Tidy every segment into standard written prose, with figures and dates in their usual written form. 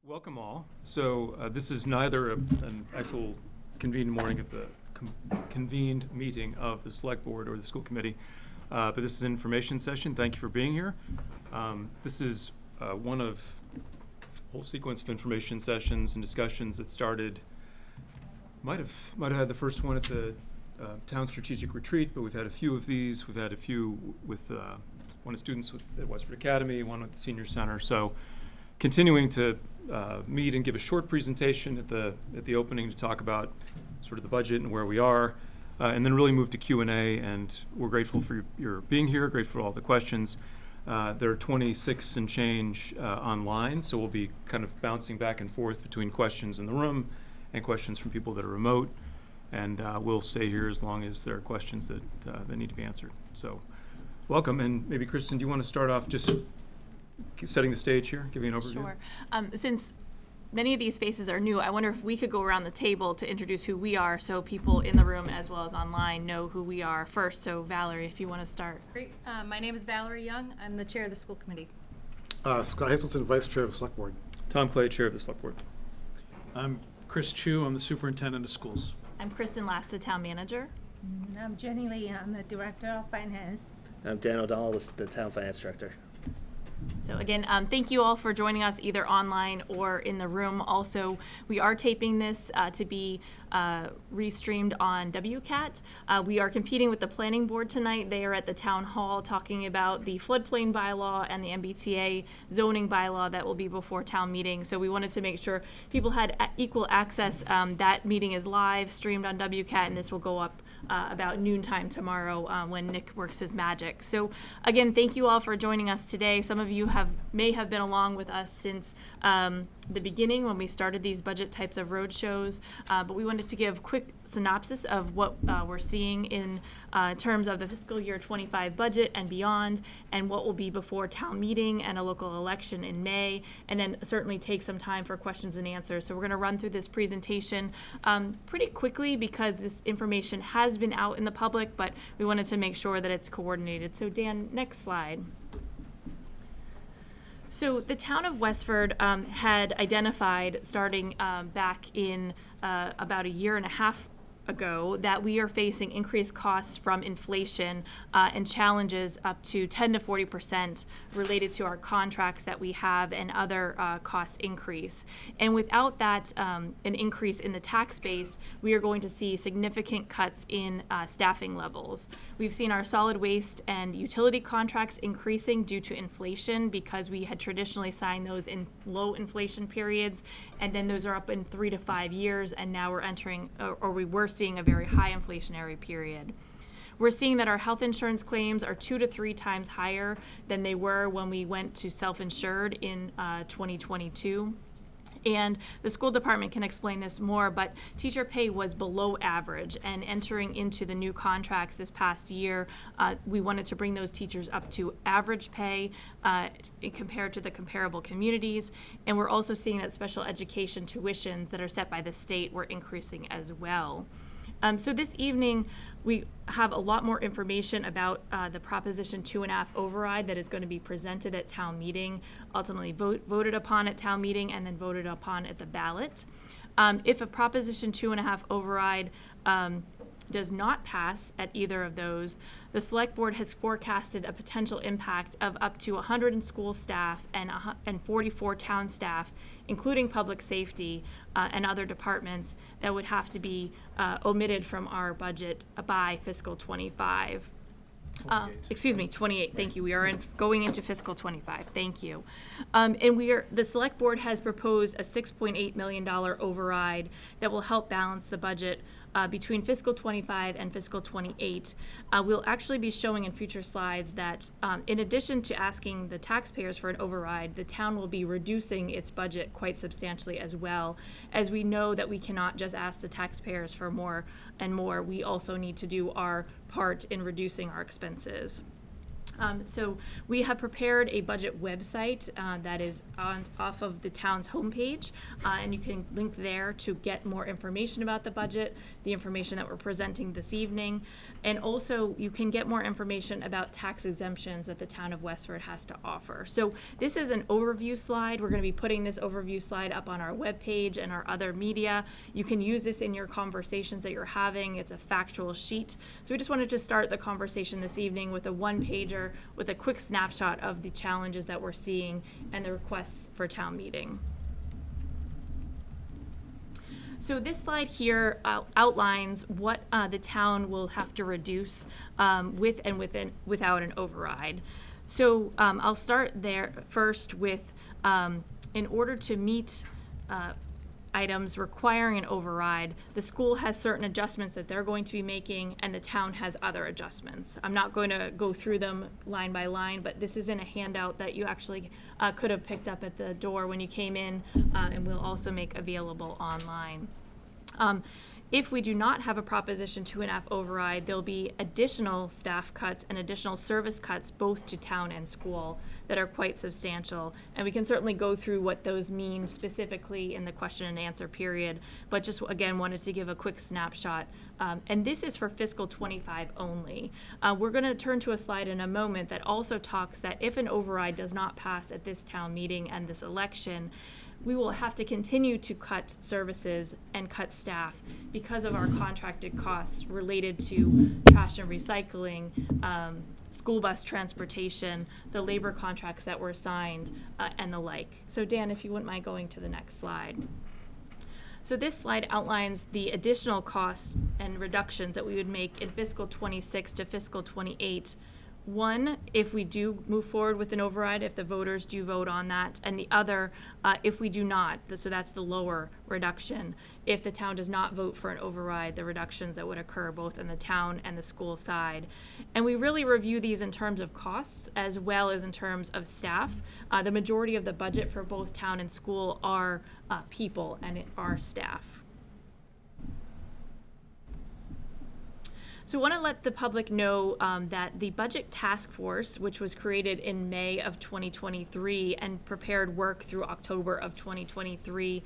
Welcome all. So this is neither an actual convened morning of the convened meeting of the select board or the school committee, but this is an information session. Thank you for being here. This is one of a whole sequence of information sessions and discussions that started, might have had the first one at the town strategic retreat, but we've had a few of these. We've had a few with one of students at Westford Academy, one with the senior center. So continuing to meet and give a short presentation at the opening to talk about sort of the budget and where we are, and then really move to Q&A. And we're grateful for your being here, grateful for all the questions. There are 26 and change online, so we'll be kind of bouncing back and forth between questions in the room and questions from people that are remote. And we'll stay here as long as there are questions that need to be answered. So welcome. And maybe Kristen, do you want to start off just setting the stage here, giving an overview? Sure. Since many of these faces are new, I wonder if we could go around the table to introduce who we are so people in the room as well as online know who we are first. So Valerie, if you want to start. Great. My name is Valerie Young. I'm the chair of the school committee. Scott Hazelton, vice chair of the select board. Tom Clay, chair of the select board. I'm Chris Chu. I'm the superintendent of schools. I'm Kristen Last, the town manager. I'm Jenny Lee. I'm the director of finance. I'm Dan O'Donnell, the town finance director. So again, thank you all for joining us either online or in the room. Also, we are taping this to be restreamed on WCAT. We are competing with the planning board tonight. They are at the town hall talking about the floodplain bylaw and the MBTA zoning bylaw that will be before town meeting. So we wanted to make sure people had equal access. That meeting is live, streamed on WCAT, and this will go up about noontime tomorrow when Nick works his magic. So again, thank you all for joining us today. Some of you may have been along with us since the beginning when we started these budget types of road shows, but we wanted to give a quick synopsis of what we're seeing in terms of the fiscal year 25 budget and beyond, and what will be before town meeting and a local election in May, and then certainly take some time for questions and answers. So we're going to run through this presentation pretty quickly because this information has been out in the public, but we wanted to make sure that it's coordinated. So Dan, next slide. So the town of Westford had identified, starting back in about a year and a half ago, that we are facing increased costs from inflation and challenges up to 10 to 40% related to our contracts that we have and other cost increase. And without that, an increase in the tax base, we are going to see significant cuts in staffing levels. We've seen our solid waste and utility contracts increasing due to inflation because we had traditionally signed those in low inflation periods, and then those are up in 3 to 5 years, and now we're entering, or we were seeing a very high inflationary period. We're seeing that our health insurance claims are 2 to 3 times higher than they were when we went to self-insured in 2022. And the school department can explain this more, but teacher pay was below average, and entering into the new contracts this past year, we wanted to bring those teachers up to average pay compared to the comparable communities. And we're also seeing that special education tuitions that are set by the state were increasing as well. So this evening, we have a lot more information about the Proposition 2.5 override that is going to be presented at town meeting, ultimately voted upon at town meeting, and then voted upon at the ballot. If a Proposition 2.5 override does not pass at either of those, the select board has forecasted a potential impact of up to 100 school staff and 44 town staff, including public safety and other departments, that would have to be omitted from our budget by fiscal 25. 28. Thank you. We are going into fiscal 25. Thank you. And the select board has proposed a $6.8 million override that will help balance the budget between fiscal 25 and fiscal 28. We'll actually be showing in future slides that in addition to asking the taxpayers for an override, the town will be reducing its budget quite substantially as well, as we know that we cannot just ask the taxpayers for more and more. We also need to do our part in reducing our expenses. So we have prepared a budget website that is off of the town's homepage, and you can link there to get more information about the budget, the information that we're presenting this evening, and also you can get more information about tax exemptions that the town of Westford has to offer. So this is an overview slide. We're going to be putting this overview slide up on our webpage and our other media. You can use this in your conversations that you're having. It's a factual sheet. So we just wanted to start the conversation this evening with a one-pager with a quick snapshot of the challenges that we're seeing and the requests for town meeting. So this slide here outlines what the town will have to reduce with and without an override. So I'll start there first with, in order to meet items requiring an override, the school has certain adjustments that they're going to be making, and the town has other adjustments. I'm not going to go through them line by line, but this is in a handout that you actually could have picked up at the door when you came in, and we'll also make available online. If we do not have a Proposition 2.5 override, there'll be additional staff cuts and additional service cuts both to town and school that are quite substantial. And we can certainly go through what those mean specifically in the question and answer period, but just again wanted to give a quick snapshot. And this is for fiscal 25 only. We're going to turn to a slide in a moment that also talks that if an override does not pass at this town meeting and this election, we will have to continue to cut services and cut staff because of our contracted costs related to trash and recycling, school bus transportation, the labor contracts that were signed, and the like. So Dan, if you wouldn't mind going to the next slide. So this slide outlines the additional costs and reductions that we would make in fiscal 26 to fiscal 28. One, if we do move forward with an override, if the voters do vote on that, and the other, if we do not. So that's the lower reduction. If the town does not vote for an override, the reductions that would occur both in the town and the school side. And we really review these in terms of costs as well as in terms of staff. The majority of the budget for both town and school are people and are staff. So I want to let the public know that the Budget Task Force, which was created in May of 2023 and prepared work through October of 2023,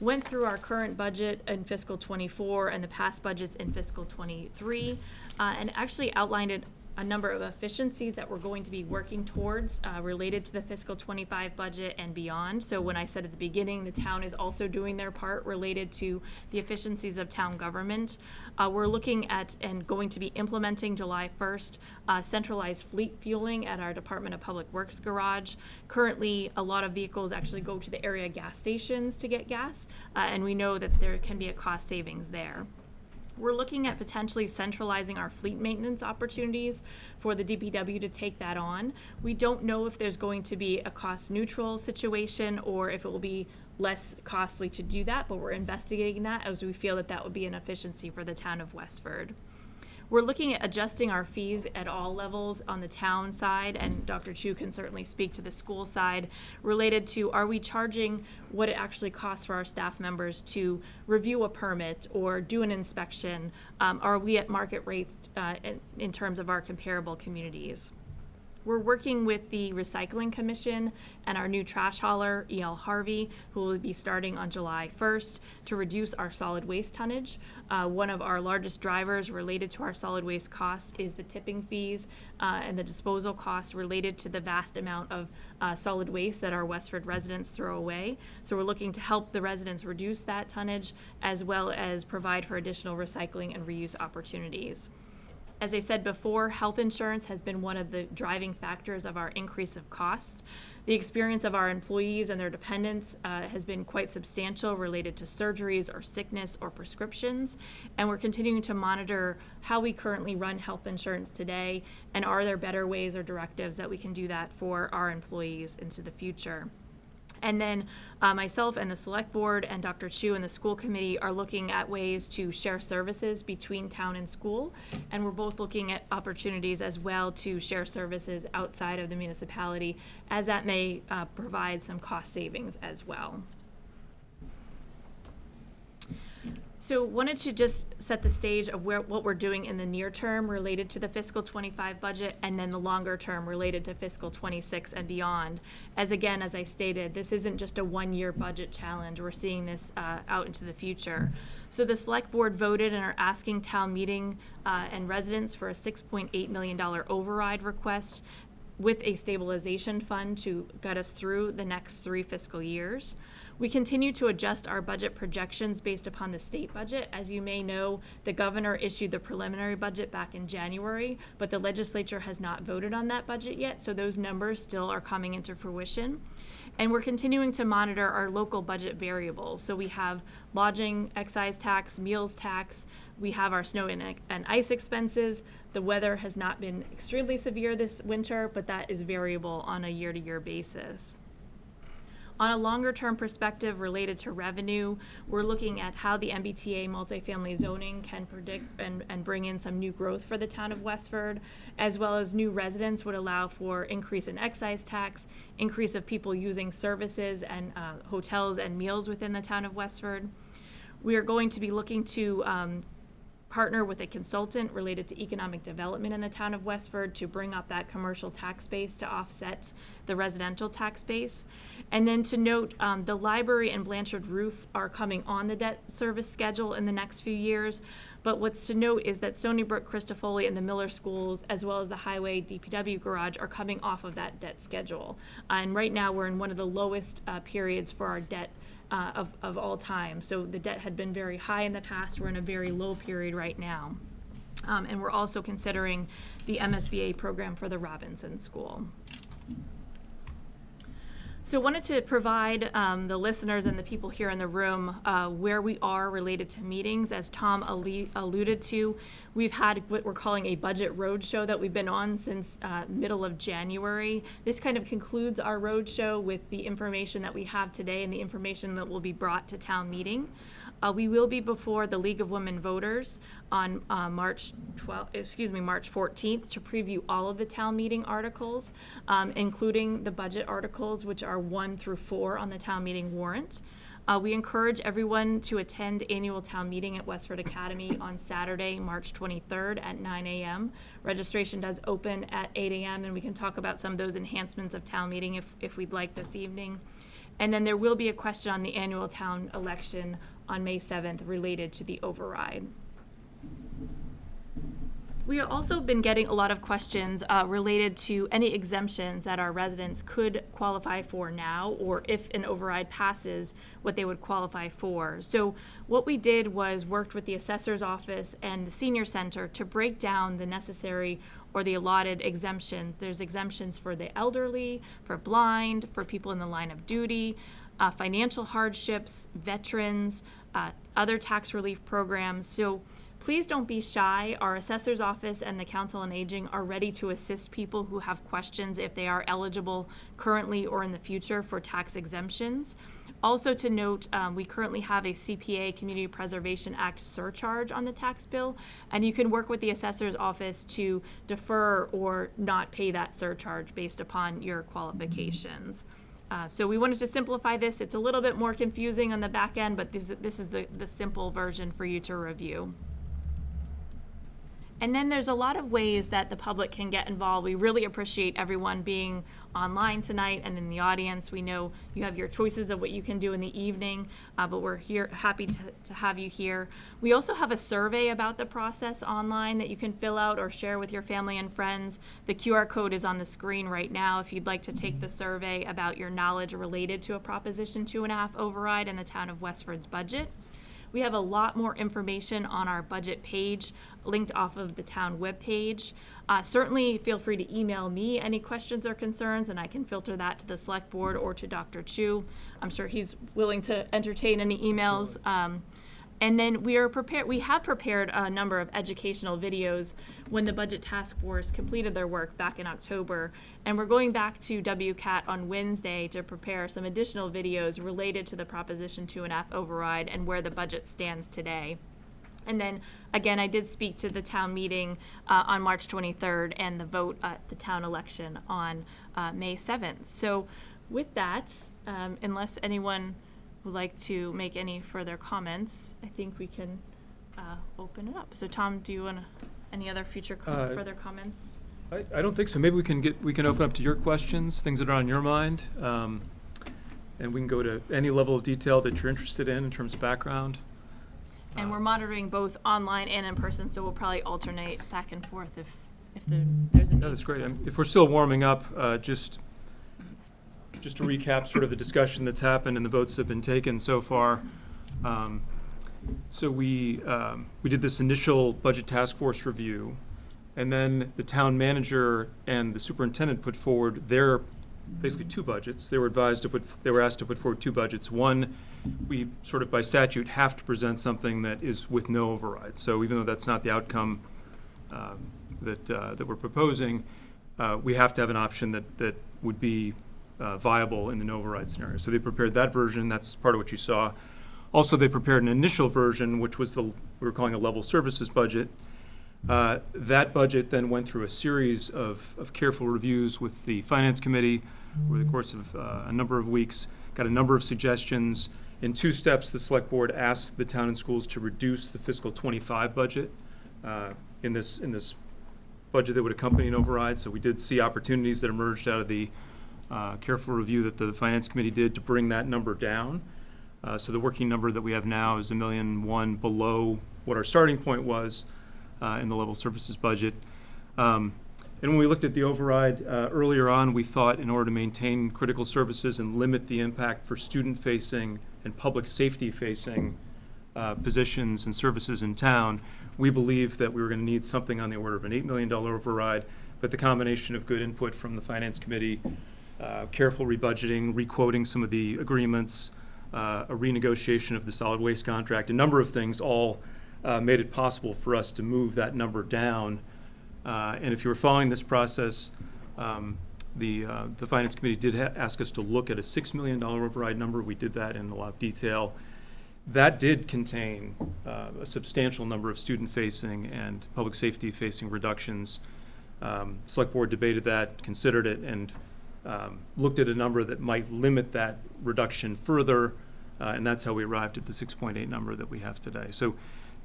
went through our current budget in fiscal 24 and the past budgets in fiscal 23, and actually outlined a number of efficiencies that we're going to be working towards related to the fiscal 25 budget and beyond. So when I said at the beginning, the town is also doing their part related to the efficiencies of town government. We're looking at and going to be implementing July 1st centralized fleet fueling at our Department of Public Works garage. Currently, a lot of vehicles actually go to the area gas stations to get gas, and we know that there can be a cost savings there. We're looking at potentially centralizing our fleet maintenance opportunities for the DPW to take that on. We don't know if there's going to be a cost neutral situation or if it will be less costly to do that, but we're investigating that as we feel that that would be an efficiency for the town of Westford. We're looking at adjusting our fees at all levels on the town side, and Dr. Chu can certainly speak to the school side, related to are we charging what it actually costs for our staff members to review a permit or do an inspection? Are we at market rates in terms of our comparable communities? We're working with the Recycling Commission and our new trash hauler, E.L. Harvey, who will be starting on July 1st to reduce our solid waste tonnage. One of our largest drivers related to our solid waste costs is the tipping fees and the disposal costs related to the vast amount of solid waste that our Westford residents throw away. So we're looking to help the residents reduce that tonnage as well as provide for additional recycling and reuse opportunities. As I said before, health insurance has been one of the driving factors of our increase of costs. The experience of our employees and their dependents has been quite substantial related to surgeries or sickness or prescriptions, and we're continuing to monitor how we currently run health insurance today, and are there better ways or directives that we can do that for our employees into the future. And then myself and the select board and Dr. Chu and the school committee are looking at ways to share services between town and school. And we're both looking at opportunities as well to share services outside of the municipality, as that may provide some cost savings as well. So wanted to just set the stage of what we're doing in the near term related to the fiscal 25 budget, and then the longer term related to fiscal 26 and beyond. As I stated, this isn't just a one-year budget challenge. We're seeing this out into the future. So the select board voted and are asking town meeting and residents for a $6.8 million override request with a stabilization fund to get us through the next 3 fiscal years. We continue to adjust our budget projections based upon the state budget. As you may know, the governor issued the preliminary budget back in January, but the legislature has not voted on that budget yet, so those numbers still are coming into fruition. And we're continuing to monitor our local budget variables. So we have lodging, excise tax, meals tax, we have our snow and ice expenses. The weather has not been extremely severe this winter, but that is variable on a year-to-year basis. On a longer-term perspective related to revenue, we're looking at how the MBTA multifamily zoning can predict and bring in some new growth for the town of Westford, as well as new residents would allow for increase in excise tax, increase of people using services and hotels and meals within the town of Westford. We are going to be looking to partner with a consultant related to economic development in the town of Westford to bring up that commercial tax base to offset the residential tax base. And then to note, the library and Blanchard Roof are coming on the debt service schedule in the next few years. But what's to note is that Stony Brook, Christofoli, and the Miller schools, as well as the highway DPW garage, are coming off of that debt schedule. And right now we're in one of the lowest periods for our debt of all time. So the debt had been very high in the past. We're in a very low period right now. And we're also considering the MSBA program for the Robinson School. So wanted to provide the listeners and the people here in the room where we are related to meetings. As Tom alluded to, we've had what we're calling a budget roadshow that we've been on since middle of January. This kind of concludes our roadshow with the information that we have today and the information that will be brought to town meeting. We will be before the League of Women Voters on March 14th to preview all of the town meeting articles, including the budget articles, which are 1 through 4 on the town meeting warrant. We encourage everyone to attend annual town meeting at Westford Academy on Saturday, March 23rd at 9 a.m. Registration does open at 8 a.m. and we can talk about some of those enhancements of town meeting if we'd like this evening. And then there will be a question on the annual town election on May 7th related to the override. We have also been getting a lot of questions related to any exemptions that our residents could qualify for now, or if an override passes, what they would qualify for. So what we did was worked with the assessor's office and the senior center to break down the necessary or the allotted exemption. There's exemptions for the elderly, for blind, for people in the line of duty, financial hardships, veterans, other tax relief programs. So please don't be shy. Our assessor's office and the Council on Aging are ready to assist people who have questions if they are eligible currently or in the future for tax exemptions. Also to note, we currently have a CPA, Community Preservation Act surcharge on the tax bill, and you can work with the assessor's office to defer or not pay that surcharge based upon your qualifications. So we wanted to simplify this. It's a little bit more confusing on the back end, but this is the simple version for you to review. And then there's a lot of ways that the public can get involved. We really appreciate everyone being online tonight and in the audience. We know you have your choices of what you can do in the evening, but we're here happy to have you here. We also have a survey about the process online that you can fill out or share with your family and friends. The QR code is on the screen right now if you'd like to take the survey about your knowledge related to a Proposition 2.5 override in the town of Westford's budget. We have a lot more information on our budget page linked off of the town webpage. Certainly feel free to email me any questions or concerns, and I can filter that to the select board or to Dr. Chu. I'm sure he's willing to entertain any emails. And then we have prepared a number of educational videos when the Budget Task Force completed their work back in October. And we're going back to WCAT on Wednesday to prepare some additional videos related to the Proposition 2.5 override and where the budget stands today. And then, again, I did speak to the town meeting on March 23rd and the vote at the town election on May 7th. So with that, unless anyone would like to make any further comments, I think we can open it up. So Tom, do you want any other further comments? I don't think so. Maybe we can open up to your questions, things that are on your mind, and we can go to any level of detail that you're interested in terms of background. And we're monitoring both online and in person, so we'll probably alternate back and forth if there's a need. No, that's great. If we're still warming up, just to recap sort of the discussion that's happened and the votes that have been taken so far. So we did this initial budget task force review, and then the town manager and the superintendent put forward their basically two budgets. They were asked to put forward two budgets. One, we sort of by statute have to present something that is with no override. So even though that's not the outcome that we're proposing, we have to have an option that would be viable in the no override scenario. So they prepared that version. That's part of what you saw. Also, they prepared an initial version, which was we were calling a level services budget. That budget then went through a series of careful reviews with the Finance Committee over the course of a number of weeks, got a number of suggestions. In two steps, the Select Board asked the town and schools to reduce the fiscal '25 budget in this budget that would accompany an override. So we did see opportunities that emerged out of the careful review that the Finance Committee did to bring that number down. So the working number that we have now is $1.1 million below what our starting point was in the level services budget. And when we looked at the override earlier on, we thought in order to maintain critical services and limit the impact for student-facing and public safety-facing positions and services in town, we believe that we were going to need something on the order of an $8 million override. But the combination of good input from the Finance Committee, careful rebudgeting, requoting some of the agreements, a renegotiation of the solid waste contract, a number of things all made it possible for us to move that number down. And if you were following this process, the Finance Committee did ask us to look at a $6 million override number. We did that in a lot of detail. That did contain a substantial number of student-facing and public safety-facing reductions. Select Board debated that, considered it, and looked at a number that might limit that reduction further, and that's how we arrived at the 6.8 number that we have today. So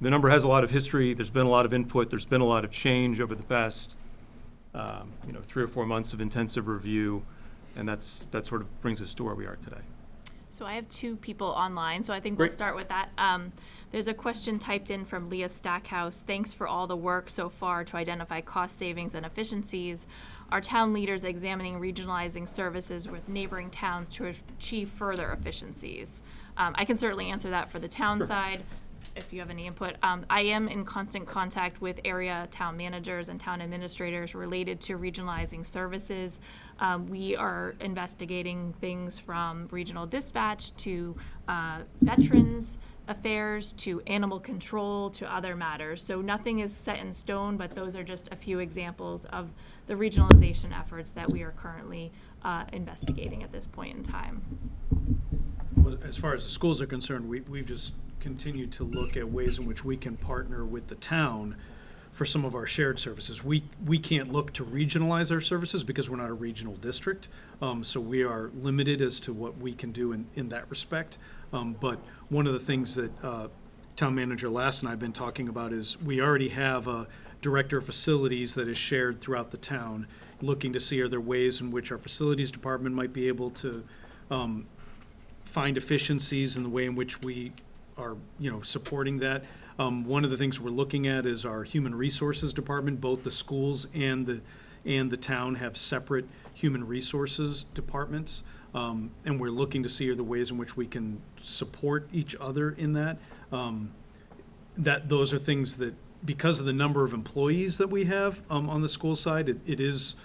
the number has a lot of history. There's been a lot of input. There's been a lot of change over the past 3 or 4 months of intensive review, and that sort of brings us to where we are today. So I have two people online, so I think Great. we'll start with that. There's a question typed in from Leah Stackhouse. Thanks for all the work so far to identify cost savings and efficiencies. Are town leaders examining regionalizing services with neighboring towns to achieve further efficiencies? I can certainly answer that for the town side if you have any input. I am in constant contact with area town managers and town administrators related to regionalizing services. We are investigating things from regional dispatch to veterans affairs to animal control to other matters. So nothing is set in stone, but those are just a few examples of the regionalization efforts that we are currently investigating at this point in time. Well, as far as the schools are concerned, we've just continued to look at ways in which we can partner with the town for some of our shared services. We can't look to regionalize our services because we're not a regional district, so we are limited as to what we can do in that respect. But one of the things that Town Manager Lass and I have been talking about is we already have a director of facilities that is shared throughout the town, looking to see are there ways in which our facilities department might be able to find efficiencies in the way in which we are, supporting that. One of the things we're looking at is our human resources department. Both the schools and the town have separate human resources departments, and we're looking to see are the ways in which we can support each other in that. Those are things that, because of the number of employees that we have on the school side, it is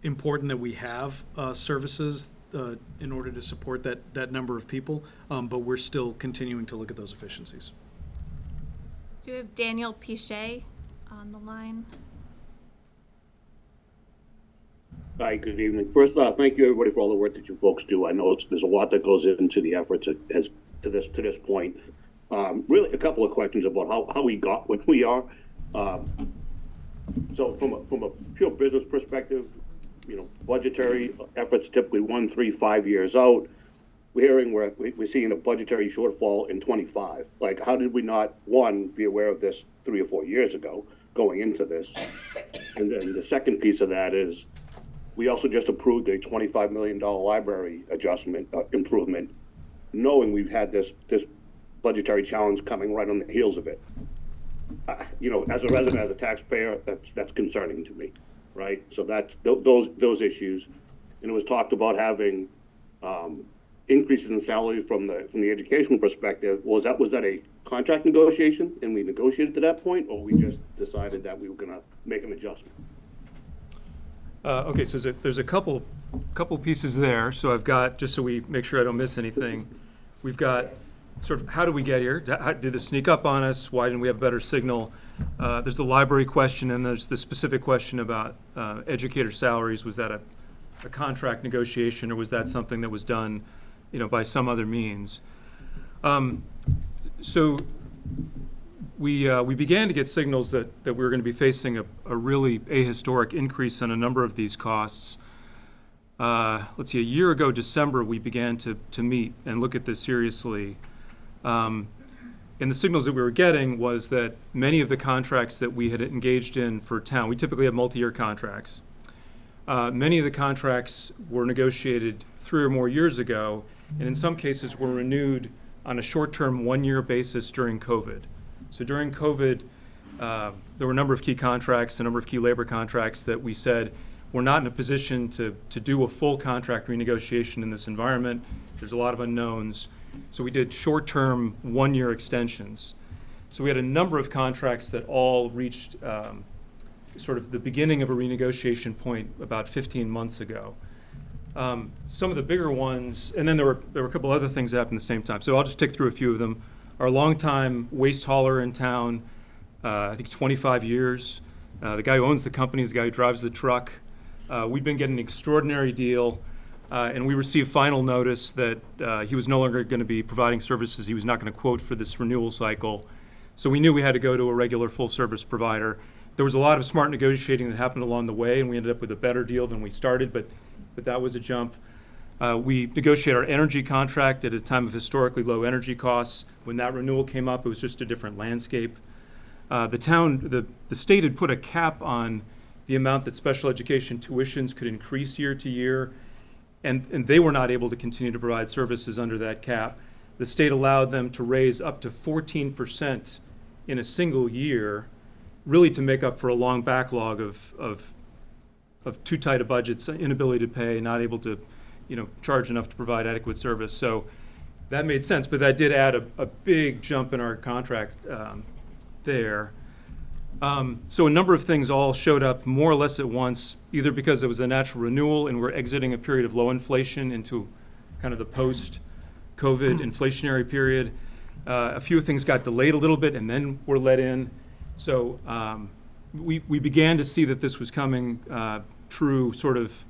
important that we have services in order to support that number of people, but we're still continuing to look at those efficiencies. So we have Daniel Pichet on the line. Hi, good evening. First off, thank you everybody for all the work that you folks do. I know there's a lot that goes into the efforts to this point. Really, a couple of questions about how we got where we are. So from a pure business perspective, budgetary efforts typically 1, 3, 5 years out. hearing we're seeing a budgetary shortfall in '25. Like, how did we not, one, be aware of this 3 or 4 years ago going into this? And then the second piece of that is, we also just approved a $25 million library adjustment, improvement, knowing we've had this budgetary challenge coming right on the heels of it. You know, as a resident, as a taxpayer, that's concerning to me, right? So that's those issues. And it was talked about having increases in salaries from the educational perspective. Was that a contract negotiation and we negotiated to that point, or we just decided that we were going to make an adjustment? Okay, so there's a couple pieces there. So I've got, just so we make sure I don't miss anything, we've got sort of how do we get here? Did this sneak up on us? Why didn't we have a better signal? There's the library question, and there's the specific question about educator salaries. Was that a contract negotiation, or was that something that was done, you know, by some other means? So we began to get signals that we were going to be facing a really ahistoric increase in a number of these costs. Let's see, a year ago, December, we began to meet and look at this seriously. And the signals that we were getting was that many of the contracts that we had engaged in for town, we typically have multi-year contracts. Many of the contracts were negotiated 3 or more years ago, and in some cases were renewed on a short-term 1-year basis during COVID. So during COVID, there were a number of key contracts, a number of key labor contracts that we said we're not in a position to do a full contract renegotiation in this environment. There's a lot of unknowns. So we did short-term 1-year extensions. So we had a number of contracts that all reached sort of the beginning of a renegotiation point about 15 months ago. Some of the bigger ones, and then there were a couple other things that happened at the same time. So I'll just tick through a few of them. Our longtime waste hauler in town, I think 25 years. The guy who owns the company is the guy who drives the truck. We've been getting an extraordinary deal, and we received final notice that he was no longer going to be providing services. He was not going to quote for this renewal cycle. So we knew we had to go to a regular full-service provider. There was a lot of smart negotiating that happened along the way, and we ended up with a better deal than we started, but that was a jump. We negotiated our energy contract at a time of historically low energy costs. When that renewal came up, it was just a different landscape. The state had put a cap on the amount that special education tuitions could increase year to year, and they were not able to continue to provide services under that cap. The state allowed them to raise up to 14% in a single year, really to make up for a long backlog of too tight a budgets, inability to pay, not able to, charge enough to provide adequate service. So that made sense, but that did add a big jump in our contract there. So a number of things all showed up more or less at once, either because it was a natural renewal and we're exiting a period of low inflation into kind of the post-COVID inflationary period. A few things got delayed a little bit and then were let in. So we began to see that this was coming true sort of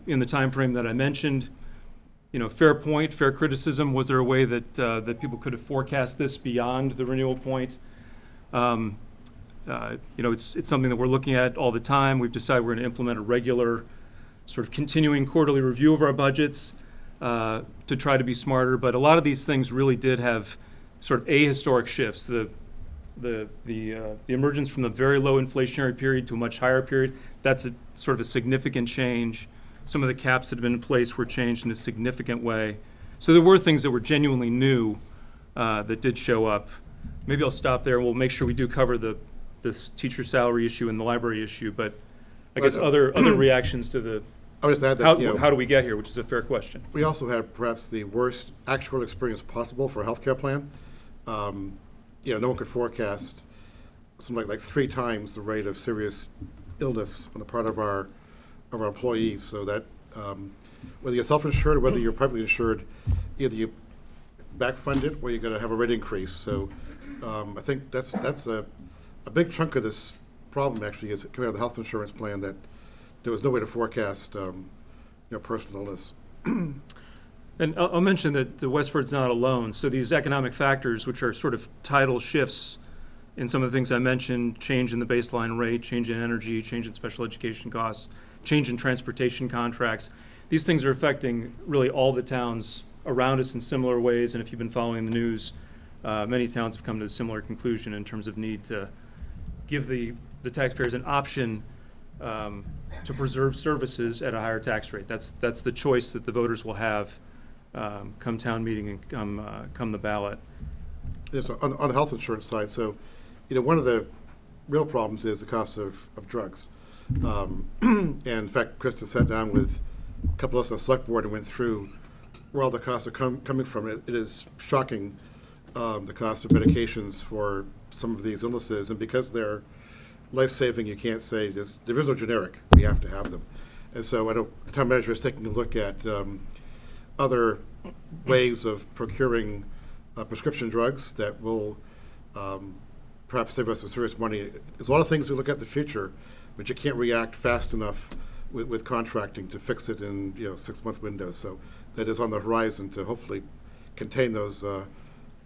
in the time frame that I mentioned. Fair point, fair criticism. Was there a way that people could have forecast this beyond the renewal point? It's something that we're looking at all the time. We've decided we're going to implement a regular sort of continuing quarterly review of our budgets to try to be smarter. But a lot of these things really did have sort of ahistoric shifts. The emergence from the very low inflationary period to a much higher period, that's sort of a significant change. Some of the caps that have been in place were changed in a significant way. So there were things that were genuinely new that did show up. Maybe I'll stop there. We'll make sure we do cover this teacher salary issue and the library issue, but I guess other reactions to the I would just add that, how do we get here, which is a fair question. we also had perhaps the worst actual experience possible for a healthcare plan. No one could forecast something like 3 times the rate of serious illness on the part of our employees. So that whether you're self-insured or whether you're privately insured, either you back-fund it or you're going to have a rate increase. So I think that's a big chunk of this problem actually is coming out of the health insurance plan, that there was no way to forecast personal illness. And I'll mention that the Westford's not alone. So these economic factors, which are sort of tidal shifts in some of the things I mentioned, change in the baseline rate, change in energy, change in special education costs, change in transportation contracts, these things are affecting really all the town's around us in similar ways, and if you've been following the news, many towns have come to a similar conclusion in terms of need to give the taxpayers an option to preserve services at a higher tax rate. That's the choice that the voters will have come town meeting and come the ballot. Yes, on the health insurance side, so, one of the real problems is the cost of drugs. And in fact, Kristen sat down with a couple of us on the select board and went through where all the costs are coming from. It is shocking, the cost of medications for some of these illnesses, and because they're life-saving, you can't say there is no generic. We have to have them. And so I know the town manager is taking a look at other ways of procuring prescription drugs that will perhaps save us some serious money. There's a lot of things we look at in the future, but you can't react fast enough with contracting to fix it in 6-month windows. So that is on the horizon to hopefully contain those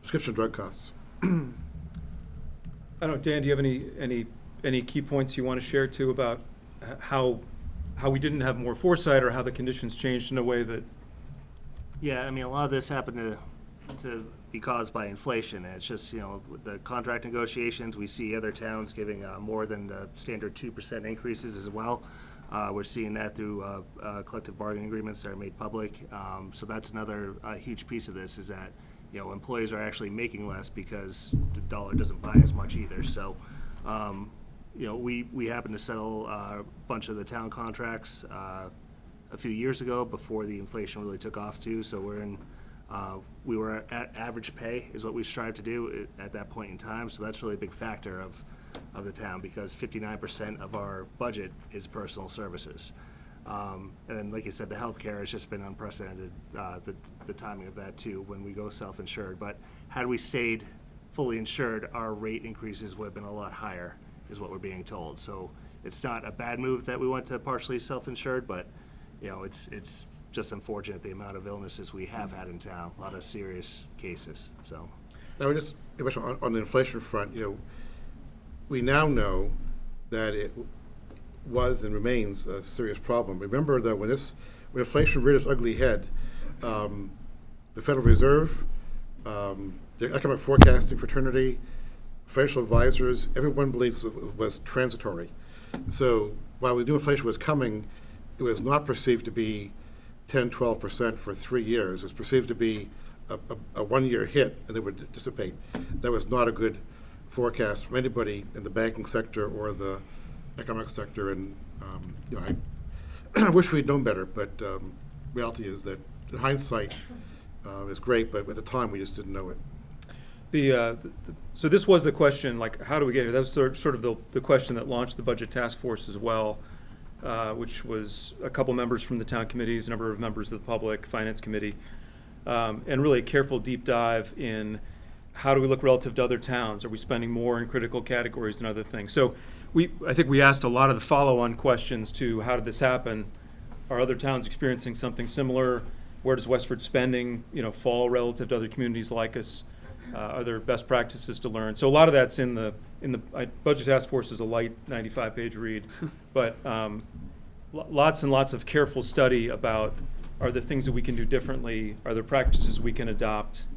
prescription drug costs. I don't know, Dan, do you have any key points you want to share too about how we didn't have more foresight, or how the conditions changed in a way that? Yeah, I mean, a lot of this happened to be caused by inflation. And it's just, with the contract negotiations, we see other towns giving more than the standard 2% increases as well. We're seeing that through collective bargaining agreements that are made public. So that's another huge piece of this, is that, employees are actually making less because the dollar doesn't buy as much either. So, we happened to settle a bunch of the town contracts a few years ago before the inflation really took off too. So we were at average pay is what we strive to do at that point in time. So that's really a big factor of the town, because 59% of our budget is personal services. And then, like you said, the healthcare has just been unprecedented, the timing of that too, when we go self-insured. But had we stayed fully insured, our rate increases would have been a lot higher, is what we're being told. So it's not a bad move that we went to partially self-insured, but it's just unfortunate the amount of illnesses we have had in town, a lot of serious cases. So Now, just on the inflation front, we now know that it was and remains a serious problem. Remember that when inflation reared its ugly head, the Federal Reserve, the economic forecasting fraternity, financial advisors, everyone believes it was transitory. So while we knew inflation was coming, it was not perceived to be 10, 12% for 3 years. It was perceived to be a one-year hit, and it would dissipate. That was not a good forecast from anybody in the banking sector or the economic sector. And I wish we'd known better, but reality is that in hindsight is great, but at the time we just didn't know it. So this was the question, like, how do we get here? That was sort of the question that launched the budget task force as well, which was a couple members from the town committees, a number of members of the public, finance committee, and really a careful deep dive in how do we look relative to other towns? Are we spending more in critical categories than other things? So I think we asked a lot of the follow-on questions to how did this happen? Are other towns experiencing something similar? Where does Westford spending, fall relative to other communities like us? Are there best practices to learn? So a lot of that's in the budget task force is a light 95-page read, but lots and lots of careful study about, are there things that we can do differently? Are there practices we can adopt?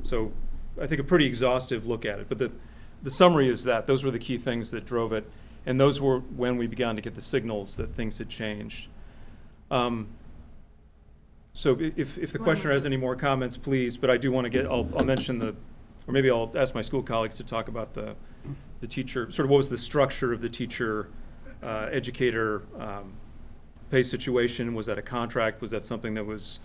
So I think a pretty exhaustive look at it, but the summary is that those were the key things that drove it, and those were when we began to get the signals that things had changed. So if the questioner has any more comments, please, but I do want to I'll mention or maybe I'll ask my school colleagues to talk about the teacher, sort of what was the structure of the teacher educator pay situation. Was that a contract? Was that something that was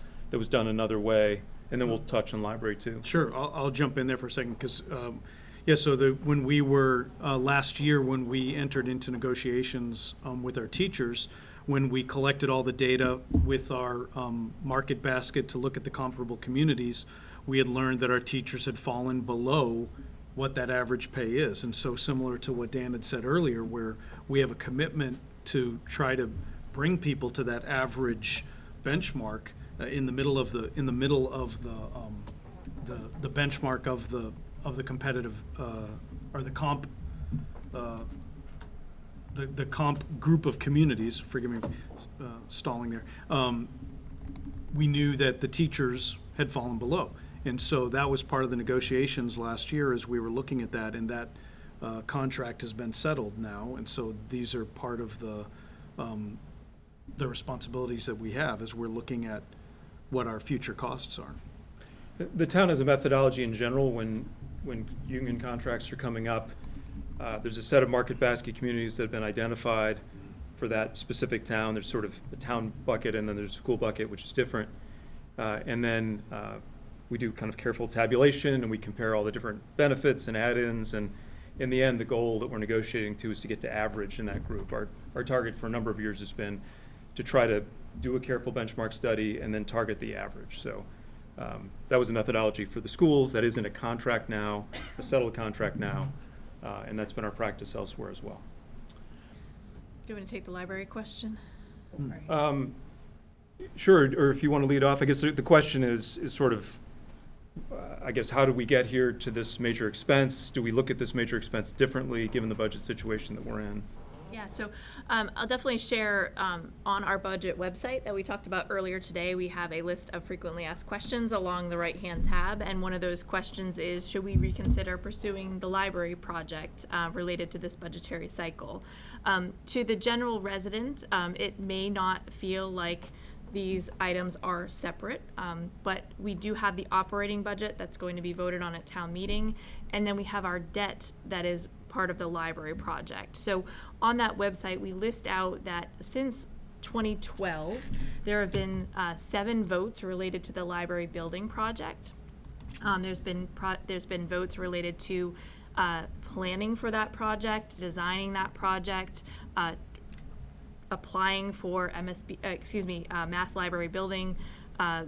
done another way? And then we'll touch on library too. Sure, I'll jump in there for a second, because, so when we were, last year, when we entered into negotiations with our teachers, when we collected all the data with our market basket to look at the comparable communities, we had learned that our teachers had fallen below what that average pay is. And so, similar to what Dan had said earlier, where we have a commitment to try to bring people to that average benchmark, in the middle of the benchmark of the competitive or the comp the comp group of communities. Forgive me, stalling there. we knew that the teachers had fallen below. And so that was part of the negotiations last year as we were looking at that, and that contract has been settled now. And so these are part of the responsibilities that we have as we're looking at what our future costs are. The town has a methodology in general when union contracts are coming up. There's a set of market basket communities that have been identified for that specific town. There's sort of a town bucket, and then there's a school bucket, which is different. And then we do kind of careful tabulation, and we compare all the different benefits and add-ins. And in the end, the goal that we're negotiating to is to get to average in that group. Our target for a number of years has been to try to do a careful benchmark study and then target the average. So that was a methodology for the schools. That is in a contract now, a settled contract now, and that's been our practice elsewhere as well. Do you want to take the library question? Sure, or if you want to lead off, I guess the question is sort of, I guess, how do we get here to this major expense? Do we look at this major expense differently given the budget situation that we're in? Yeah, so I'll definitely share on our budget website that we talked about earlier today, we have a list of frequently asked questions along the right-hand tab, and one of those questions is, should we reconsider pursuing the library project related to this budgetary cycle? To the general resident, it may not feel like these items are separate, but we do have the operating budget that's going to be voted on at town meeting, and then we have our debt that is part of the library project. So on that website, we list out that since 2012, there have been 7 votes related to the library building project. There's been votes related to planning for that project, designing that project, applying for Mass Library Building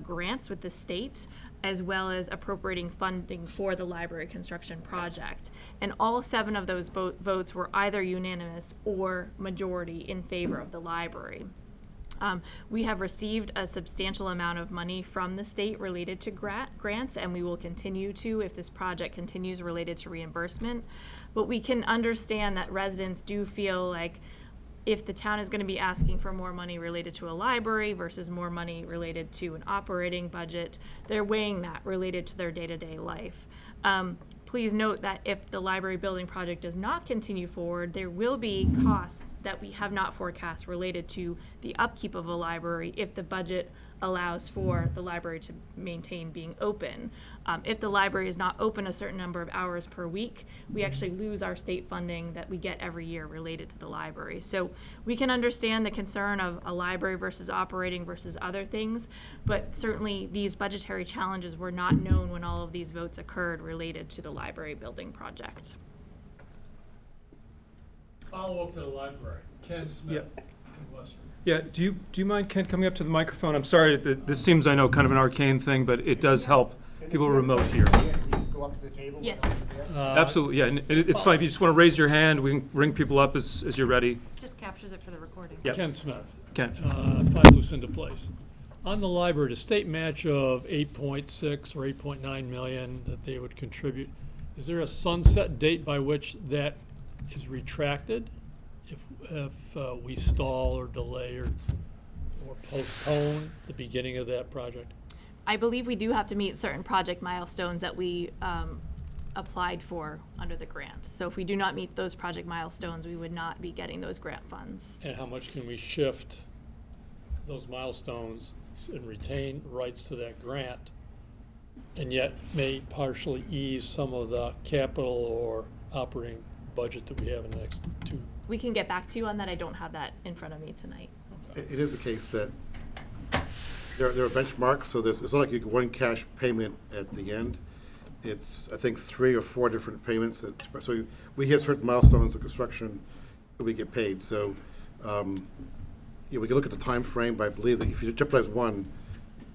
grants with the state, as well as appropriating funding for the library construction project. And all 7 of those votes were either unanimous or majority in favor of the library. We have received a substantial amount of money from the state related to grants, and we will continue to if this project continues related to reimbursement. But we can understand that residents do feel like if the town is going to be asking for more money related to a library versus more money related to an operating budget, they're weighing that related to their day-to-day life. Please note that if the library building project does not continue forward, there will be costs that we have not forecast related to the upkeep of a library if the budget allows for the library to maintain being open. If the library is not open a certain number of hours per week, we actually lose our state funding that we get every year related to the library. So we can understand the concern of a library versus operating versus other things, but certainly these budgetary challenges were not known when all of these votes occurred related to the library building project. Follow up to the library. Ken Smith, Westford. Yeah, do you mind, Ken, coming up to the microphone? I'm sorry, this seems, I know, kind of an arcane thing, but it does help people remote here. Yes. Absolutely, yeah, and it's fine, if you just want to raise your hand, we can bring people up as you're ready. Just captures it for the recording. Yep. Ken Smith. Ken. Find loose into place. On the library, the state match of 8.6 or 8.9 million that they would contribute, is there a sunset date by which that is retracted? If we stall or delay or postpone the beginning of that project? I believe we do have to meet certain project milestones that we applied for under the grant. So if we do not meet those project milestones, we would not be getting those grant funds. And how much can we shift those milestones and retain rights to that grant, and yet may partially ease some of the capital or operating budget that we have in the next 2? We can get back to you on that. I don't have that in front of me tonight. It is the case that there are benchmarks, so it's not like you get one cash payment at the end. It's, I think, 3 or 4 different payments. So we hit certain milestones of construction, we get paid. So we can look at the time frame, but I believe that if you jeopardize one,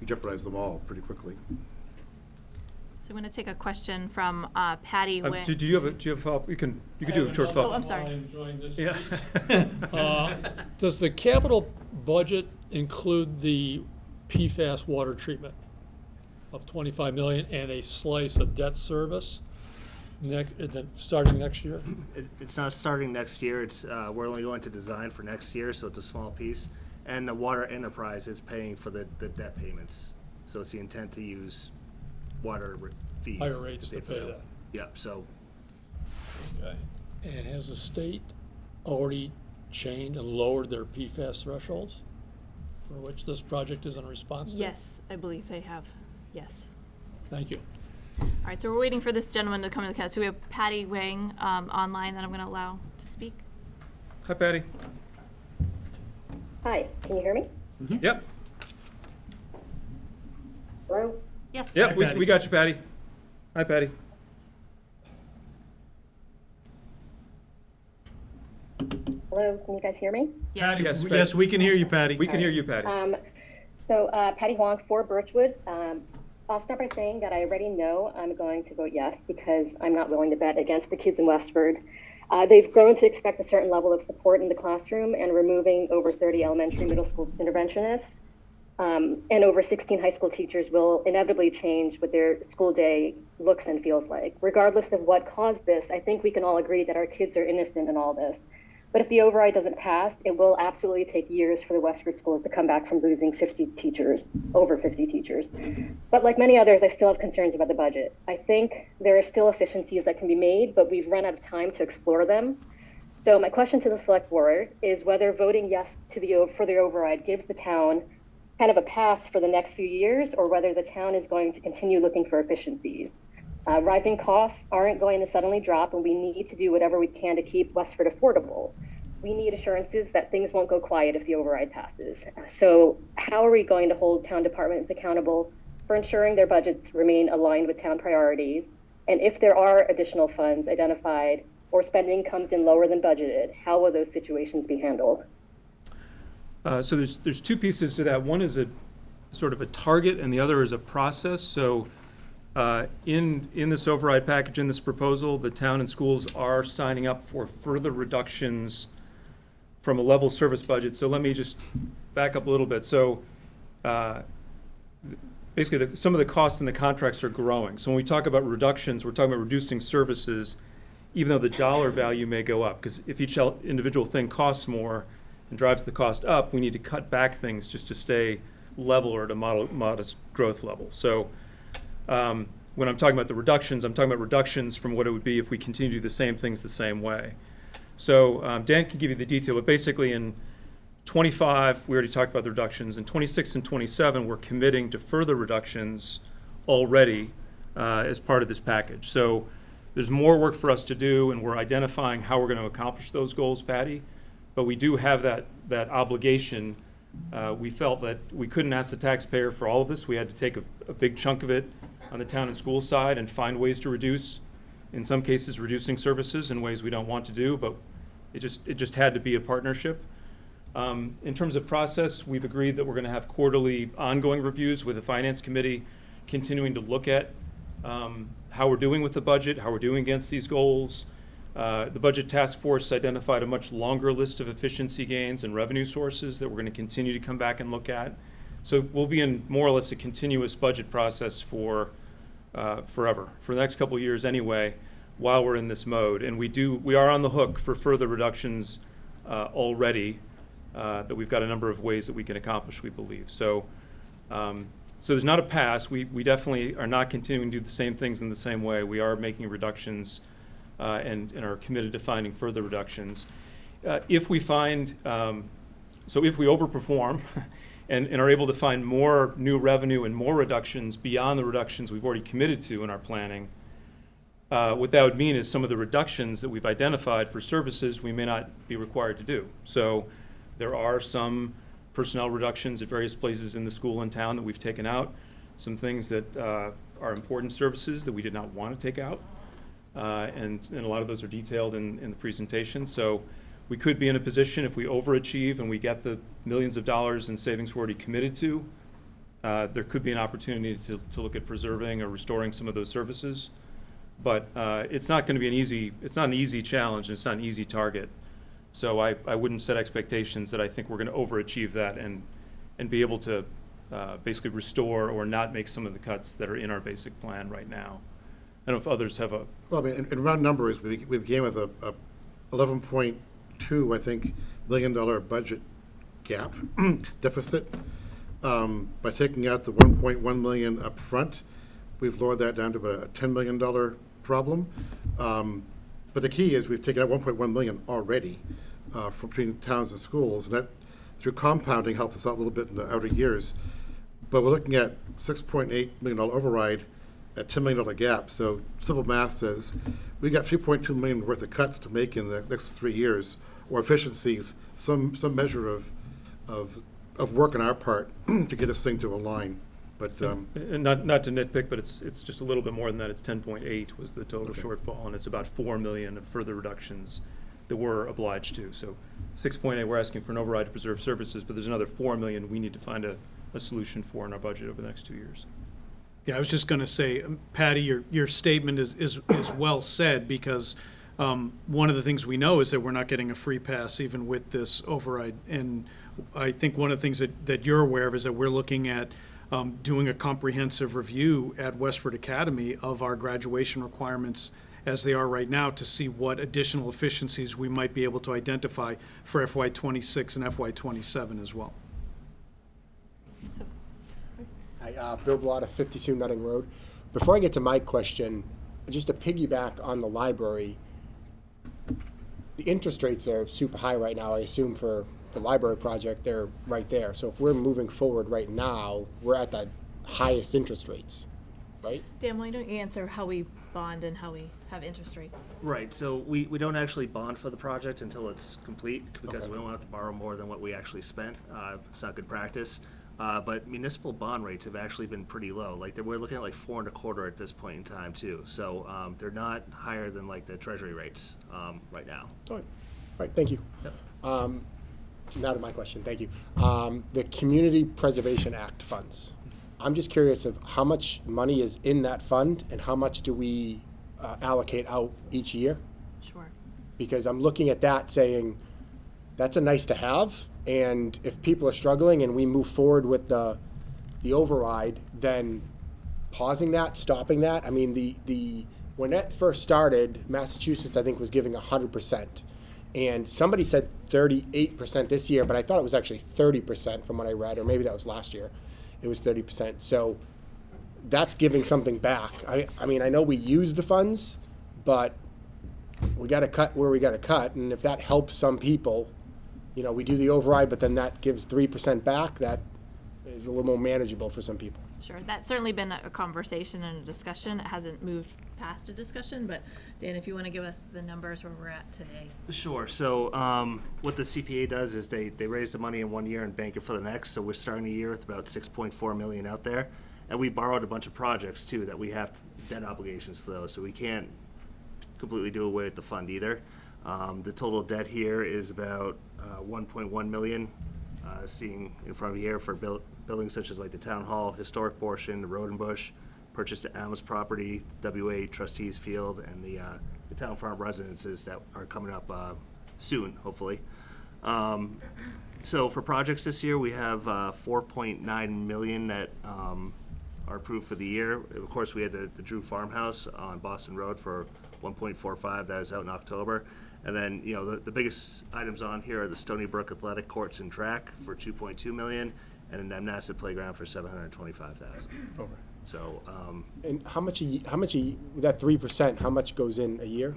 you jeopardize them all pretty quickly. So I'm going to take a question from Patty. Do you have a follow-up? You can do a short follow-up. Oh, I'm sorry. I'm enjoying this. Yeah. Does the capital budget include the PFAS water treatment of 25 million and a slice of debt service starting next year? It's not starting next year. It's we're only going to design for next year, so it's a small piece. And the water enterprise is paying for the debt payments. So it's the intent to use fees. Higher rates to for pay them. that. Yep, so Okay. And has the state already changed and lowered their PFAS thresholds for which this project is in response to? Yes, I believe they have. Yes. Thank you. All right, so we're waiting for this gentleman to come to the council. So we have Patty Wang online that I'm going to allow to speak. Hi, Patty. Hi, can you hear me? Yep, Hello? Yes. yep, Hi, Patty. we got you, Patty. Hi, Patty. Hello, can you guys hear me? Yes. Patty, Yes, yes, we can hear you, Patty. We can hear you, Patty. Patty Huang for Birchwood. I'll start by saying that I already know I'm going to vote yes because I'm not willing to bet against the kids in Westford. They've grown to expect a certain level of support in the classroom, and removing over 30 elementary middle school interventionists and over 16 high school teachers will inevitably change what their school day looks and feels like. Regardless of what caused this, I think we can all agree that our kids are innocent in all this. But if the override doesn't pass, it will absolutely take years for the Westford schools to come back from losing 50 teachers, over 50 teachers. But like many others, I still have concerns about the budget. I think there are still efficiencies that can be made, but we've run out of time to explore them. So my question to the select board is whether voting yes to for the override gives the town kind of a pass for the next few years, or whether the town is going to continue looking for efficiencies. Rising costs aren't going to suddenly drop, and we need to do whatever we can to keep Westford affordable. We need assurances that things won't go quiet if the override passes. So how are we going to hold town departments accountable for ensuring their budgets remain aligned with town priorities? And if there are additional funds identified or spending comes in lower than budgeted, how will those situations be handled? So there's two pieces to that. One is a sort of a target, and the other is a process. So in this override package, in this proposal, the town and schools are signing up for further reductions from a level service budget. So let me just back up a little bit. So basically, some of the costs in the contracts are growing. So when we talk about reductions, we're talking about reducing services, even though the dollar value may go up. Because if each individual thing costs more and drives the cost up, we need to cut back things just to stay level or at a modest growth level. So when I'm talking about the reductions, I'm talking about reductions from what it would be if we continue to do the same things the same way. So Dan can give you the detail, but basically in 25, we already talked about the reductions. In 26 and 27, we're committing to further reductions already as part of this package. So there's more work for us to do, and we're identifying how we're going to accomplish those goals, Patty. But we do have that obligation. We felt that we couldn't ask the taxpayer for all of this. We had to take a big chunk of it on the town and school side and find ways to reduce, in some cases reducing services in ways we don't want to do, but it just had to be a partnership. In terms of process, we've agreed that we're going to have quarterly ongoing reviews with the Finance Committee, continuing to look at how we're doing with the budget, how we're doing against these goals. The Budget Task Force identified a much longer list of efficiency gains and revenue sources that we're going to continue to come back and look at. So we'll be in more or less a continuous budget process for forever, for the next couple of years anyway, while we're in this mode. And we are on the hook for further reductions already, that we've got a number of ways that we can accomplish, we believe. So there's not a pass. We definitely are not continuing to do the same things in the same way. We are making reductions and are committed to finding further reductions. If we find, so if we overperform and are able to find more new revenue and more reductions beyond the reductions we've already committed to in our planning, what that would mean is some of the reductions that we've identified for services we may not be required to do. So there are some personnel reductions at various places in the school and town that we've taken out, some things that are important services that we did not want to take out. And a lot of those are detailed in the presentation. So we could be in a position, if we overachieve and we get the millions of dollars in savings we're already committed to, there could be an opportunity to look at preserving or restoring some of those services. But it's not going to be it's not an easy challenge, and it's not an easy target. So I wouldn't set expectations that I think we're going to overachieve that and be able to basically restore or not make some of the cuts that are in our basic plan right now. I don't know if others have a... Well, I mean, in round numbers, we began with a 11.2, I think, $1 billion budget gap deficit. By taking out the 1.1 million up front, we've lowered that down to about a $10 million problem. But the key is we've taken out 1.1 million already from between towns and schools, and that through compounding helps us out a little bit in the outer years. But we're looking at $6.8 million override at $10 million gap. So simple math says we got 3.2 million worth of cuts to make in the next 3 years, or efficiencies, some measure of work on our part to get this thing to align. But And not to nitpick, but it's just a little bit more than that. It's 10.8 was the total shortfall, and it's about 4 million of further reductions that we're obliged to. So 6.8, we're asking for an override to preserve services, but there's another 4 million we need to find a solution for in our budget over the next 2 years. Yeah, I was just going to say, Patty, your statement is well said, because one of the things we know is that we're not getting a free pass even with this override. And I think one of the things that you're aware of is that we're looking at doing a comprehensive review at Westford Academy of our graduation requirements as they are right now, to see what additional efficiencies we might be able to identify for FY26 and FY27 as well. So, Hi, Bill Blotta, 52 Nutting Road. Before I get to my question, just to piggyback on the library, the interest rates are super high right now. I assume for the library project, they're right there. So if we're moving forward right now, we're at the highest interest rates, right? Dan, why don't you answer how we bond and how we have interest rates? Right, so we don't actually bond for the project until it's complete, because Okay. we don't have to borrow more than what we actually spent. It's not good practice. But municipal bond rates have actually been pretty low. Like, we're looking at like 4.25% at this point in time too. So they're not higher than like the treasury rates right now. All right, thank you. Yep. Now to my question, thank you. The Community Preservation Act funds. I'm just curious of how much money is in that fund and how much do we allocate out each year? Sure. Because I'm looking at that saying, that's a nice to have, and if people are struggling and we move forward with the override, then pausing that, stopping that. I mean, when that first started, Massachusetts, I think, was giving 100%. And somebody said 38% this year, but I thought it was actually 30% from what I read, or maybe that was last year. It was 30%. So that's giving something back. I mean, I know we use the funds, but we got to cut where we got to cut. And if that helps some people, you know, we do the override, but then that gives 3% back. That is a little more manageable for some people. Sure, that's certainly been a conversation and a discussion. It hasn't moved past a discussion, but Dan, if you want to give us the numbers where we're at today. Sure. So what the CPA does is they raise the money in 1 year and bank it for the next. So we're starting the year with about 6.4 million out there, and we borrowed a bunch of projects too that we have debt obligations for those. So we can't completely do away with the fund either. The total debt here is about 1.1 million. Seeing in front of you here for buildings such as like the town hall, historic portion, the road and bush, purchased at Adams property, WA trustees field, and the town farm residences that are coming up soon, hopefully. So for projects this year, we have 4.9 million that are approved for the year. Of course, we had the Drew Farmhouse on Boston Road for 1.45. That is out in October. And then, you know, the biggest items on here are the Stony Brook Athletic Courts and Track for 2.2 million, and an Amnasset Playground for 725,000. Okay. So, And how much that 3%, how much goes in a year?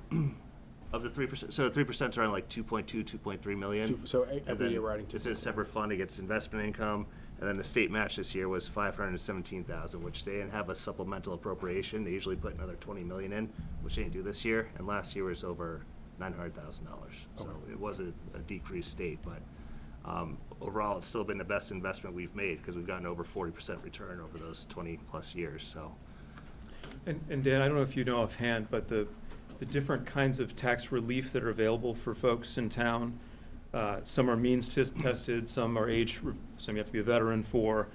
of the 3%, so the 3% are around like 2.2, 2.3 million. So And every then year we're adding it's a separate fund, it gets investment income, and then the state match this year was 517,000, which they didn't have a supplemental appropriation. They usually put another 20 million in, which they didn't do this year, and last year was over $900,000. So it was a decreased state, but overall, it's still been the best investment we've made because we've gotten over 40% return over those 20 plus years. So, And Dan, I don't know if you know offhand, but the different kinds of tax relief that are available for folks in town, some are means tested, some are some you have to be a veteran for.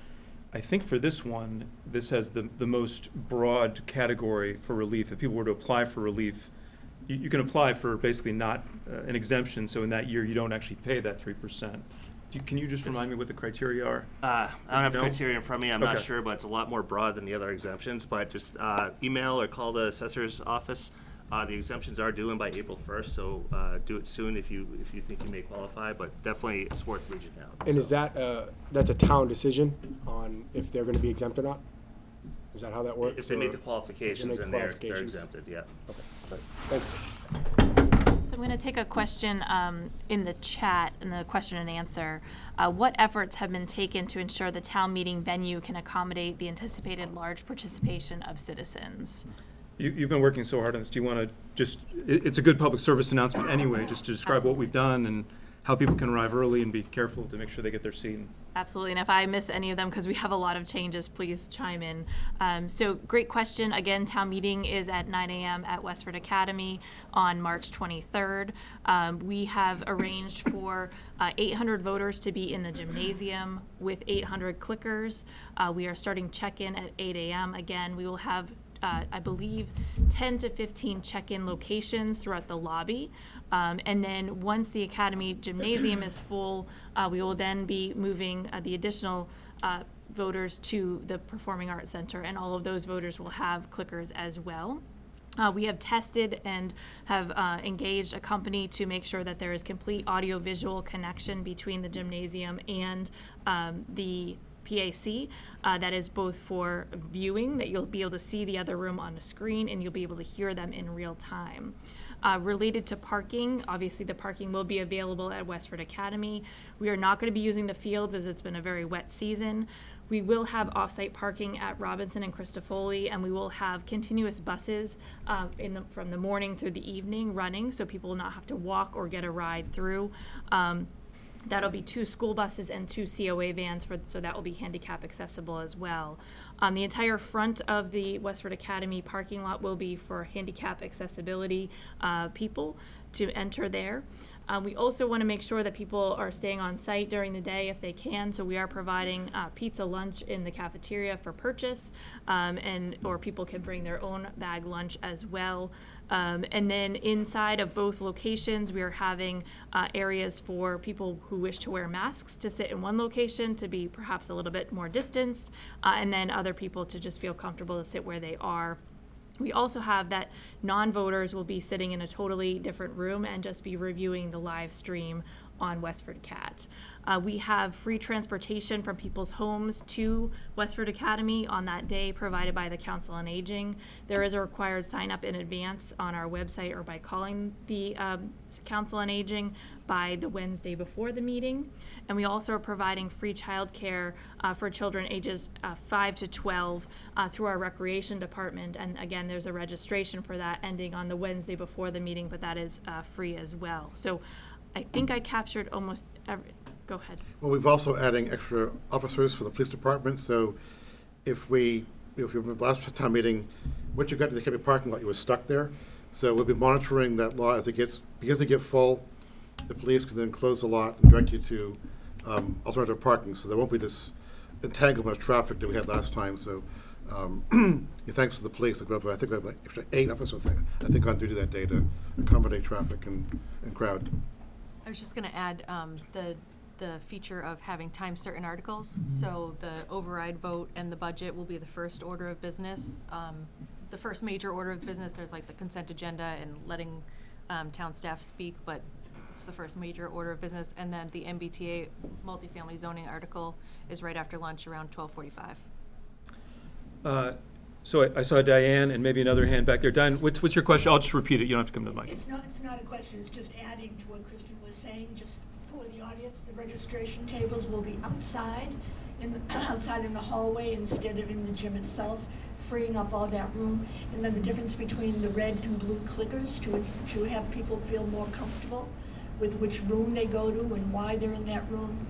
I think for this one, this has the most broad category for relief. If people were to apply for relief, you can apply for basically not an exemption, so in that year you don't actually pay that 3%. Can you just remind me what the criteria are? I don't have No? criteria in front of me. I'm not Okay. sure, but it's a lot more broad than the other exemptions. But just email or call the assessor's office. The exemptions are due in by April 1st, so do it soon if you think you may qualify, but definitely it's worth reaching out. And so. is that, that's a town decision on if they're gonna be exempt or not? Is that how that works? If they meet or- the qualifications, then they're exempted, yeah. Okay, all right, thanks. So I'm going to take a question in the chat, in the question and answer. What efforts have been taken to ensure the town meeting venue can accommodate the anticipated large participation of citizens? You've been working so hard on this. Do you want to just, it's a good public service announcement anyway, just to describe what we've done and how people can arrive early and be careful to make sure they get their seat. Absolutely, and if I miss any of them, because we have a lot of changes, please chime in. So great question. Again, town meeting is at 9 a.m. at Westford Academy on March 23rd. We have arranged for 800 voters to be in the gymnasium with 800 clickers. We are starting check-in at 8 a.m. Again, we will have I believe 10 to 15 check-in locations throughout the lobby. And then once the Academy Gymnasium is full, we will then be moving the additional voters to the Performing Arts Center, and all of those voters will have clickers as well. We have tested and have engaged a company to make sure that there is complete audio-visual connection between the gymnasium and the PAC. That is both for viewing, that you'll be able to see the other room on a screen and you'll be able to hear them in real time. Related to parking, obviously the parking will be available at Westford Academy. We are not going to be using the fields as it's been a very wet season. We will have off-site parking at Robinson and Christofoli, and we will have continuous buses from the morning through the evening running, so people will not have to walk or get a ride through. That'll be 2 school buses and 2 COA vans, so that will be handicap accessible as well. The entire front of the Westford Academy parking lot will be for handicap accessibility people to enter there. We also want to make sure that people are staying on site during the day if they can, so we are providing pizza lunch in the cafeteria for purchase, or people can bring their own bag lunch as well. And then inside of both locations, we are having areas for people who wish to wear masks to sit in one location to be perhaps a little bit more distanced, and then other people to just feel comfortable to sit where they are. We also have that non-voters will be sitting in a totally different room and just be reviewing the live stream on WestfordCAT. We have free transportation from people's homes to Westford Academy on that day provided by the Council on Aging. There is a required sign up in advance on our website or by calling the Council on Aging by the Wednesday before the meeting. And we also are providing free childcare for children ages 5 to 12 through our recreation department. And again, there's a registration for that ending on the Wednesday before the meeting, but that is free as well. So I think I captured almost every, go ahead. Well, we've also adding extra officers for the police department, so if we, if you remember last town meeting, once you got to the Academy parking lot, you were stuck there. So we'll be monitoring that lot as it gets, because they get full, the police can then close the lot and direct you to alternative parking, so there won't be this entanglement of traffic that we had last time, so thanks to the police, I think we have like extra 8 officers, I think on duty that day to accommodate traffic and crowd. I was just going to add the feature of having time certain articles. So the override vote and the budget will be the first order of business. The first major order of business, there's like the consent agenda and letting town staff speak, but it's the first major order of business. And then the MBTA multifamily zoning article is right after lunch around 12:45. So I saw Diane and maybe another hand back there. Diane, what's your question? I'll just repeat it. You don't have to come to the mic. It's not a question. It's just adding to what Kristen was saying, just for the audience. The registration tables will be outside, outside in the hallway instead of in the gym itself, freeing up all that room. And then the difference between the red and blue clickers to have people feel more comfortable with which room they go to and why they're in that room.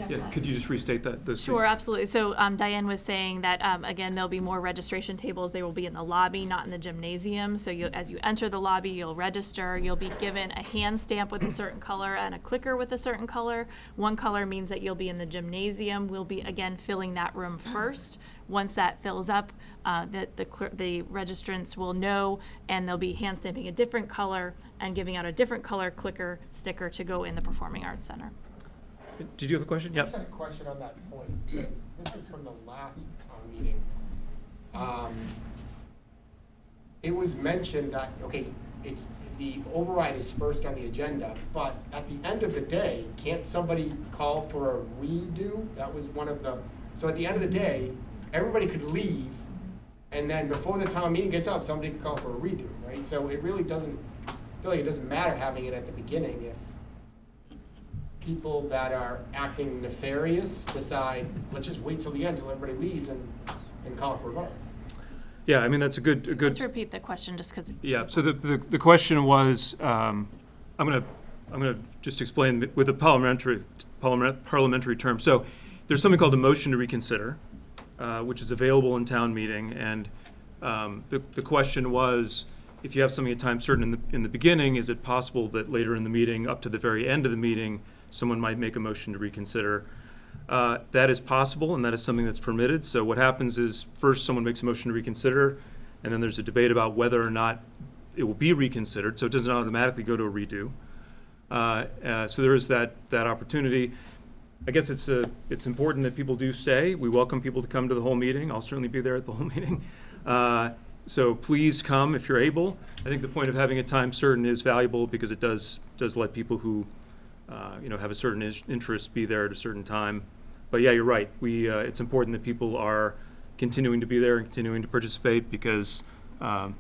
Yeah, could you just restate that? Sure, absolutely. So Diane was saying that, again, there'll be more registration tables. They will be in the lobby, not in the gymnasium. So as you enter the lobby, you'll register. You'll be given a hand stamp with a certain color and a clicker with a certain color. One color means that you'll be in the gymnasium. We'll be, again, filling that room first. Once that fills up, the registrants will know, and they'll be hand stamping a different color and giving out a different color clicker sticker to go in the Performing Arts Center. Did you have a question? Yep. I had a question on that point. This is from the last town meeting. it was mentioned that, okay, the override is first on the agenda, but at the end of the day, can't somebody call for a redo? That was one of the, so at the end of the day, everybody could leave, and then before the town meeting gets up, somebody could call for a redo, right? So it really doesn't, I feel like it doesn't matter having it at the beginning if people that are acting nefarious decide, let's just wait till the end till everybody leaves and call for a vote. Yeah, I mean, that's a good. Let's repeat the question just because. Yeah, so the question was, I'm gonna just explain with a parliamentary term. So there's something called a motion to reconsider, which is available in town meeting, and the question was, if you have something at time certain in the beginning, is it possible that later in the meeting, up to the very end of the meeting, someone might make a motion to reconsider? That is possible, and that is something that's permitted. So what happens is, first someone makes a motion to reconsider, and then there's a debate about whether or not it will be reconsidered, so it doesn't automatically go to a redo. So there is that opportunity. I guess it's important that people do stay. We welcome people to come to the whole meeting. I'll certainly be there at the whole meeting. So please come if you're able. I think the point of having a time certain is valuable because it does let people who have a certain interest be there at a certain time. But yeah, you're right. It's important that people are continuing to be there and continuing to participate because that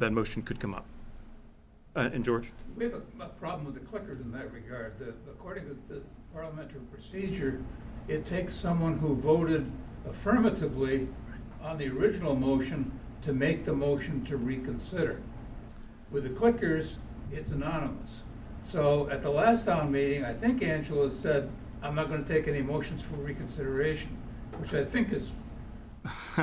motion could come up. And George? We have a problem with the clickers in that regard. According to the parliamentary procedure, it takes someone who voted affirmatively on the original motion to make the motion to reconsider. With the clickers, it's anonymous. So at the last town meeting, I think Angela said, I'm not going to take any motions for reconsideration, which I think is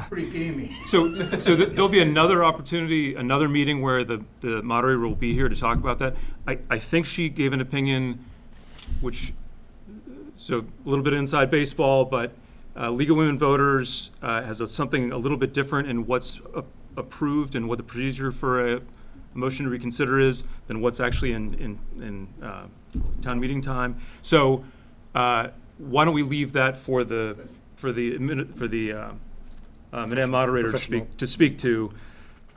pretty gamey. So there'll be another opportunity, another meeting where the moderator will be here to talk about that. I think she gave an opinion, so a little bit inside baseball, but League of Women Voters has something a little bit different in what's approved and what the procedure for a motion to reconsider is than what's actually in town meeting time. So why don't we leave that for the Madam Moderator to speak to,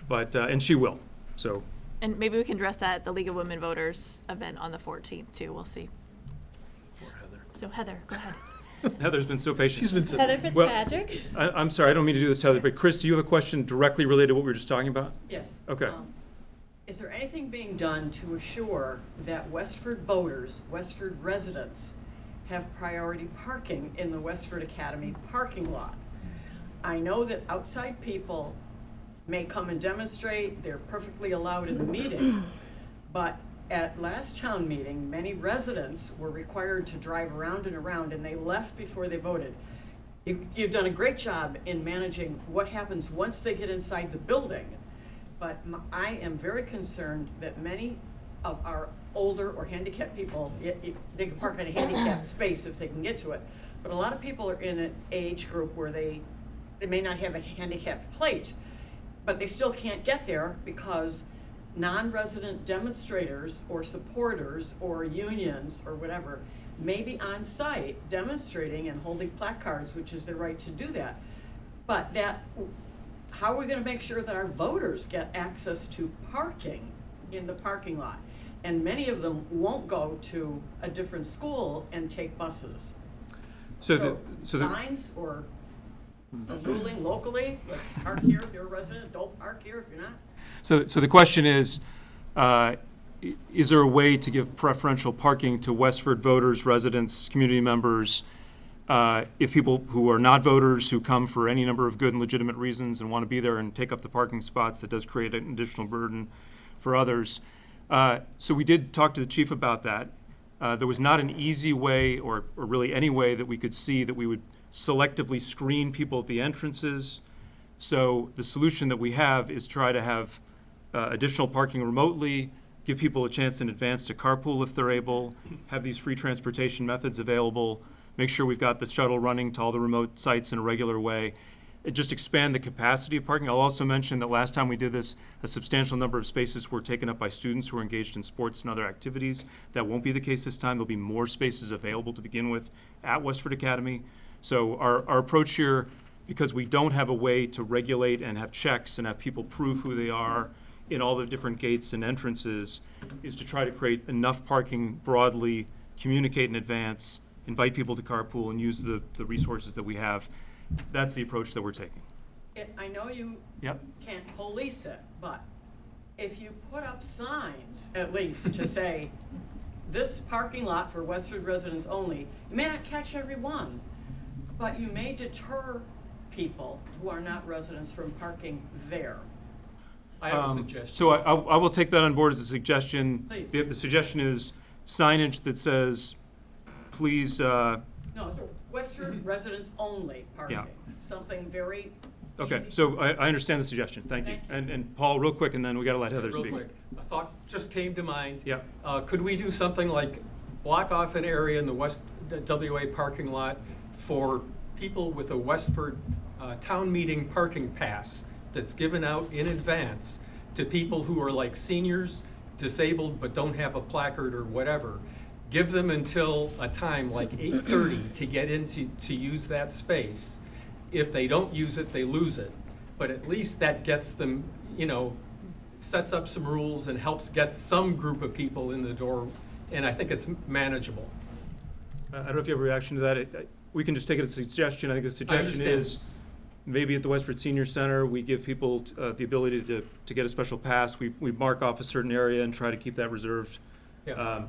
but and she will. So. And maybe we can address that at the League of Women Voters event on the 14th too. We'll see. So Heather, go ahead. Heather's been so patient. She's been Heather Fitzpatrick? Well, I'm sorry, I don't mean to do this, Heather, but Chris, do you have a question directly related to what we were just talking about? Yes. Okay. Is there anything being done to assure that Westford voters, Westford residents, have priority parking in the Westford Academy parking lot? I know that outside people may come and demonstrate, they're perfectly allowed in the meeting, but at last town meeting, many residents were required to drive around and around, and they left before they voted. You've done a great job in managing what happens once they get inside the building, but I am very concerned that many of our older or handicapped people, they can park in a handicapped space if they can get to it, but a lot of people are in an age group where they may not have a handicapped plate, but they still can't get there because non-resident demonstrators or supporters or unions or whatever may be on site demonstrating and holding placards, which is their right to do that. But how are we going to make sure that our voters get access to parking in the parking lot? And many of them won't go to a different school and take buses. So signs or a ruling locally, like park here if you're a resident, don't park here if you're not? So the question is there a way to give preferential parking to Westford voters, residents, community members, if people who are not voters, who come for any number of good and legitimate reasons and want to be there and take up the parking spots? That does create an additional burden for others. So we did talk to the chief about that. There was not an easy way or really any way that we could see that we would selectively screen people at the entrances. So the solution that we have is try to have additional parking remotely, give people a chance in advance to carpool if they're able, have these free transportation methods available, make sure we've got the shuttle running to all the remote sites in a regular way, and just expand the capacity of parking. I'll also mention that last time we did this, a substantial number of spaces were taken up by students who are engaged in sports and other activities. That won't be the case this time. There'll be more spaces available to begin with at Westford Academy. So our approach here because we don't have a way to regulate and have checks and have people prove who they are in all the different gates and entrances, is to try to create enough parking broadly, communicate in advance, invite people to carpool, and use the resources that we have. That's the approach that we're taking. I know you Yep. can't police it, but if you put up signs, at least, to say, this parking lot for Westford residents only, you may not catch everyone, but you may deter people who are not residents from parking there. I have a suggestion. So I will take that on board as a suggestion. Please. The suggestion is signage that says, please, No, it's a Westford residents only parking. Yeah. Something very okay, easy. so I understand the suggestion, thank you. Thank you. And Paul, real quick, and then we gotta let Heather Real speak. quick, a thought just came to mind. Yeah. Could we do something like block off an area in the WA parking lot for people with a Westford town meeting parking pass that's given out in advance to people who are like seniors, disabled, but don't have a placard or whatever? Give them until a time like 8:30 to get to use that space. If they don't use it, they lose it. But at least that gets them, sets up some rules and helps get some group of people in the door, and I think it's manageable. I don't know if you have a reaction to that. We can just take it as a suggestion. I think the suggestion understand. is, maybe at the Westford Senior Center, we give people the ability to get a special pass. We mark off a certain area and try to keep that reserved. Yeah.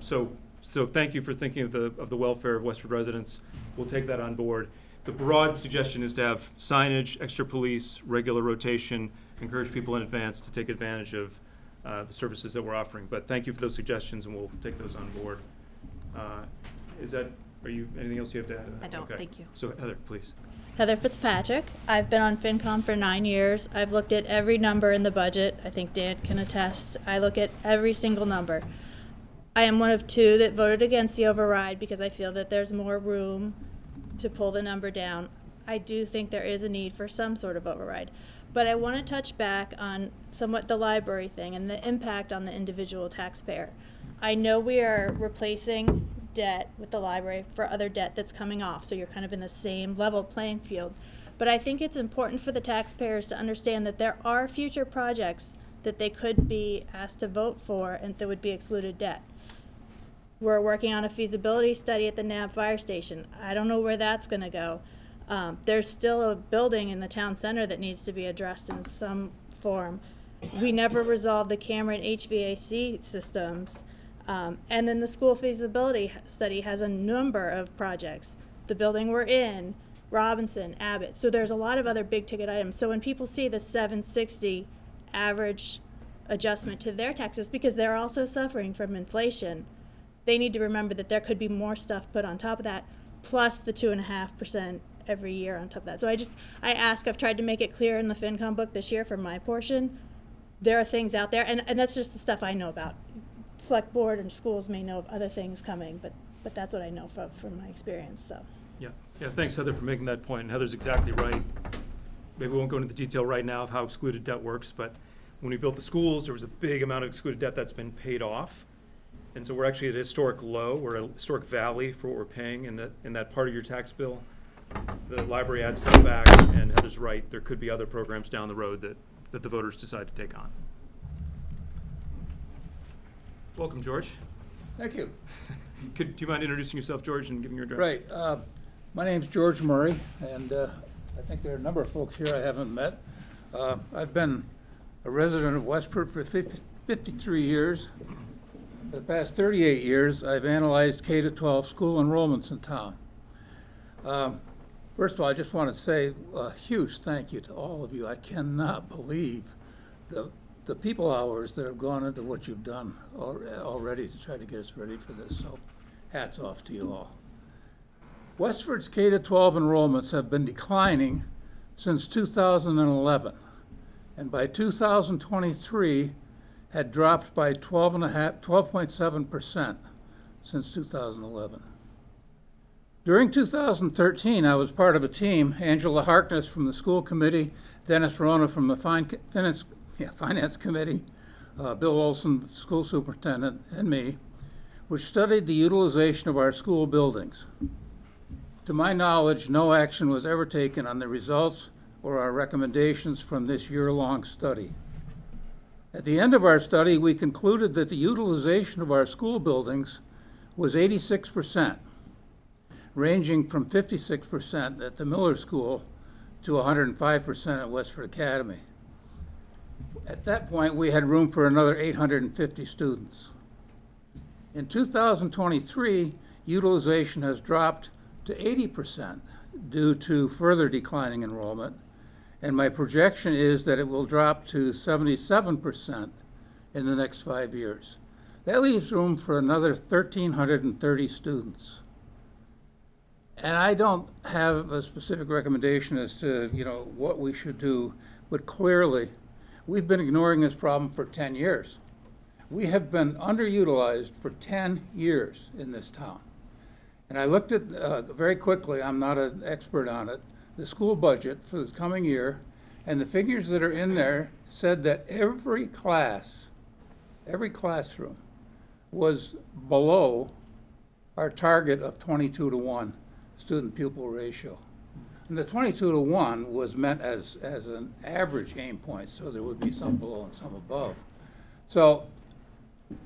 So thank you for thinking of the welfare of Westford residents. We'll take that on board. The broad suggestion is to have signage, extra police, regular rotation, encourage people in advance to take advantage of the services that we're offering. But thank you for those suggestions, and we'll take those on board. Anything else you have to add to that? I don't, Okay. thank you. So Heather, please. Heather Fitzpatrick. I've been on FinCom for 9 years. I've looked at every number in the budget. I think Dan can attest. I look at every single number. I am one of two that voted against the override because I feel that there's more room to pull the number down. I do think there is a need for some sort of override. But I want to touch back on somewhat the library thing and the impact on the individual taxpayer. I know we are replacing debt with the library for other debt that's coming off, so you're kind of in the same level playing field. But I think it's important for the taxpayers to understand that there are future projects that they could be asked to vote for and that would be excluded debt. We're working on a feasibility study at the NAB fire station. I don't know where that's going to go. There's still a building in the town center that needs to be addressed in some form. We never resolved the Cameron HVAC systems. And then the school feasibility study has a number of projects. The building we're in, Robinson, Abbott. So there's a lot of other big ticket items. So when people see the $760 average adjustment to their taxes, because they're also suffering from inflation, they need to remember that there could be more stuff put on top of that, plus the 2.5% every year on top of that. So I've tried to make it clear in the FinCom book this year for my portion. There are things out there, and that's just the stuff I know about. Select board and schools may know of other things coming, but that's what I know from my experience. So. Yeah, thanks, Heather, for making that point. And Heather's exactly right. Maybe we won't go into the detail right now of how excluded debt works, but when we built the schools, there was a big amount of excluded debt that's been paid off. And so we're actually at a historic low. We're at a historic valley for what we're paying in that part of your tax bill. The library adds stuff back, and Heather's right. There could be other programs down the road that the voters decide to take on. Welcome, George. Thank you. Do you mind introducing yourself, George, and giving your address? Right. My name's George Murray, and I think there are a number of folks here I haven't met. I've been a resident of Westford for 53 years. For the past 38 years, I've analyzed K-12 school enrollments in town. First of all, I just want to say a huge thank you to all of you. I cannot believe the people hours that have gone into what you've done already to try to get us ready for this. So hats off to you all. Westford's K-12 enrollments have been declining since 2011, and by 2023 had dropped by 12.7% since 2011. During 2013, I was part of a team, Angela Harkness from the school committee, Dennis Rona from the finance committee, Bill Olson, school superintendent, and me, which studied the utilization of our school buildings. To my knowledge, no action was ever taken on the results or our recommendations from this year-long study. At the end of our study, we concluded that the utilization of our school buildings was 86%, ranging from 56% at the Miller School to 105% at Westford Academy. At that point, we had room for another 850 students. In 2023, utilization has dropped to 80% due to further declining enrollment, and my projection is that it will drop to 77% in the next 5 years. That leaves room for another 1,330 students. And I don't have a specific recommendation as to, what we should do, but clearly, we've been ignoring this problem for 10 years. We have been underutilized for 10 years in this town. And I looked at, very quickly, I'm not an expert on it, the school budget for this coming year, and the figures that are in there said that every classroom was below our target of 22-to-1 student-pupil ratio. And the 22-to-1 was meant as an average aim point, so there would be some below and some above. So, it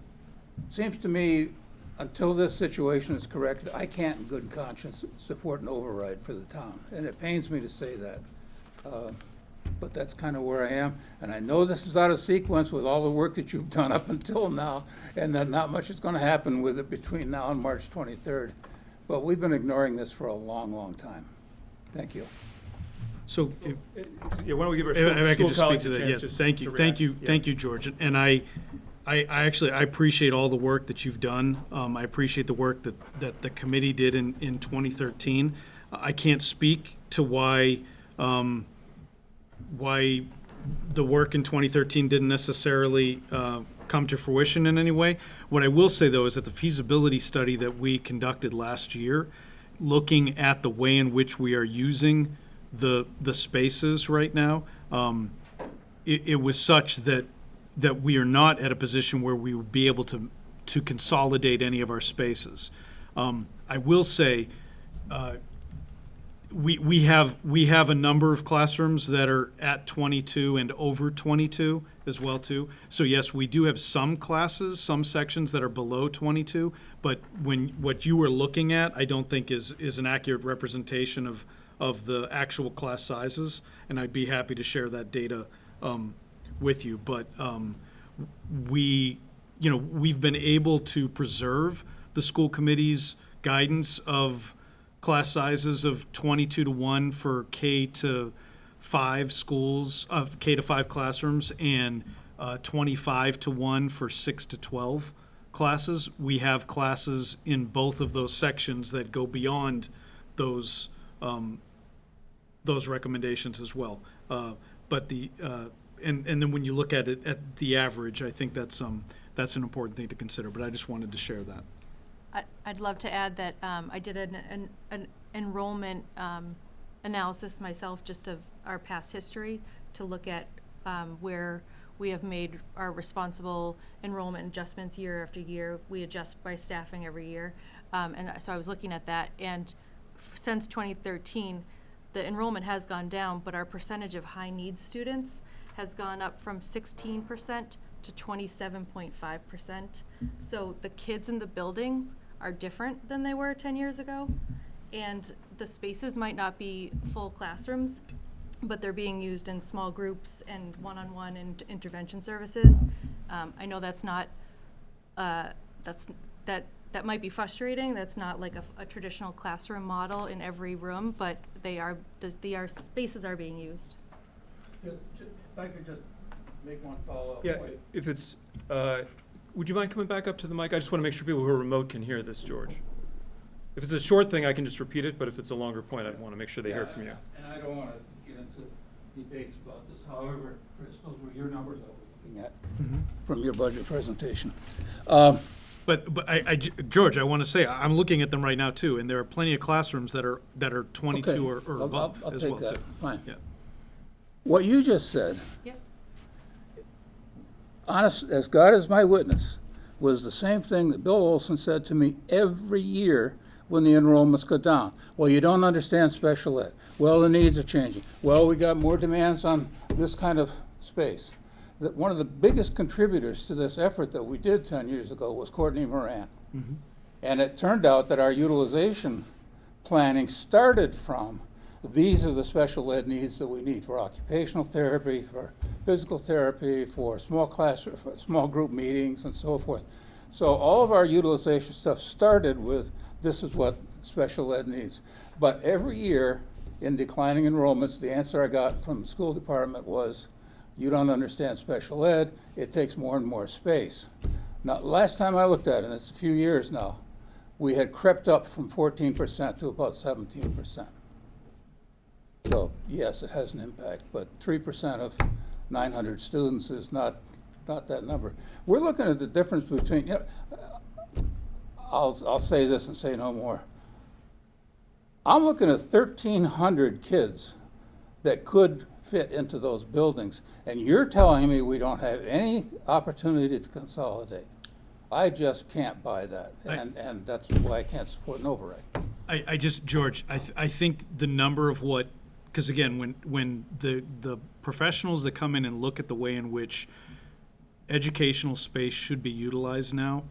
seems to me, until this situation is corrected, I can't in good conscience support an override for the town. And it pains me to say that. But that's kind of where I am. And I know this is out of sequence with all the work that you've done up until now, and that not much is going to happen with it between now and March 23rd. But we've been ignoring this for a long, long time. Thank you. So, Yeah, why don't we give our if I school could just speak colleagues to a that, chance yeah, to thank you, react. Yeah. thank you, George. And I actually appreciate all the work that you've done. I appreciate the work that the committee did in 2013. I can't speak to why the work in 2013 didn't necessarily come to fruition in any way. What I will say, though, is that the feasibility study that we conducted last year, looking at the way in which we are using the spaces right now, it was such that we are not at a position where we would be able to consolidate any of our spaces. I will say, we have a number of classrooms that are at 22 and over 22 as well too. So yes, we do have some classes, some sections that are below 22, but what you were looking at, I don't think is an accurate representation of the actual class sizes, and I'd be happy to share that data with you. But we've been able to preserve the school committee's guidance of class sizes of 22-to-1 for K-5 schools, of K-5 classrooms, and 25-to-1 for 6-to-12 classes. We have classes in both of those sections that go beyond those recommendations as well. But and then when you look at it at the average, I think that's an important thing to consider. But I just wanted to share that. I'd love to add that I did an enrollment analysis myself, just of our past history, to look at where we have made our responsible enrollment adjustments year after year. We adjust by staffing every year. And so I was looking at that, and since 2013, the enrollment has gone down, but our percentage of high needs students has gone up from 16% to 27.5%. So the kids in the buildings are different than they were 10 years ago, and the spaces might not be full classrooms, but they're being used in small groups and one-on-one and intervention services. I know that's not, that might be frustrating. That's not like a traditional classroom model in every room, but the spaces are being used. If I could just make one follow-up. Yeah, if it's, would you mind coming back up to the mic? I just want to make sure people who are remote can hear this, George. If it's a short thing, I can just repeat it, but if it's a longer point, I want to make sure they hear from you. And I don't want to get into debates about this. However, Chris, those were your numbers I was looking at from your budget presentation. But George, I want to say, I'm looking at them right now too, and there are plenty of classrooms that are 22 Okay. or above I'll as take well that. too. Fine. Yeah. What you just said, Yep. honest as God is my witness, was the same thing that Bill Olson said to me every year when the enrollments go down. Well, you don't understand special ed. Well, the needs are changing. Well, we got more demands on this kind of space. One of the biggest contributors to this effort that we did 10 years ago was Courtney Moran. And it turned out that our utilization planning started from, these are the special ed needs that we need for occupational therapy, for physical therapy, for small class, for small group meetings and so forth. So all of our utilization stuff started with, this is what special ed needs. But every year in declining enrollments, the answer I got from the school department was, you don't understand special ed, it takes more and more space. Now, last time I looked at it, and it's a few years now, we had crept up from 14% to about 17%. So yes, it has an impact, but 3% of 900 students is not that number. We're looking at the difference between, I'll say this and say no more. I'm looking at 1,300 kids that could fit into those buildings, and you're telling me we don't have any opportunity to consolidate. I just can't buy that, and that's why I can't support an override. I just, George, I think the number of what, because again, when the professionals that come in and look at the way in which educational space should be utilized now,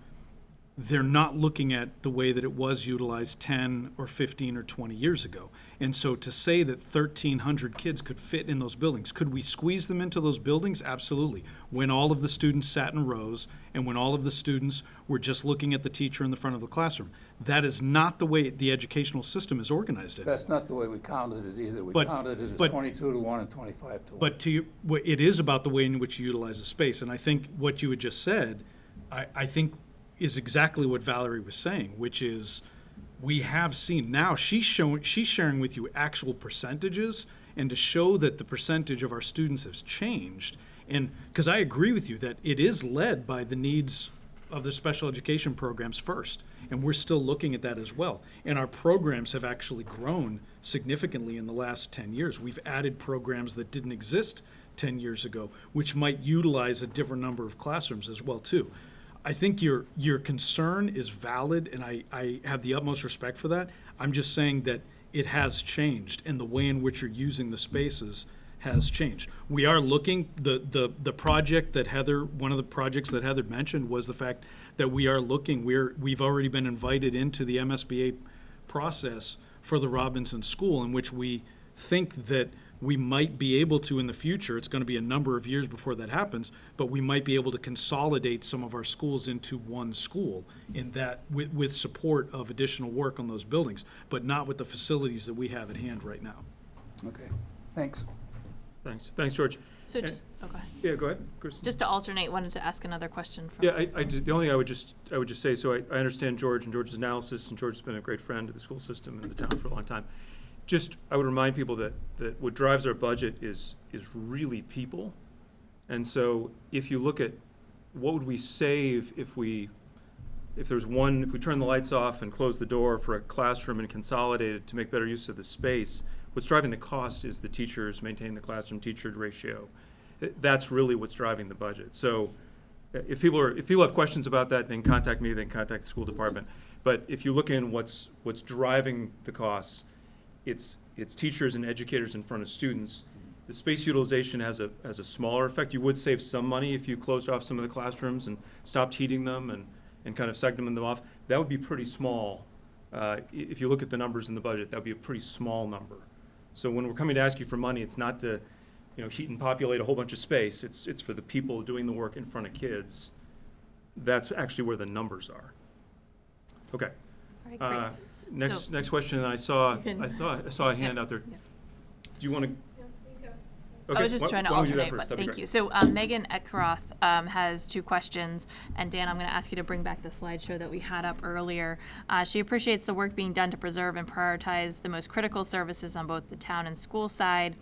they're not looking at the way that it was utilized 10 or 15 or 20 years ago. And so to say that 1,300 kids could fit in those buildings, could we squeeze them into those buildings? Absolutely. When all of the students sat in rows and when all of the students were just looking at the teacher in the front of the classroom. That is not the way the educational system is organized anymore. That's not the way we counted it either. We counted it as 22 to 1 and 25 to 1. But it is about the way in which you utilize the space. And I think what you had just said, I think is exactly what Valerie was saying, which is we have seen now she's sharing with you actual percentages, and to show that the percentage of our students has changed. And because I agree with you that it is led by the needs of the special education programs first, and we're still looking at that as well. And our programs have actually grown significantly in the last 10 years. We've added programs that didn't exist 10 years ago, which might utilize a different number of classrooms as well too. I think your concern is valid, and I have the utmost respect for that. I'm just saying that it has changed, and the way in which you're using the spaces has changed. We are looking, the project that one of the projects that Heather mentioned was the fact that we are looking, we've already been invited into the MSBA process for the Robinson School, in which we think that we might be able to in the future, it's going to be a number of years before that happens, but we might be able to consolidate some of our schools into one school in that with support of additional work on those buildings, but not with the facilities that we have at hand right now. Okay, thanks. Thanks, George. So just, go ahead. Yeah, go ahead, Kristen. Just to alternate, wanted to ask another question from. Yeah, the only thing I would just say, so I understand George and George's analysis, and George has been a great friend of the school system and the town for a long time. Just, I would remind people that what drives our budget is really people. And so if you look at what would we save if we turn the lights off and close the door for a classroom and consolidate it to make better use of the space, what's driving the cost is the teachers maintaining the classroom teacher ratio. That's really what's driving the budget. So if people have questions about that, they can contact me, they can contact the school department. But if you look in what's driving the costs, it's teachers and educators in front of students. The space utilization has a smaller effect. You would save some money if you closed off some of the classrooms and stopped heating them and kind of segmented them off. That would be pretty small. If you look at the numbers in the budget, that would be a pretty small number. So when we're coming to ask you for money, it's not to heat and populate a whole bunch of space. It's for the people doing the work in front of kids. That's actually where the numbers are. Okay. All right, great. Next question, and I saw a hand out there. Yeah. Do you want to? I was just trying to alternate, but thank you. So Megan Eckroth has two questions, and Dan, I'm going to ask you to bring back the slideshow that we had up earlier. She appreciates the work being done to preserve and prioritize the most critical services on both the town and school side,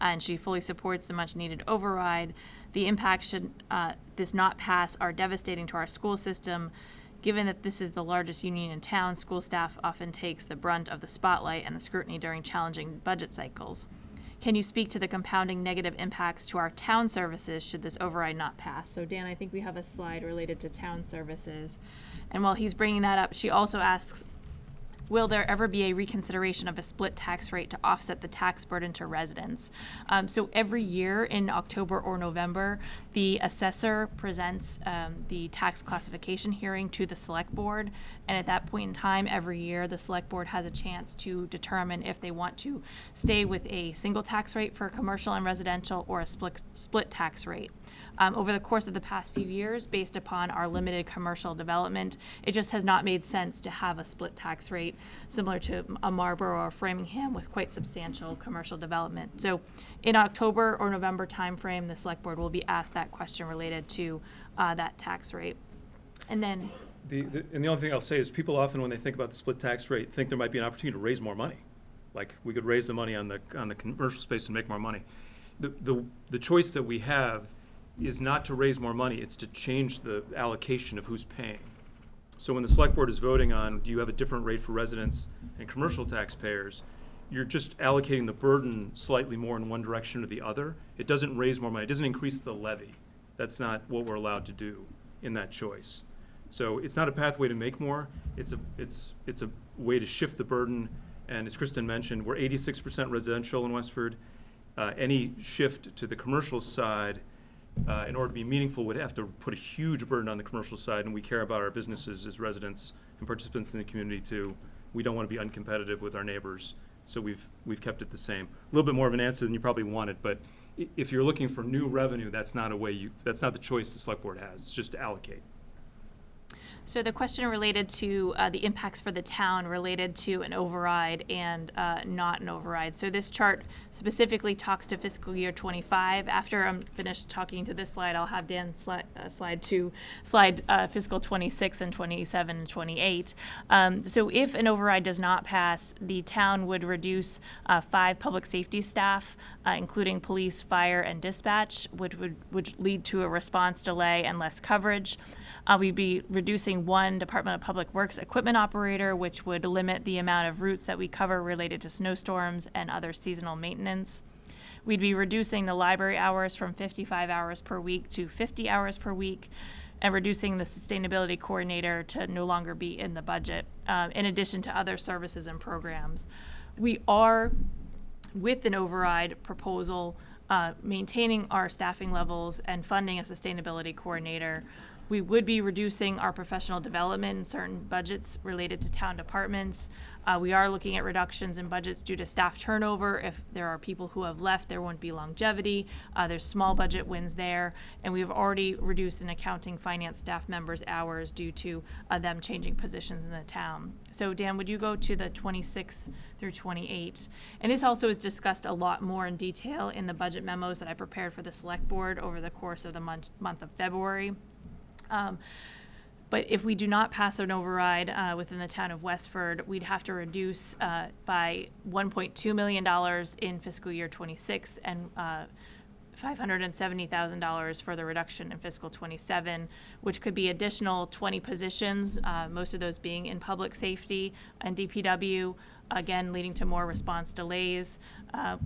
and she fully supports the much-needed override. The impacts should this not pass are devastating to our school system. Given that this is the largest union in town, school staff often takes the brunt of the spotlight and the scrutiny during challenging budget cycles. Can you speak to the compounding negative impacts to our town services should this override not pass? So Dan, I think we have a slide related to town services. And while he's bringing that up, she also asks, will there ever be a reconsideration of a split tax rate to offset the tax burden to residents? So every year in October or November, the assessor presents the tax classification hearing to the select board. And at that point in time, every year, the select board has a chance to determine if they want to stay with a single tax rate for commercial and residential or a split tax rate. Over the course of the past few years, based upon our limited commercial development, it just has not made sense to have a split tax rate similar to a Marlborough or Framingham with quite substantial commercial development. So in October or November timeframe, the select board will be asked that question related to that tax rate. And then And the only thing I'll say is people often, when they think about the split tax rate, think there might be an opportunity to raise more money. Like we could raise the money on the commercial space and make more money. The choice that we have is not to raise more money, it's to change the allocation of who's paying. So when the select board is voting on, do you have a different rate for residents and commercial taxpayers, you're just allocating the burden slightly more in one direction or the other. It doesn't raise more money, it doesn't increase the levy. That's not what we're allowed to do in that choice. So it's not a pathway to make more, it's a way to shift the burden. And as Kristen mentioned, we're 86% residential in Westford. Any shift to the commercial side, in order to be meaningful, would have to put a huge burden on the commercial side, and we care about our businesses as residents and participants in the community too. We don't want to be uncompetitive with our neighbors, so we've kept it the same. A little bit more of an answer than you probably wanted, but if you're looking for new revenue, that's not the choice the select board has. It's just to allocate. So the question related to the impacts for the town related to an override and not an override. So this chart specifically talks to fiscal year 25. After I'm finished talking to this slide, I'll have Dan slide fiscal 26 and 27 and 28. So if an override does not pass, the town would reduce 5 public safety staff, including police, fire, and dispatch, which would lead to a response delay and less coverage. We'd be reducing 1 Department of Public Works equipment operator, which would limit the amount of routes that we cover related to snowstorms and other seasonal maintenance. We'd be reducing the library hours from 55 hours per week to 50 hours per week, and reducing the sustainability coordinator to no longer be in the budget, in addition to other services and programs. We are, with an override proposal, maintaining our staffing levels and funding a sustainability coordinator. We would be reducing our professional development in certain budgets related to town departments. We are looking at reductions in budgets due to staff turnover. If there are people who have left, there won't be longevity. There's small budget wins there. And we've already reduced an accounting finance staff members' hours due to them changing positions in the town. So Dan, would you go to the 26 through 28? And this also is discussed a lot more in detail in the budget memos that I prepared for the select board over the course of the month of February. But if we do not pass an override within the town of Westford, we'd have to reduce by $1.2 million in fiscal year 26 and $570,000 for the reduction in fiscal 27, which could be additional 20 positions, most of those being in public safety and DPW, again leading to more response delays,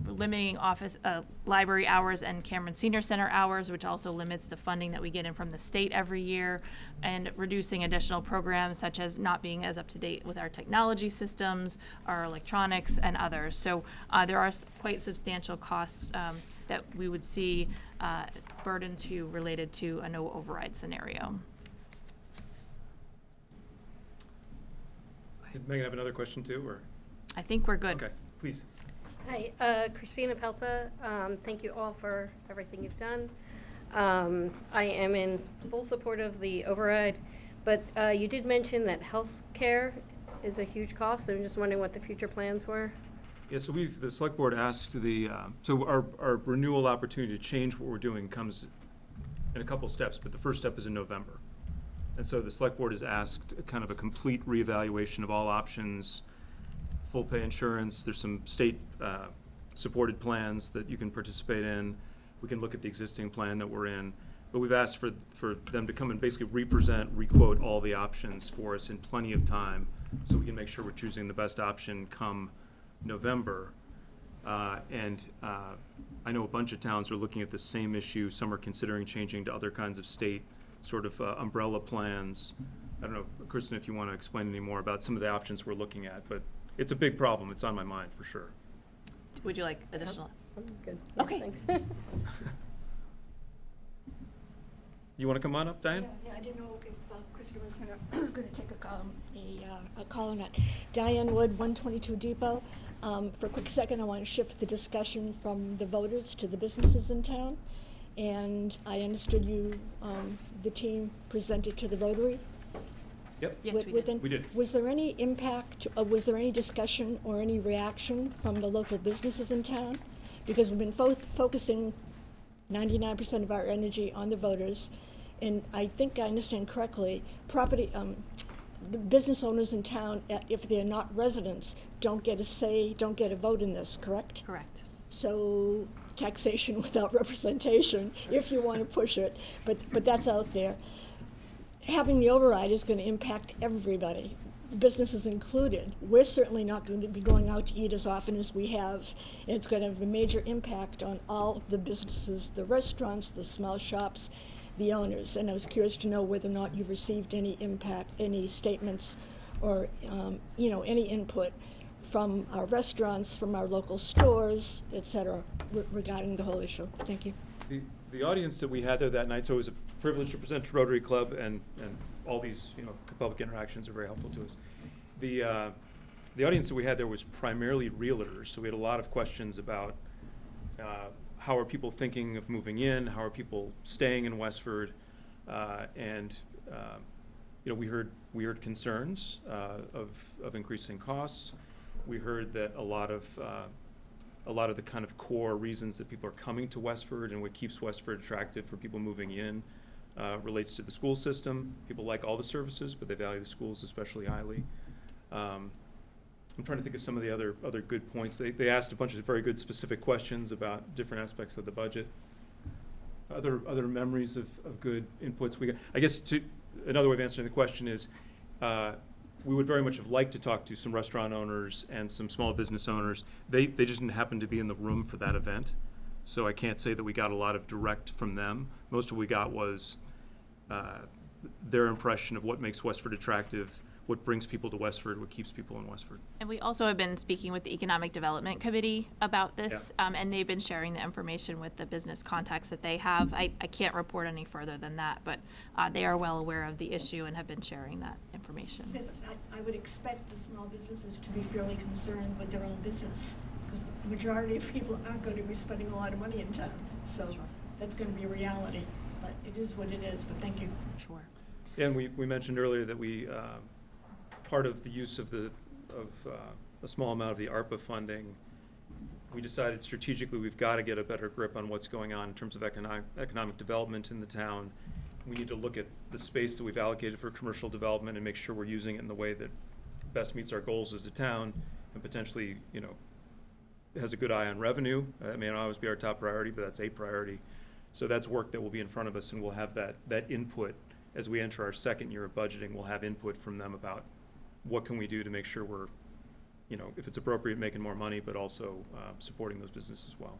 limiting office library hours and Cameron Senior Center hours, which also limits the funding that we get in from the state every year, and reducing additional programs such as not being as up to date with our technology systems, our electronics, and others. So there are quite substantial costs that we would see burden to related to a no override scenario. Did Megan have another question too, or? I think we're good. Okay, please. Hi, Christina Pelta. Thank you all for everything you've done. I am in full support of the override, but you did mention that health care is a huge cost. I'm just wondering what the future plans were. Yeah, so the select board asked so our renewal opportunity to change what we're doing comes in a couple steps, but the first step is in November. And so the select board has asked kind of a complete reevaluation of all options, full pay insurance. There's some state supported plans that you can participate in. We can look at the existing plan that we're in. But we've asked for them to come and basically requote all the options for us in plenty of time so we can make sure we're choosing the best option come November. I know a bunch of towns are looking at the same issue. Some are considering changing to other kinds of state sort of umbrella plans. don't know, Kristen, if you want to explain any more about some of the options we're looking at, but it's a big problem. It's on my mind for sure. Would you like additional? Good. Okay. You want to come on up, Diane? Yeah, I didn't know if Kristen was gonna take a call on that. Diane Wood, 122 Depot. For a quick second, I want to shift the discussion from the voters to the businesses in town. And I understood you, the team presented to the Rotary. Yep. Yes, we did. We did. Was there any impact, was there any discussion or any reaction from the local businesses in town? Because we've been focusing 99% of our energy on the voters, and I think I understand correctly, the business owners in town, if they're not residents, don't get a say, don't get a vote in this, correct? Correct. So taxation without representation, if you want to push it, but that's out there. Having the override is going to impact everybody, businesses included. We're certainly not going to be going out to eat as often as we have. And it's going to have a major impact on all the businesses, the restaurants, the small shops, the owners. And I was curious to know whether or not you've received any impact, any statements, or any input from our restaurants, from our local stores, et cetera, regarding the whole issue. Thank you. The audience that we had there that night, so it was a privilege to present to Rotary Club, and all these public interactions are very helpful to us. The audience that we had there was primarily realtors, so we had a lot of questions about how are people thinking of moving in, how are people staying in Westford, and we heard concerns of increasing costs. We heard that a lot of the kind of core reasons that people are coming to Westford and what keeps Westford attractive for people moving in relates to the school system. People like all the services, but they value the schools especially highly. I'm trying to think of some of the other good points. They asked a bunch of very good specific questions about different aspects of the budget. Other memories of good inputs we got. I guess another way of answering the question is we would very much have liked to talk to some restaurant owners and some small business owners. They just didn't happen to be in the room for that event. So I can't say that we got a lot of direct from them. Most of what we got was their impression of what makes Westford attractive, what brings people to Westford, what keeps people in Westford. And we also have been speaking with the Economic Development Committee about this, and they've been sharing the information with the business contacts that they have. I can't report any further than that, but they are well aware of the issue and have been sharing that information. Because I would expect the small businesses to be fairly concerned with their own business, because the majority of people aren't going to be spending a lot of money in town. So that's going to be a reality, but it is what it is, but thank you. Sure. And we mentioned earlier that we, part of the use of a small amount of the ARPA funding, we decided strategically we've got to get a better grip on what's going on in terms of economic development in the town. We need to look at the space that we've allocated for commercial development and make sure we're using it in the way that best meets our goals as a town and potentially, has a good eye on revenue. It may not always be our top priority, but that's a priority. So that's work that will be in front of us, and we'll have that input as we enter our second year of budgeting. We'll have input from them about what can we do to make sure we're, if it's appropriate, making more money, but also supporting those businesses as well.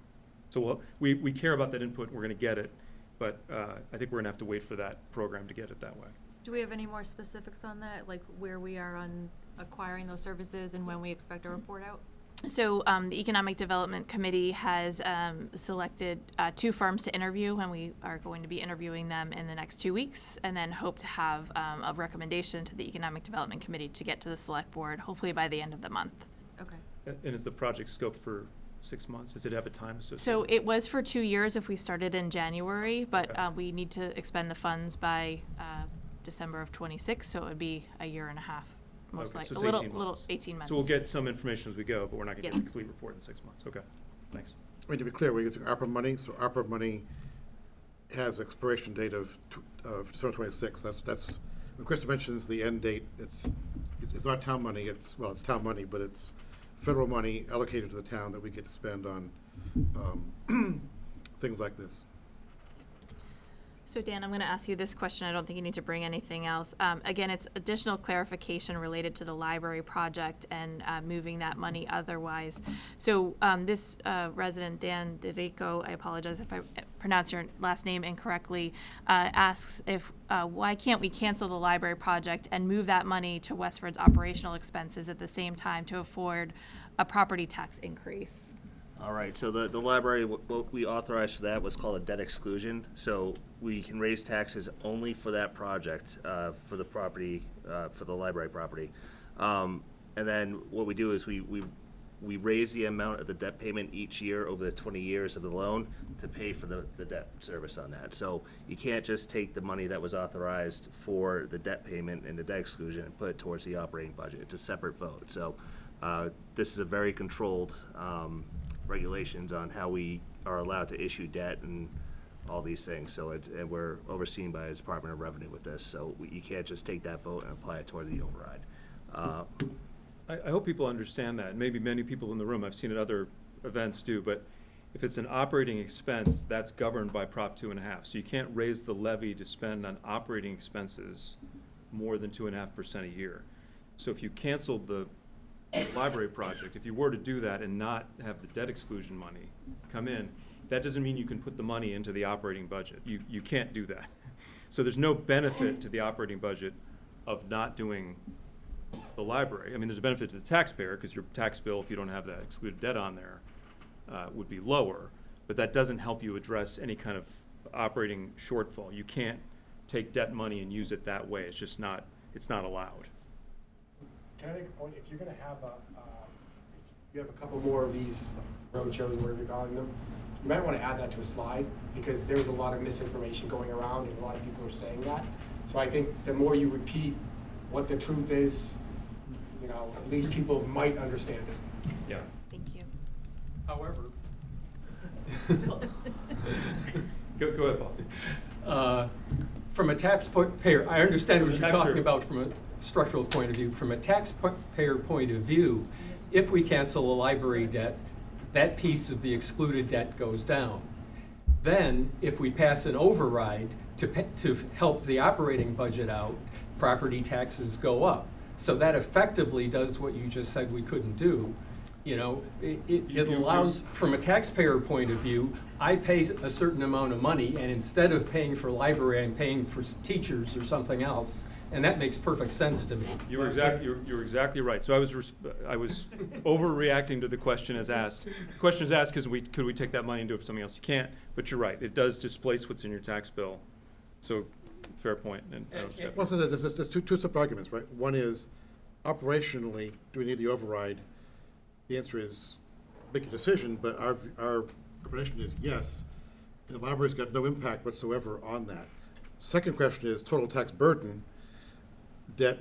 So we care about that input, and we're going to get it, but I think we're going to have to wait for that program to get it that way. Do we have any more specifics on that, like where we are on acquiring those services and when we expect a report out? So the Economic Development Committee has selected 2 firms to interview, and we are going to be interviewing them in the next 2 weeks, and then hope to have a recommendation to the Economic Development Committee to get to the Select Board, hopefully by the end of the month. Okay. And is the project scoped for 6 months? Does it have a time associated? So it was for 2 years if we started in January, but we need to expend the funds by December of '26, so it would be a year and a half. Most likely, so a it's little 18 months. So we'll get some information as we go, but we're not going to get the complete report in 6 months. Okay, thanks. I mean, to be clear, we're using ARPA money, so ARPA money has an expiration date of December 26th. That's when Krista mentions the end date. It's not town money. It's town money, but it's federal money allocated to the town that we get to spend on things like this. So Dan, I'm going to ask you this question. I don't think you need to bring anything else. Again, it's additional clarification related to the library project and moving that money otherwise. So this resident, Dan Dedico, I apologize if I pronounce your last name incorrectly, asks if why can't we cancel the library project and move that money to Westford's operational expenses at the same time to afford a property tax increase? All right, so the library, what we authorized for that was called a debt exclusion. So we can raise taxes only for that project, for the property, for the library property. And then what we do is we raise the amount of the debt payment each year over the 20 years of the loan to pay for the debt service on that. So you can't just take the money that was authorized for the debt payment and the debt exclusion and put it towards the operating budget. It's a separate vote. So this is a very controlled regulations on how we are allowed to issue debt and all these things. So and we're overseen by the Department of Revenue with this. So you can't just take that vote and apply it toward the override. I hope people understand that. Maybe many people in the room, I've seen at other events do, but if it's an operating expense, that's governed by Prop 2.5. So you can't raise the levy to spend on operating expenses more than 2.5% a year. So if you canceled the library project, if you were to do that and not have the debt exclusion money come in, that doesn't mean you can put the money into the operating budget. You can't do that. So there's no benefit to the operating budget of not doing the library. I mean, there's a benefit to the taxpayer because your tax bill, if you don't have that excluded debt on there, would be lower, but that doesn't help you address any kind of operating shortfall. You can't take debt money and use it that way. It's just not, it's not allowed. Can I make a point? If you're going to have if you have a couple more of these road shows, whatever you're calling them, you might want to add that to a slide because there's a lot of misinformation going around and a lot of people are saying that. So I think the more you repeat what the truth is, you know, at least people might understand it. Yeah. Thank you. However, Go ahead, Paul. from a taxpayer, I understand what you're Taxpayer. talking about from a structural point of view. From a taxpayer point of view, if we cancel a library debt, that piece of the excluded debt goes down. Then, if we pass an override to help the operating budget out, property taxes go up. So that effectively does what you just said we couldn't do. You know, it allows, from a taxpayer point of view, I pay a certain amount of money, and instead of paying for library, I'm paying for teachers or something else, and that makes perfect sense to me. You were exactly right. So I was overreacting to the question as asked. The question is asked because could we take that money and do it for something else? You can't, but you're right. It does displace what's in your tax bill. So fair point. Well, so there's two separate arguments, right? One is operationally, do we need the override? The answer is make a decision, but our prediction is yes. The library's got no impact whatsoever on that. Second question is total tax burden, debt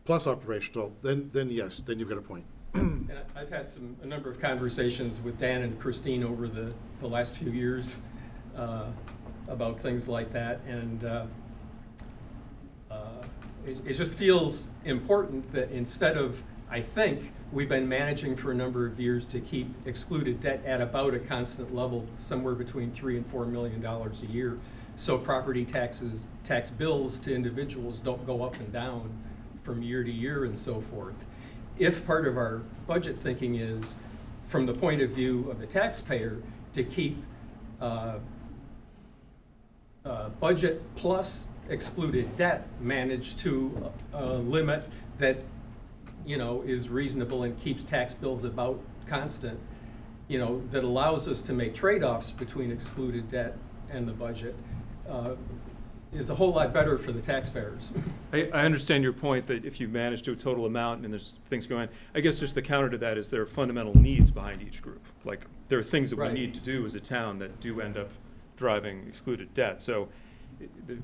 plus operational, then yes, then you've got a point. And I've had a number of conversations with Dan and Christine over the last few years about things like that, and it just feels important that instead of, I think, we've been managing for a number of years to keep excluded debt at about a constant level, somewhere between $3 and $4 million a year, so property tax bills to individuals don't go up and down from year to year and so forth. If part of our budget thinking is, from the point of view of the taxpayer, to keep budget plus excluded debt managed to a limit that, you know, is reasonable and keeps tax bills about constant, you know, that allows us to make trade-offs between excluded debt and the budget, is a whole lot better for the taxpayers. I understand your point that if you manage to a total amount and there's things going on, I guess just the counter to that is there are fundamental needs behind each group. Like there are things that we need to do as a town that do end up driving excluded debt. So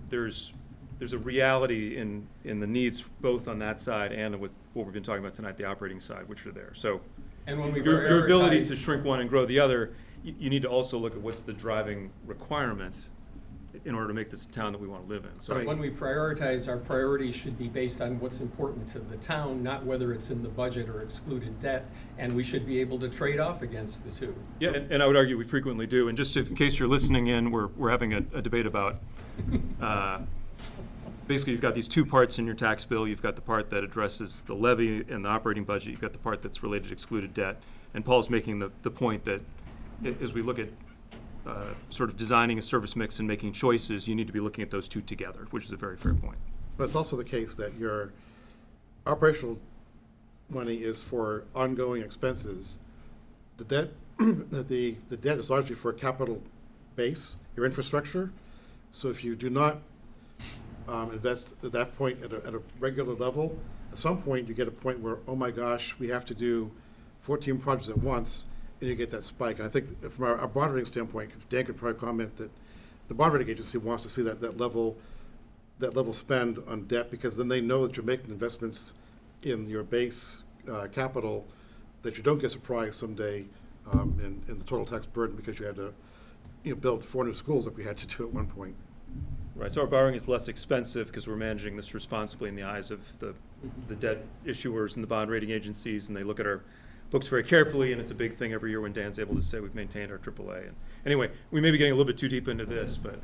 there's a reality in the needs both on that side and with what we've been talking about tonight, the operating side, which are there. So and when we your ability to shrink one and grow the other, you need to also look at what's the driving requirement in order to make this a town that we want to live in. So when we prioritize, our priorities should be based on what's important to the town, not whether it's in the budget or excluded debt, and we should be able to trade off against the two. Yeah, and I would argue we frequently do. And just in case you're listening in, we're having a debate about Basically, you've got these two parts in your tax bill. You've got the part that addresses the levy and the operating budget. You've got the part that's related to excluded debt. And Paul's making the point that as we look at sort of designing a service mix and making choices, you need to be looking at those two together, which is a very fair point. But it's also the case that your operational money is for ongoing expenses. The debt, the debt is largely for a capital base, your infrastructure. So if you do not invest at that point at a regular level, at some point you get a point where, oh my gosh, we have to do 14 projects at once, and you get that spike. And I think from our bond rating standpoint, Dan could probably comment that the bond rating agency wants to see that level spend on debt, because then they know that you're making investments in your base capital, that you don't get surprised someday in the total tax burden because you had to build 4 new schools like we had to do at one point. Right, so our borrowing is less expensive because we're managing this responsibly in the eyes of the debt issuers and the bond rating agencies, and they look at our books very carefully, and it's a big thing every year when Dan's able to say we've maintained our AAA. And anyway, we may be getting a little bit too deep into this, but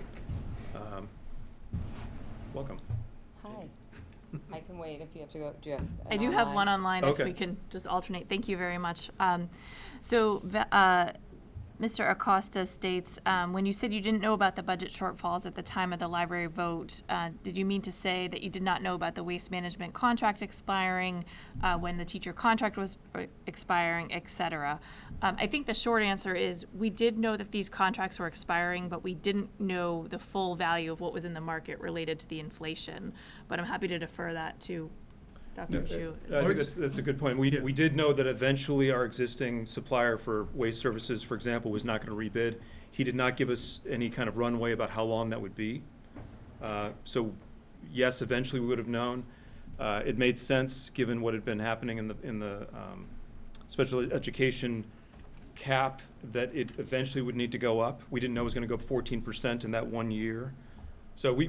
welcome. Hi. I can wait if you have to go. Do you have I do have one online Okay. if we can just alternate. Thank you very much. Mr. Acosta states, when you said you didn't know about the budget shortfalls at the time of the library vote, did you mean to say that you did not know about the waste management contract expiring, when the teacher contract was expiring, et cetera? I think the short answer is we did know that these contracts were expiring, but we didn't know the full value of what was in the market related to the inflation. But I'm happy to defer that to Dr. Chu. I think that's a good point. We did know that eventually our existing supplier for waste services, for example, was not going to rebid. He did not give us any kind of runway about how long that would be. So yes, eventually we would have known. It made sense given what had been happening in the special education cap that it eventually would need to go up. We didn't know it was going to go up 14% in that 1 year. So we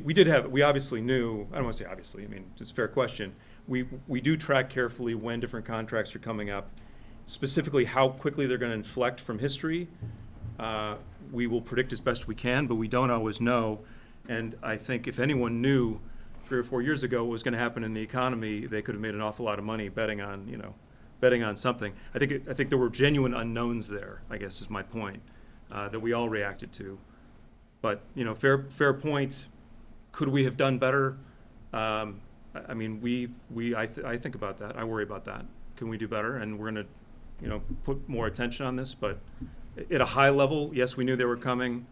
obviously knew, I don't want to say obviously, I mean, it's a fair question. We do track carefully when different contracts are coming up, specifically how quickly they're going to inflect from history. We will predict as best we can, but we don't always know. And I think if anyone knew 3 or 4 years ago what was going to happen in the economy, they could have made an awful lot of money betting on something. I think there were genuine unknowns there, I guess is my point, that we all reacted to. But fair point. Could we have done better? I mean, I think about that. I worry about that. Can we do better? And we're going to, put more attention on this. But at a high level, yes, we knew they were coming.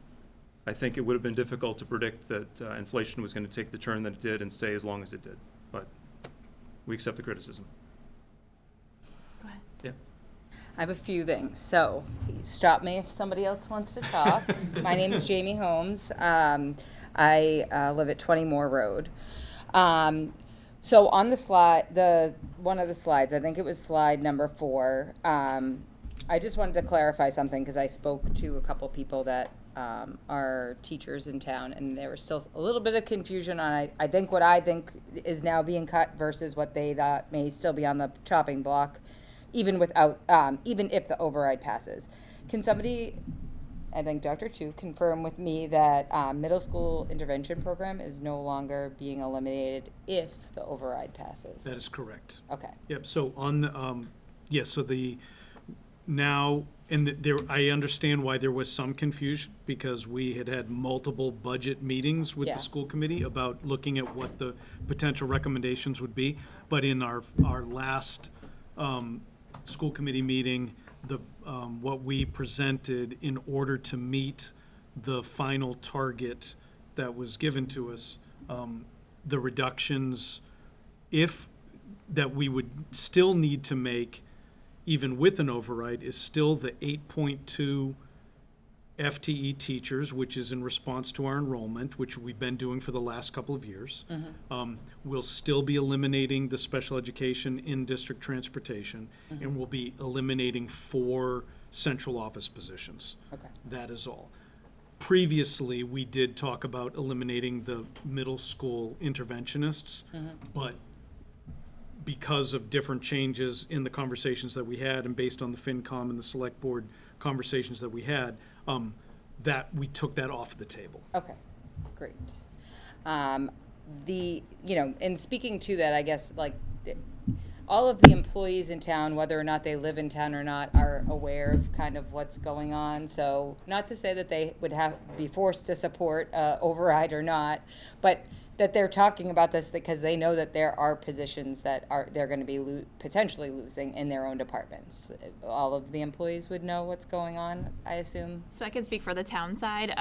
I think it would have been difficult to predict that inflation was going to take the turn that it did and stay as long as it did. But we accept the criticism. Go ahead. Yeah. I have a few things. So stop me if somebody else wants to talk. My name is Jamie Holmes. I live at 20 Moore Road. So on the slide, one of the slides, I think it was slide number 4, I just wanted to clarify something because I spoke to a couple people that are teachers in town, and there was still a little bit of confusion on, I think what I think is now being cut versus what they thought may still be on the chopping block, even if the override passes. Can somebody, I think Dr. Chu, confirm with me that middle school intervention program is no longer being eliminated if the override passes? That is correct. Okay. Yep, so on the, so I understand why there was some confusion, because we had multiple budget meetings with the school committee about looking at what the potential recommendations would be. But in our last school committee meeting, what we presented in order to meet the final target that was given to us, the reductions that we would still need to make even with an override is still the 8.2 FTE teachers, which is in response to our enrollment, which we've been doing for the last couple of years. We'll still be eliminating the special education in-district transportation, and we'll be eliminating 4 central office positions. Okay. That is all. Previously, we did talk about eliminating the middle school interventionists, but because of different changes in the conversations that we had and based on the FinCom and the select board conversations that we had, that we took that off the table. Okay, great. In speaking to that, I guess, like, all of the employees in town, whether or not they live in town or not, are aware of kind of what's going on. So not to say that they would be forced to support override or not, but that they're talking about this because they know that there are positions that they're going to be potentially losing in their own departments. All of the employees would know what's going on, I assume. So I can speak for the town side.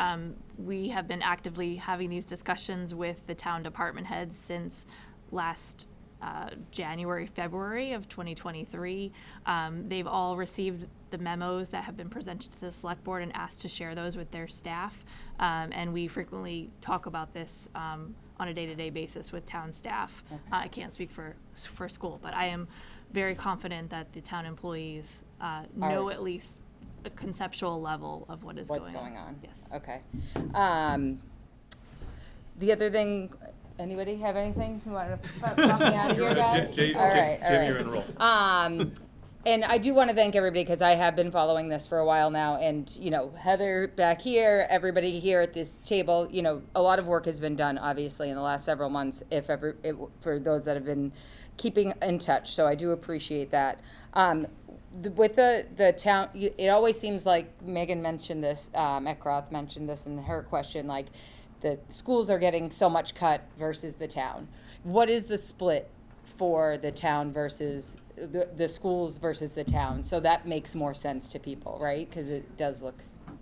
We have been actively having these discussions with the town department heads since last January, February of 2023. They've all received the memos that have been presented to the select board and asked to share those with their staff. And we frequently talk about this on a day-to-day basis with town staff. Okay. I can't speak for school, but I am very confident that the town employees know at least a conceptual level of what's going on. Yes. Okay. The other thing, anybody have anything you want to pump me out of here, guys? Jamie, you're in roll. And I do want to thank everybody because I have been following this for a while now. And, Heather back here, everybody here at this table, a lot of work has been done, obviously, in the last several months, for those that have been keeping in touch. So I do appreciate that. With the town, it always seems like Megan mentioned this, Eckroth mentioned this in her question, like the schools are getting so much cut versus the town. What is the split for the town versus the schools versus the town? So that makes more sense to people, right? Because it does look.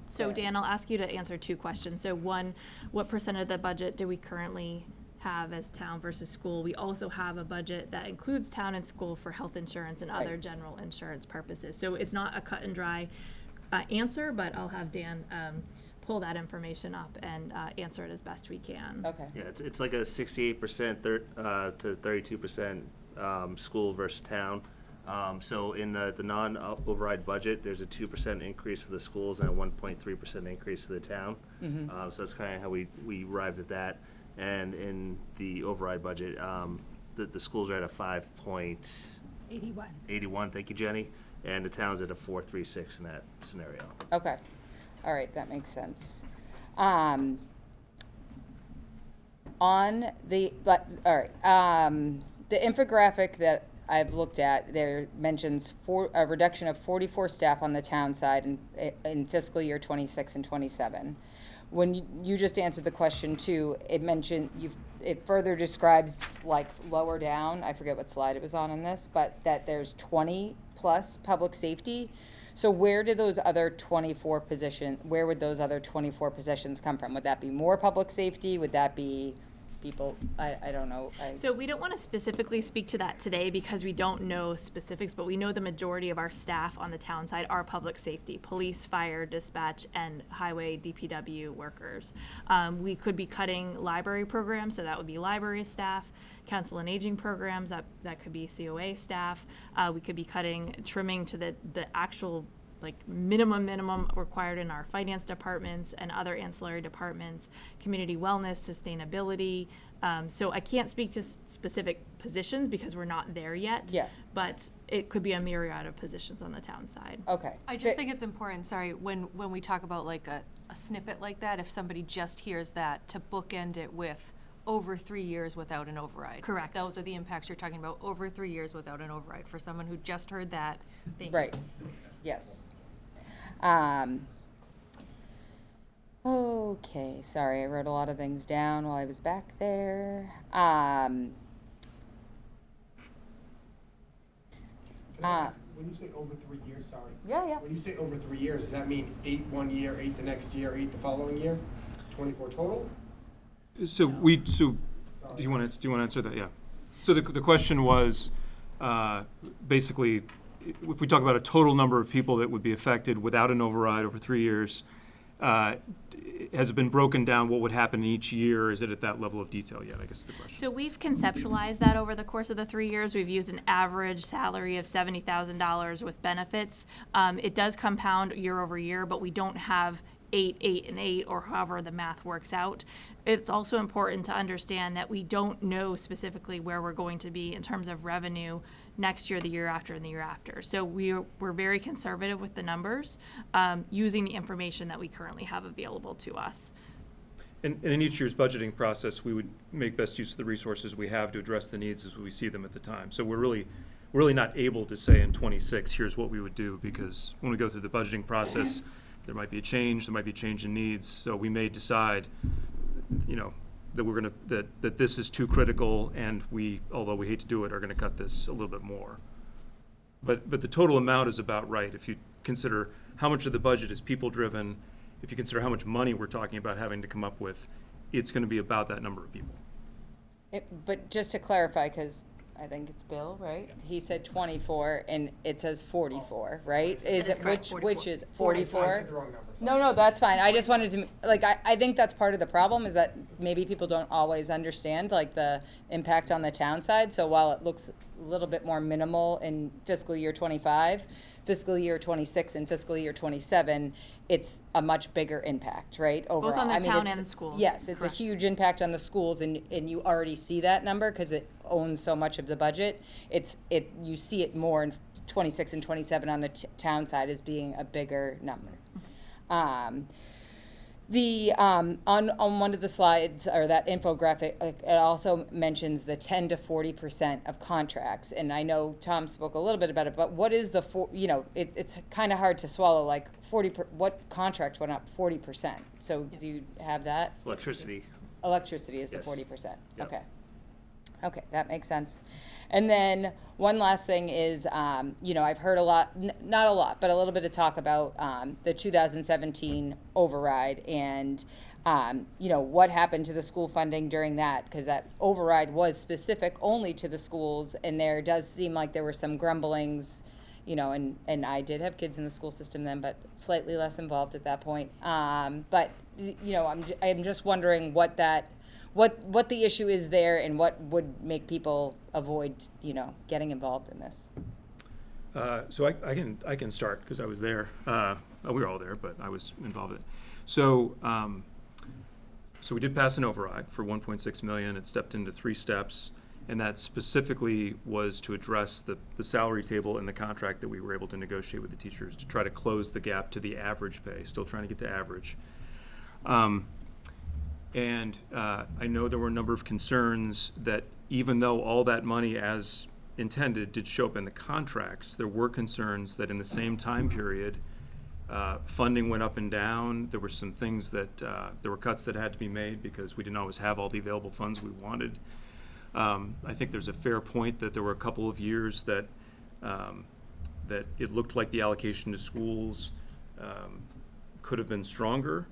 So Dan, I'll ask you to answer two questions. So one, what percent of the budget do we currently have as town versus school? We also have a budget that includes town and school for health insurance and other general insurance purposes. So it's not a cut and dry answer, but I'll have Dan pull that information up and answer it as best we can. Okay. Yeah, it's like a 68% to 32% school versus town. So in the non-override budget, there's a 2% increase for the schools and a 1.3% increase for the town. Mm-hmm. So that's kind of how we arrived at that. And in the override budget, the schools are at a 5.81. Thank you, Jenny. And the town's at a 4.36 in that scenario. Okay. All right, that makes sense. The infographic that I've looked at, there mentions a reduction of 44 staff on the town side in fiscal year 26 and 27. When you just answered the question too, it mentioned it further describes, like, lower down, I forget what slide it was on in this, but that there's 20 plus public safety. So where would those other 24 positions come from? Would that be more public safety? Would that be people? I don't know. So we don't want to specifically speak to that today because we don't know specifics, but we know the majority of our staff on the town side are public safety, police, fire, dispatch, and highway DPW workers. We could be cutting library programs, so that would be library staff. Council on Aging programs, that could be COA staff. We could be trimming to the actual minimum required in our finance departments and other ancillary departments, community wellness, sustainability. So I can't speak to specific positions because we're not there yet. Yeah. But it could be a myriad of positions on the town side. Okay. I just think it's important, when we talk about like a snippet like that, if somebody just hears that, to bookend it with over 3 years without an override. Correct. Those are the impacts you're talking about, over 3 years without an override. For someone who just heard that, thank you. Right. Yes. Okay, sorry, I wrote a lot of things down while I was back there. When you say over 3 years, sorry. Yeah. When you say over 3 years, does that mean 8 1 year, 8 the next year, 8 the following year? 24 total? So do you want to answer that? Yeah. So the question was, basically, if we talk about a total number of people that would be affected without an override over 3 years, has it been broken down what would happen each year? Is it at that level of detail yet, I guess is the question. So we've conceptualized that over the course of the 3 years. We've used an average salary of $70,000 with benefits. It does compound year over year, but we don't have 8, 8, and 8, or however the math works out. It's also important to understand that we don't know specifically where we're going to be in terms of revenue next year, the year after, and the year after. So we're very conservative with the numbers, using the information that we currently have available to us. And in each year's budgeting process, we would make best use of the resources we have to address the needs as we see them at the time. So we're really not able to say in '26, here's what we would do, because when we go through the budgeting process, there might be a change in needs. So we may decide, that we're gonna, that this is too critical, and we, although we hate to do it, are gonna cut this a little bit more. But the total amount is about right. If you consider how much of the budget is people-driven, if you consider how much money we're talking about having to come up with, it's gonna be about that number of people. But just to clarify, because I think it's Bill, right? He said 24, and it says 44, right? Is it, which is 44? No, that's fine. I just wanted to, I think that's part of the problem, is that maybe people don't always understand, the impact on the town side. So while it looks a little bit more minimal in fiscal year 25, fiscal year 26 and fiscal year 27, it's a much bigger impact, right? Overall. Both on the town and the schools. Yes, it's a huge impact on the schools, and you already see that number because it owns so much of the budget. You see it more in 26 and 27 on the town side as being a bigger number. On one of the slides, or that infographic, it also mentions the 10 to 40% of contracts, and I know Tom spoke a little bit about it, but what is the it's kind of hard to swallow, what contract went up 40%? So do you have that? Electricity. Electricity is Yes. the 40%. Yep. Okay, that makes sense. And then one last thing is, I've heard a lot, not a lot, but a little bit of talk about the 2017 override and, what happened to the school funding during that, because that override was specific only to the schools, and there does seem like there were some grumblings, and I did have kids in the school system then, but slightly less involved at that point. I'm just wondering what the issue is there, and what would make people avoid, getting involved in this. So I can start, because I was there. We were all there, but I was involved in it. So we did pass an override for 1.6 million. It stepped into 3 steps, and that specifically was to address the salary table and the contract that we were able to negotiate with the teachers to try to close the gap to the average pay, still trying to get to average. And I know there were a number of concerns that even though all that money as intended did show up in the contracts, there were concerns that in the same time period, funding went up and down. There were some things that, there were cuts that had to be made because we didn't always have all the available funds we wanted. I think there's a fair point that there were a couple of years that it looked like the allocation to schools could have been stronger.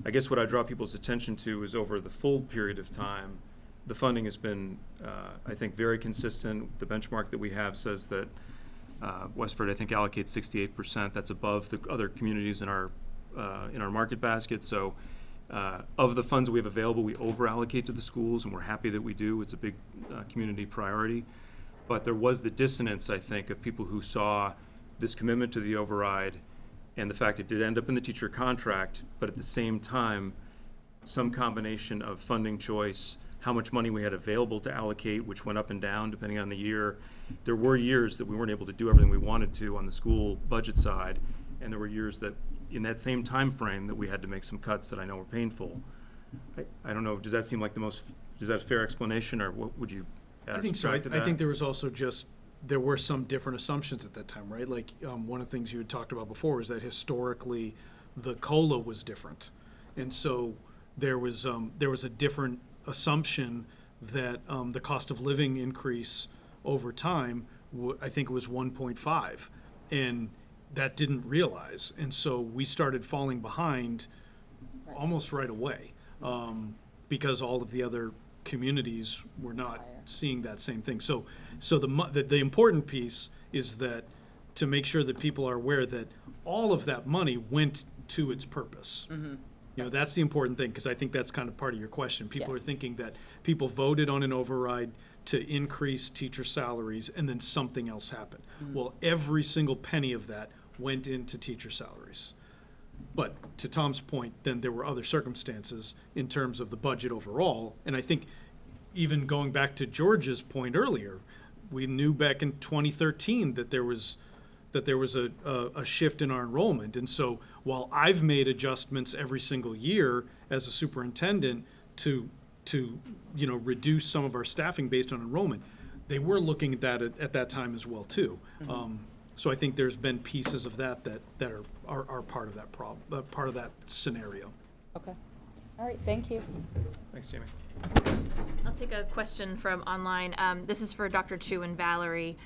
I guess what I draw people's attention to is over the full period of time, the funding has been, I think, very consistent. The benchmark that we have says that Westford, I think, allocates 68%. That's above the other communities in our market basket. So of the funds that we have available, we over-allocate to the schools, and we're happy that we do. It's a big community priority. But there was the dissonance, I think, of people who saw this commitment to the override and the fact it did end up in the teacher contract, but at the same time, some combination of funding choice, how much money we had available to allocate, which went up and down depending on the year. There were years that we weren't able to do everything we wanted to on the school budget side, and there were years that in that same time frame that we had to make some cuts that I know were painful. I don't know, does that seem like is that a fair explanation, or what would you add? I think so. I think there was also there were some different assumptions at that time, right? One of the things you had talked about before is that historically the COLA was different. And so there was a different assumption that the cost of living increase over time, I think it was 1.5. And that didn't realize. And so we started falling behind almost right away because all of the other communities were not seeing that same thing. So the important piece is that to make sure that people are aware that all of that money went to its purpose. Mm-hmm. That's the important thing, because I think that's kind of part of your question. People are thinking that people voted on an override to increase teacher salaries and then something else happened. Mm-hmm. Well, every single penny of that went into teacher salaries. But to Tom's point, then there were other circumstances in terms of the budget overall. And I think even going back to George's point earlier, we knew back in 2013 that there was that there was a shift in our enrollment. And so while I've made adjustments every single year as a superintendent to reduce some of our staffing based on enrollment, they were looking at that at that time as well too. So I think there's been pieces of that are part of that problem, part of that scenario. Okay. All right, thank you. Thanks, Jamie. I'll take a question from online. This is for Dr. Chu and Valerie.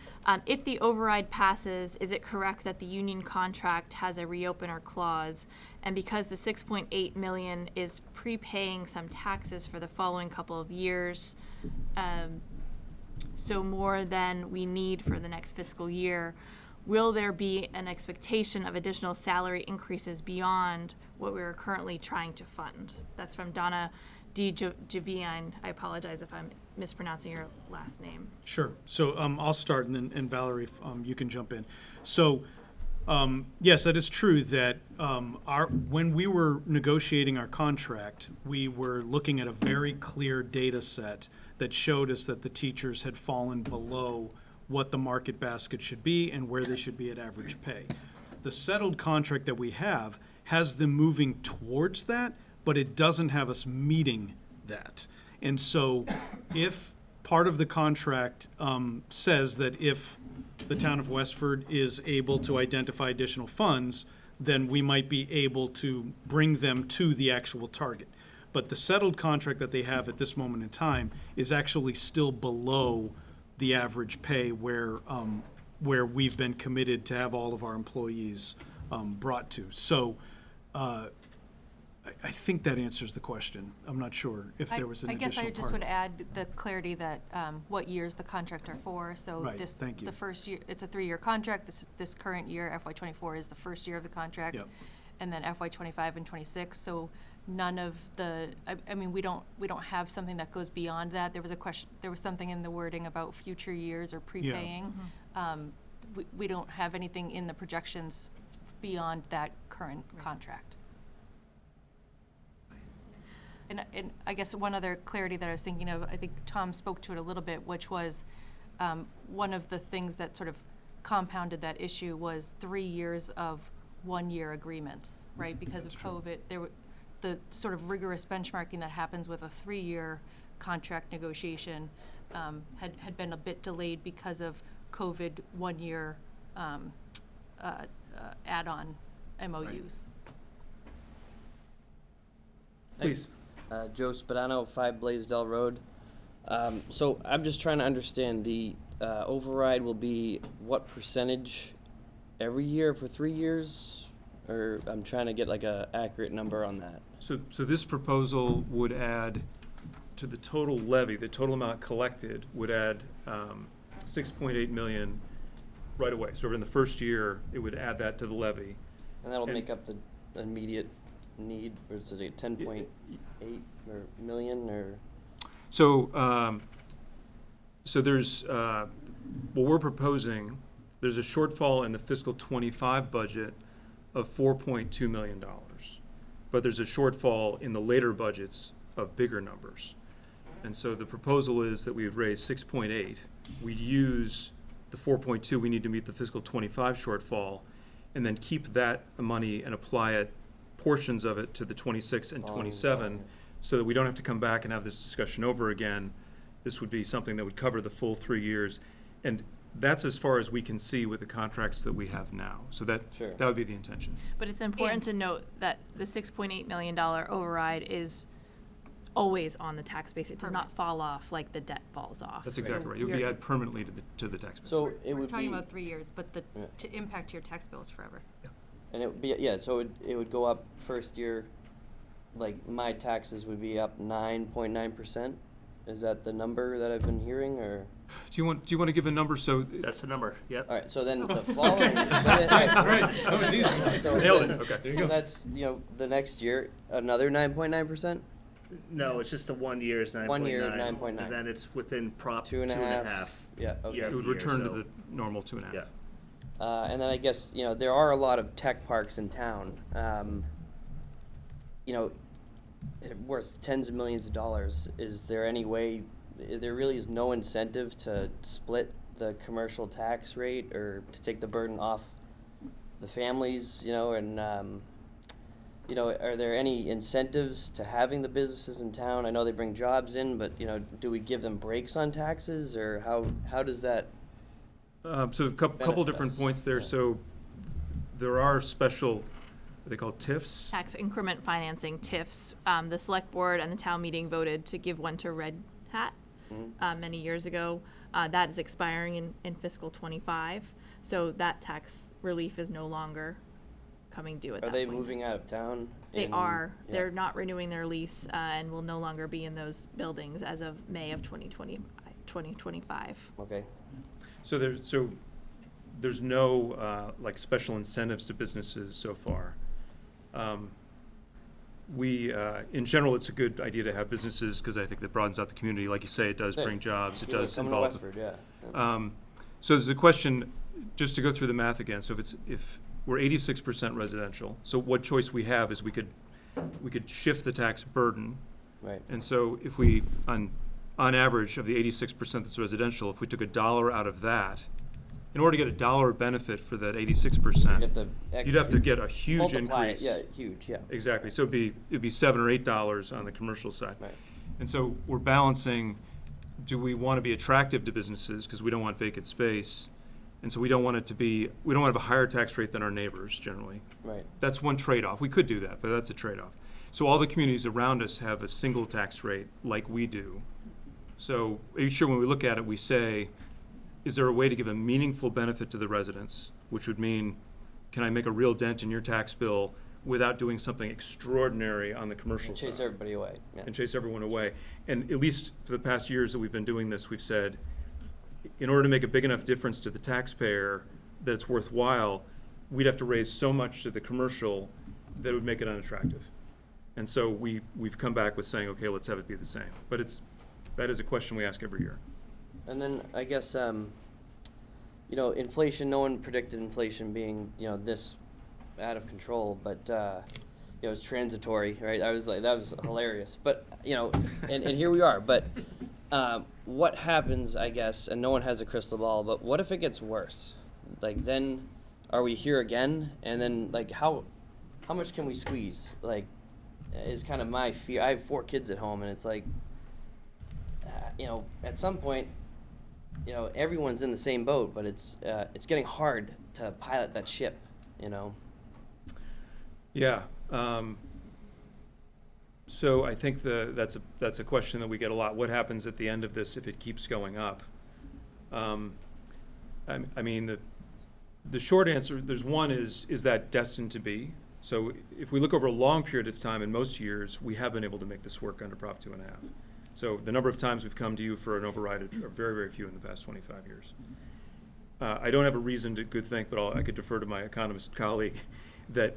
If the override passes, is it correct that the union contract has a reopener clause? And because the 6.8 million is prepaying some taxes for the following couple of years, so more than we need for the next fiscal year, will there be an expectation of additional salary increases beyond what we are currently trying to fund? That's from Donna Javian. I apologize if I'm mispronouncing your last name. Sure. So I'll start, and Valerie, you can jump in. So yes, that is true that when we were negotiating our contract, we were looking at a very clear data set that showed us that the teachers had fallen below what the market basket should be and where they should be at average pay. The settled contract that we have has them moving towards that, but it doesn't have us meeting that. And so if part of the contract says that if the town of Westford is able to identify additional funds, then we might be able to bring them to the actual target. But the settled contract that they have at this moment in time is actually still below the average pay where we've been committed to have all of our employees brought to. So I think that answers the question. I'm not sure if there was an additional part. I guess I just would add the clarity that what years the contract are for. So Right, this, thank you. the first year, it's a 3-year contract. This current year, FY24, is the first year of the contract. Yep. And then FY25 and 26. So none of the, I mean, we don't have something that goes beyond that. There was a question, there was something in the wording about future years or prepaying. We don't have anything in the projections beyond that current contract. And I guess one other clarity that I was thinking of, I think Tom spoke to it a little bit, which was one of the things that sort of compounded that issue was 3 years of 1-year agreements, right? Because of COVID, the sort of rigorous benchmarking that happens with a 3-year contract negotiation had been a bit delayed because of COVID 1-year add-on MOUs. Please. Joe Spadano, 5 Blaisdell Road. So I'm just trying to understand, the override will be what percentage every year for 3 years? Or I'm trying to get like a accurate number on that. So this proposal would add to the total levy, the total amount collected would add 6.8 million right away. So in the first year, it would add that to the levy. And that'll make up the immediate need, or is it 10.8 or million, or? So, so there's, what we're proposing, there's a shortfall in the fiscal 25 budget of $4.2 million. But there's a shortfall in the later budgets of bigger numbers. And so the proposal is that we would raise 6.8. We'd use the 4.2 we need to meet the fiscal 25 shortfall, and then keep that money and apply it, portions of it, to the 26 and 27, so that we don't have to come back and have this discussion over again. This would be something that would cover the full 3 years. And that's as far as we can see with the contracts that we have now. So that would be the intention. But it's important to note that the $6.8 million override is always on the tax base. It does not fall off like the debt falls off. That's exactly right. It would be added permanently to the tax base. So it We're would talking be, about 3 years, but to impact your tax bills forever. and it would be, yeah, so it would go up first year, like my taxes would be up 9.9%. Is that the number that I've been hearing, or? Do you want to give a number? So That's the number, yep. All right, so then the following. That was easy. So Nailed it. then- Okay. There you So go. that's, the next year, another 9.9%? No, it's just the 1 year is 9.9. 1 year is 9.9. And then it's within prop 2.5. Yeah, okay. year it would after year, return to so- the normal 2.5. Yeah. And then I guess, there are a lot of tech parks in town, worth tens of millions of dollars. Is there any way, there really is no incentive to split the commercial tax rate or to take the burden off the families, you know, and you know, are there any incentives to having the businesses in town? I know they bring jobs in, but you know, do we give them breaks on taxes, or how does that? So a couple different us? points there. Yeah. So there are special, what they call TIFs. Tax increment financing, TIFs. The select board and the town meeting voted to give one to Red Hat many years ago. That is expiring in fiscal '25. So that tax relief is no longer coming due at that Are they point. moving out of town? They in- are. yeah. They're not renewing their lease and will no longer be in those buildings as of May of 2025. Okay. So there's no like special incentives to businesses so far. In general, it's a good idea to have businesses because I think that broadens out the community. Like you say, it does Yeah. bring jobs. It People does coming to involve. Westford, yeah. So there's a question, just to go through the math again. So if we're 86% residential, so what choice we have is we could shift the tax burden. Right. And so if we, on average of the 86% that's residential, if we took $1 out of that, in order to get $1 benefit for that 86%, you'd have to get a huge multiply increase. it, yeah, huge, yeah. Exactly. So it'd be $7 or $8 on the commercial side. Right. And so we're balancing, do we want to be attractive to businesses because we don't want vacant space? And so we don't want to have a higher tax rate than our neighbors generally. Right. That's one trade-off. We could do that, but that's a trade-off. So all the communities around us have a single tax rate like we do. So are you sure when we look at it, we say, is there a way to give a meaningful benefit to the residents, which would mean, can I make a real dent in your tax bill without doing something extraordinary on the commercial side? Chase everybody away. Yeah. And chase everyone away. And at least for the past years that we've been doing this, we've said, in order to make a big enough difference to the taxpayer that it's worthwhile, we'd have to raise so much to the commercial that it would make it unattractive. And so we've come back with saying, okay, let's have it be the same. But that is a question we ask every year. And then I guess, you know, inflation, no one predicted inflation being, you know, this out of control, but, you know, it was transitory, right? I was like, that was hilarious. But, you know, and here we are. But what happens, I guess, and no one has a crystal ball, but what if it gets worse? Like, then are we here again? And then, like, how much can we squeeze? Like, is kind of my fear. I have 4 kids at home, and it's like, you know, at some point, you know, everyone's in the same boat, but it's getting hard to pilot that ship, you know. Yeah. So I think that's a question that we get a lot. What happens at the end of this if it keeps going up? I mean, the short answer, there's one is that destined to be? So if we look over a long period of time, in most years, we have been able to make this work under Prop 2.5. So the number of times we've come to you for an override are very, very few in the past 25 years. I don't have a reason to think, but I could defer to my economist colleague, that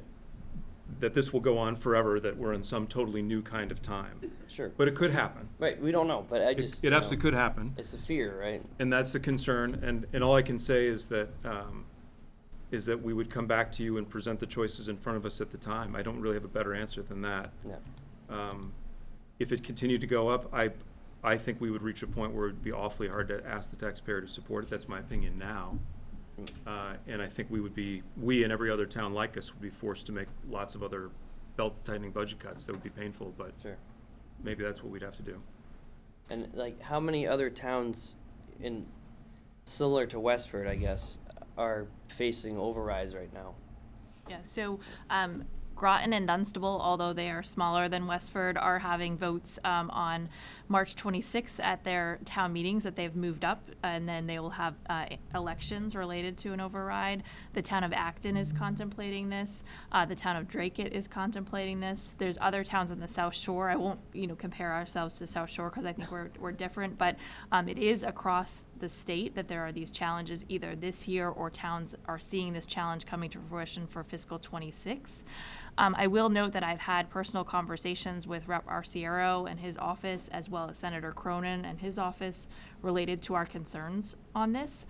this will go on forever, that we're in some totally new kind of time. Sure. But it could happen. Right, we don't know, but I just... It absolutely could happen. It's a fear, right? And that's the concern, and all I can say is that we would come back to you and present the choices in front of us at the time. I don't really have a better answer than that. Yeah. If it continued to go up, I think we would reach a point where it would be awfully hard to ask the taxpayer to support it. That's my opinion now. And I think we and every other town like us would be forced to make lots of other belt-tightening budget cuts that would be painful, but sure. Maybe that's what we'd have to do. And like, how many other towns similar to Westford, I guess, are facing overrides right now? Yeah, so Groton and Dunstable, although they are smaller than Westford, are having votes on March 26th at their town meetings that they've moved up, and then they will have elections related to an override. The town of Acton is contemplating this. The town of Dracut is contemplating this. There's other towns in the South Shore. I won't, compare ourselves to South Shore because I think we're different, but it is across the state that there are these challenges either this year or towns are seeing this challenge coming to fruition for fiscal 26. I will note that I've had personal conversations with Rep. Arciero and his office, as well as Senator Cronin and his office, related to our concerns on this.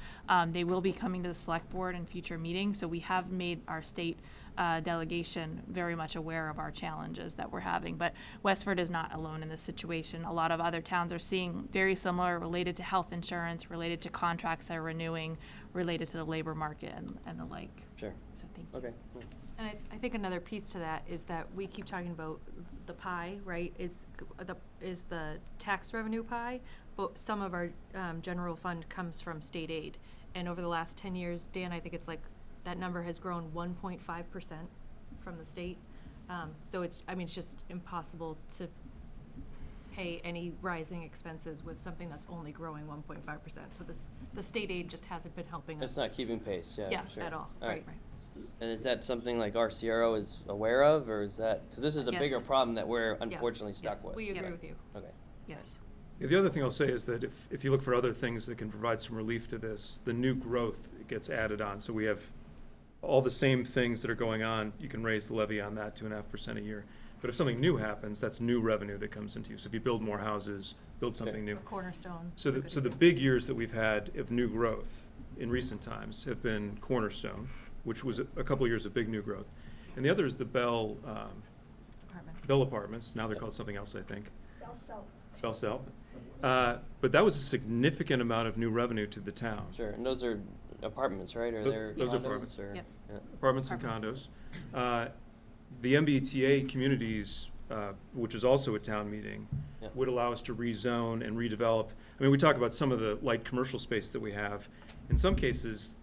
They will be coming to the select board in future meetings, so we have made our state delegation very much aware of our challenges that we're having. But Westford is not alone in this situation. A lot of other towns are seeing very similar, related to health insurance, related to contracts that are renewing, related to the labor market and the like. Sure. So thank you. Okay. And I think another piece to that is that we keep talking about the pie, right, is the tax revenue pie, but some of our general fund comes from state aid. And over the last 10 years, Dan, I think it's like, that number has grown 1.5% from the state. So it's just impossible to pay any rising expenses with something that's only growing 1.5%. So the state aid just hasn't been helping us. It's not keeping pace, yeah. Yeah, sure. at all, Right. right. And is that something like our CRO is aware of, or is that, because this is a Yes. bigger problem that we're unfortunately stuck Yes, with? we agree with you. Okay. Yes. Yeah, the other thing I'll say is that if you look for other things that can provide some relief to this, the new growth gets added on. So we have all the same things that are going on. You can raise the levy on that 2.5% a year. But if something new happens, that's new revenue that comes into you. So if you build more houses, build something new. Or Cornerstone. So the big years that we've had of new growth in recent times have been Cornerstone, which was a couple of years of big new growth. And the other is the Bell Apartments. Now they're called something else, I think. Bell South. But that was a significant amount of new revenue to the town. Sure, and those are apartments, right? Or they're Those are condos, apartments. or- Yep. yeah. Apartments and condos. The MBTA communities, which is also a town meeting, Yep. would allow us to rezone and redevelop. I mean, we talk about some of the light commercial space that we have. In some cases,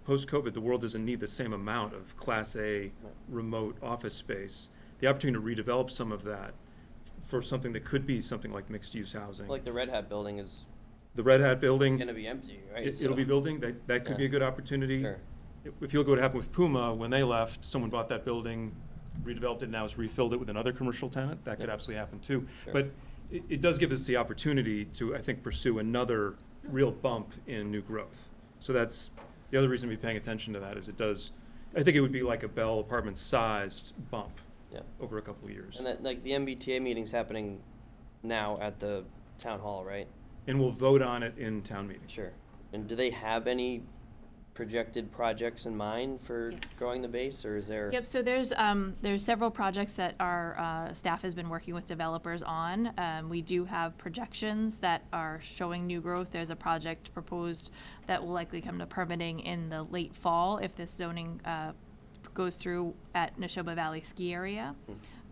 post-COVID, the world doesn't need the same amount of Class A remote office space. The opportunity to redevelop some of that for something that could be something like mixed-use housing. Like the Red Hat building is The Red Hat building. gonna be empty, right? It'll be building, that could be a good opportunity. Sure. If you look at what happened with Puma, when they left, someone bought that building, redeveloped it, now has refilled it with another commercial tenant. That could absolutely happen too. Sure. But it does give us the opportunity to, I think, pursue another real bump in new growth. So that's the other reason to be paying attention to that, is I think it would be like a Bell Apartments-sized bump over a couple of years. And that, like, the MBTA meeting's happening now at the town hall, right? And we'll vote on it in town meeting. Sure. And do they have any projected projects in mind for Yes. growing the base, or is there? Yep, so there's several projects that our staff has been working with developers on. We do have projections that are showing new growth. There's a project proposed that will likely come to permitting in the late fall if this zoning goes through at Neshoba Valley Ski Area.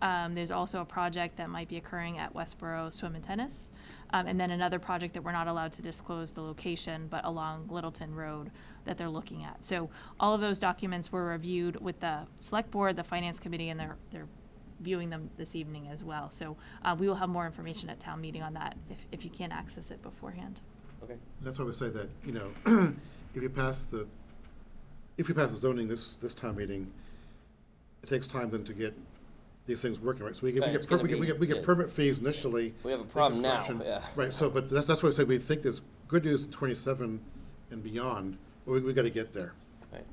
There's also a project that might be occurring at Westboro Swim and Tennis. And then another project that we're not allowed to disclose the location, but along Littleton Road that they're looking at. So all of those documents were reviewed with the select board, the finance committee, and they're viewing them this evening as well. So we will have more information at town meeting on that if you can't access it beforehand. Okay. That's why we say that, if you pass the zoning this town meeting, it takes time then to get these things working, right? So we Right, it's gonna get be- permit fees initially. We have a the problem now, construction. yeah. Right, so, but that's why I say we think there's good news in 27 and beyond, but we gotta get there. Right.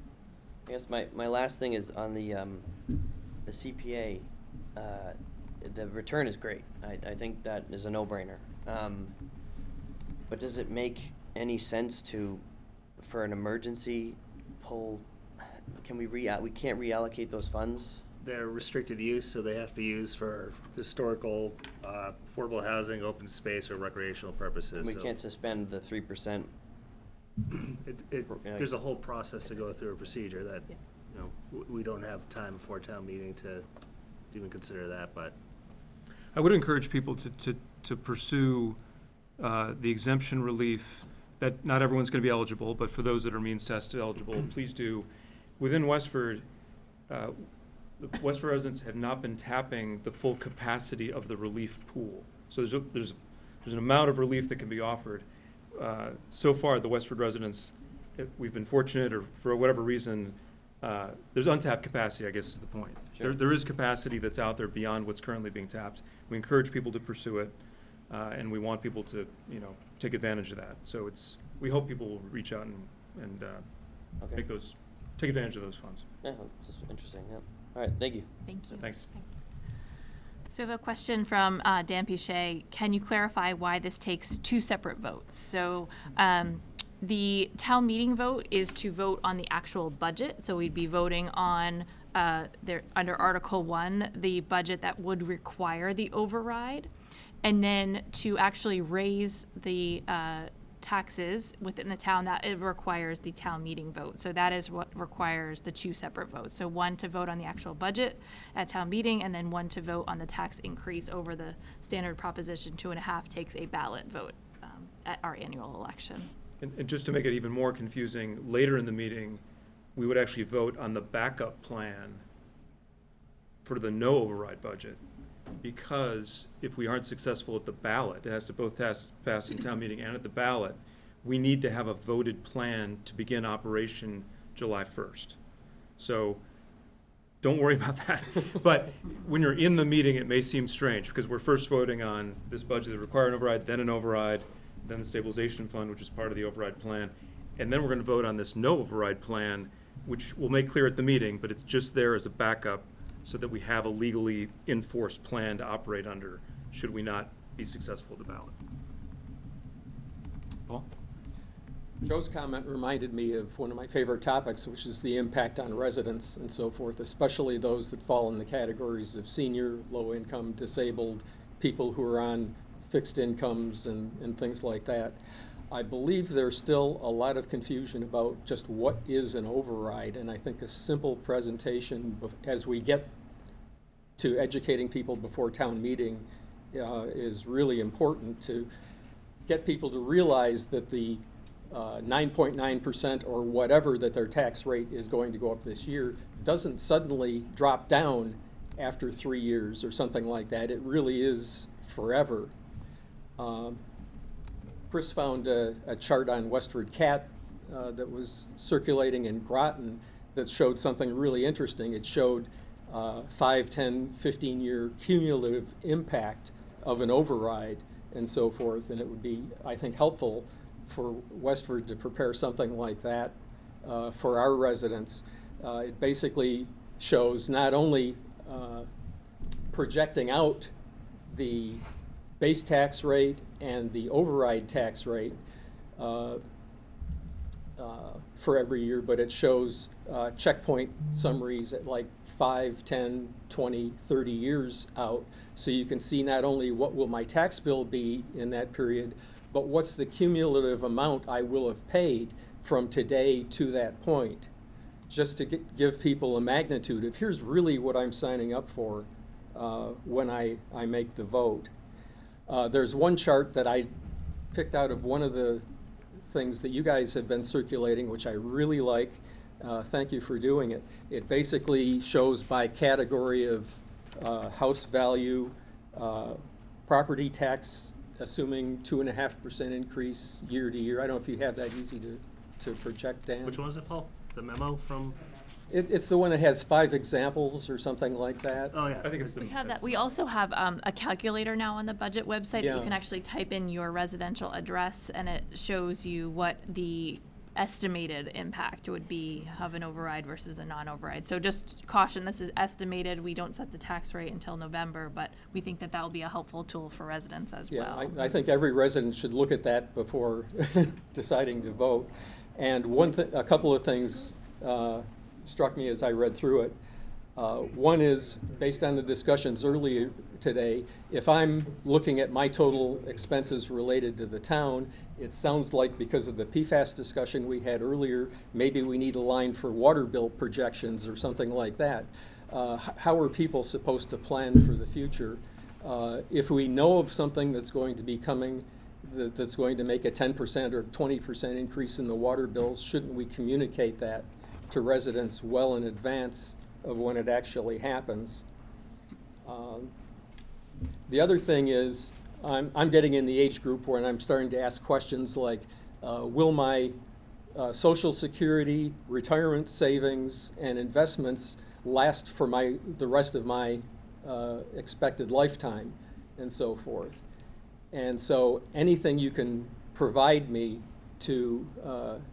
I guess my last thing is on the CPA. The return is great. I think that is a no-brainer. But does it make any sense for an emergency pull? We can't reallocate those funds? They're restricted use, so they have to be used for historical, affordable housing, open space, or recreational purposes. We so can't suspend the 3%. There's a whole process to go through, a procedure that, we don't have time before town meeting to even consider that, but. I would encourage people to pursue the exemption relief, that not everyone's going to be eligible, but for those that are means tested eligible, please do. Within Westford, the Westford residents have not been tapping the full capacity of the relief pool. So there's an amount of relief that can be offered. So far, the Westford residents, we've been fortunate, or for whatever reason, there's untapped capacity, I guess is the point. Sure. There is capacity that's out there beyond what's currently being tapped. We encourage people to pursue it, and we want people to, take advantage of that. So we hope people will reach out and Okay. take advantage of those funds. Yeah, it's interesting, yeah. All right, thank you. Thank you. Thanks. So I have a question from Dan Pichet. Can you clarify why this takes two separate votes? So the town meeting vote is to vote on the actual budget. So we'd be voting on there, under Article 1, the budget that would require the override, and then to actually raise the taxes within the town, that it requires the town meeting vote. So that is what requires the two separate votes. So one to vote on the actual budget at town meeting, and then one to vote on the tax increase over the standard proposition 2.5 takes a ballot vote at our annual election. And just to make it even more confusing, later in the meeting, we would actually vote on the backup plan for the no override budget, because if we aren't successful at the ballot, it has to both pass in town meeting and at the ballot, we need to have a voted plan to begin operation July 1st. So don't worry about that. But when you're in the meeting, it may seem strange, because we're first voting on this budget that requires an override, then an override, then the stabilization fund, which is part of the override plan, and then we're going to vote on this no override plan, which we'll make clear at the meeting, but it's just there as a backup so that we have a legally enforced plan to operate under should we not be successful at the ballot. Paul? Joe's comment reminded me of one of my favorite topics, which is the impact on residents and so forth, especially those that fall in the categories of senior, low income, disabled, people who are on fixed incomes and things like that. I believe there's still a lot of confusion about just what is an override, and I think a simple presentation as we get to educating people before town meeting is really important to get people to realize that the 9.9% or whatever that their tax rate is going to go up this year doesn't suddenly drop down after 3 years or something like that. It really is forever. Chris found a chart on WestfordCAT that was circulating in Groton that showed something really interesting. It showed 5, 10, 15-year cumulative impact of an override and so forth, and it would be, I think, helpful for Westford to prepare something like that for our residents. It basically shows not only projecting out the base tax rate and the override tax rate for every year, but it shows checkpoint summaries at like 5, 10, 20, 30 years out. So you can see not only what will my tax bill be in that period, but what's the cumulative amount I will have paid from today to that point, just to give people a magnitude of here's really what I'm signing up for when I make the vote. There's one chart that I picked out of one of the things that you guys have been circulating, which I really like. Thank you for doing it. It basically shows by category of house value, property tax, assuming 2.5% increase year to year. I don't know if you have that easy to project, Dan. Which one is it, Paul? The memo from? It's the one that has 5 examples or something like that. Oh, yeah. I think it's the. We have that. We also have a calculator now on the budget website that Yeah. you can actually type in your residential address, and it shows you what the estimated impact would be of an override versus a non-override. So just caution, this is estimated. We don't set the tax rate until November, but we think that that will be a helpful tool for residents as Yeah, well. I think every resident should look at that before deciding to vote. And a couple of things struck me as I read through it. One is, based on the discussions earlier today, if I'm looking at my total expenses related to the town, it sounds like because of the PFAS discussion we had earlier, maybe we need a line for water bill projections or something like that. How are people supposed to plan for the future? If we know of something that's going to be coming that's going to make a 10% or 20% increase in the water bills, shouldn't we communicate that to residents well in advance of when it actually happens? The other thing is, I'm getting in the age group where I'm starting to ask questions like, will my Social Security, retirement savings, and investments last for the rest of my expected lifetime, and so forth? And so anything you can provide me to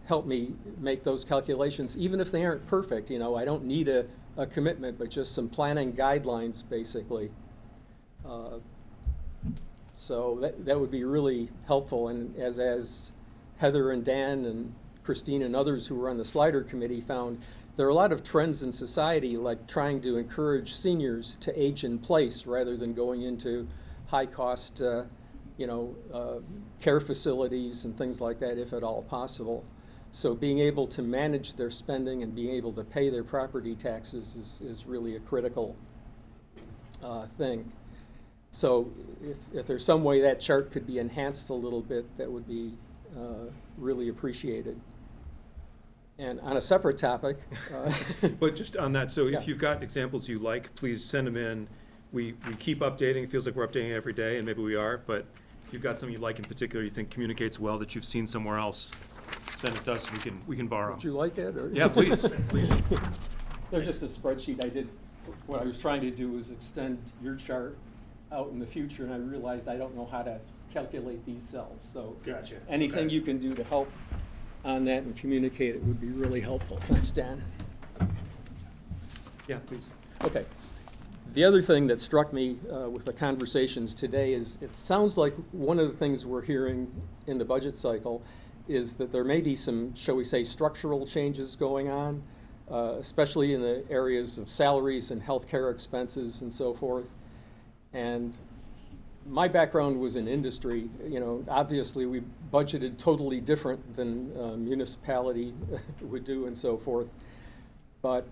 help me make those calculations, even if they aren't perfect, I don't need a commitment, but just some planning guidelines, basically. So that would be really helpful. And as Heather and Dan and Christine and others who were on the slider committee found, there are a lot of trends in society, like trying to encourage seniors to age in place rather than going into high-cost, care facilities and things like that, if at all possible. So being able to manage their spending and being able to pay their property taxes is really a critical thing. So if there's some way that chart could be enhanced a little bit, that would be really appreciated. And on a separate topic. But just on that, so Yeah. if you've got examples you like, please send them in. We keep updating. It feels like we're updating every day, and maybe we are, but if you've got something you like in particular you think communicates well that you've seen somewhere else, send it to us, we can borrow. Would you like it? Or? Yeah, please, please. There's just a spreadsheet I did. What I was trying to do was extend your chart out in the future, and I realized I don't know how to calculate these cells. So Gotcha. anything Okay. you can do to help on that and communicate it would be really helpful. Thanks, Dan. Yeah, please. Okay. The other thing that struck me with the conversations today is it sounds like one of the things we're hearing in the budget cycle is that there may be some, shall we say, structural changes going on, especially in the areas of salaries and healthcare expenses and so forth. And my background was in industry. Obviously we budgeted totally different than a municipality would do and so forth. But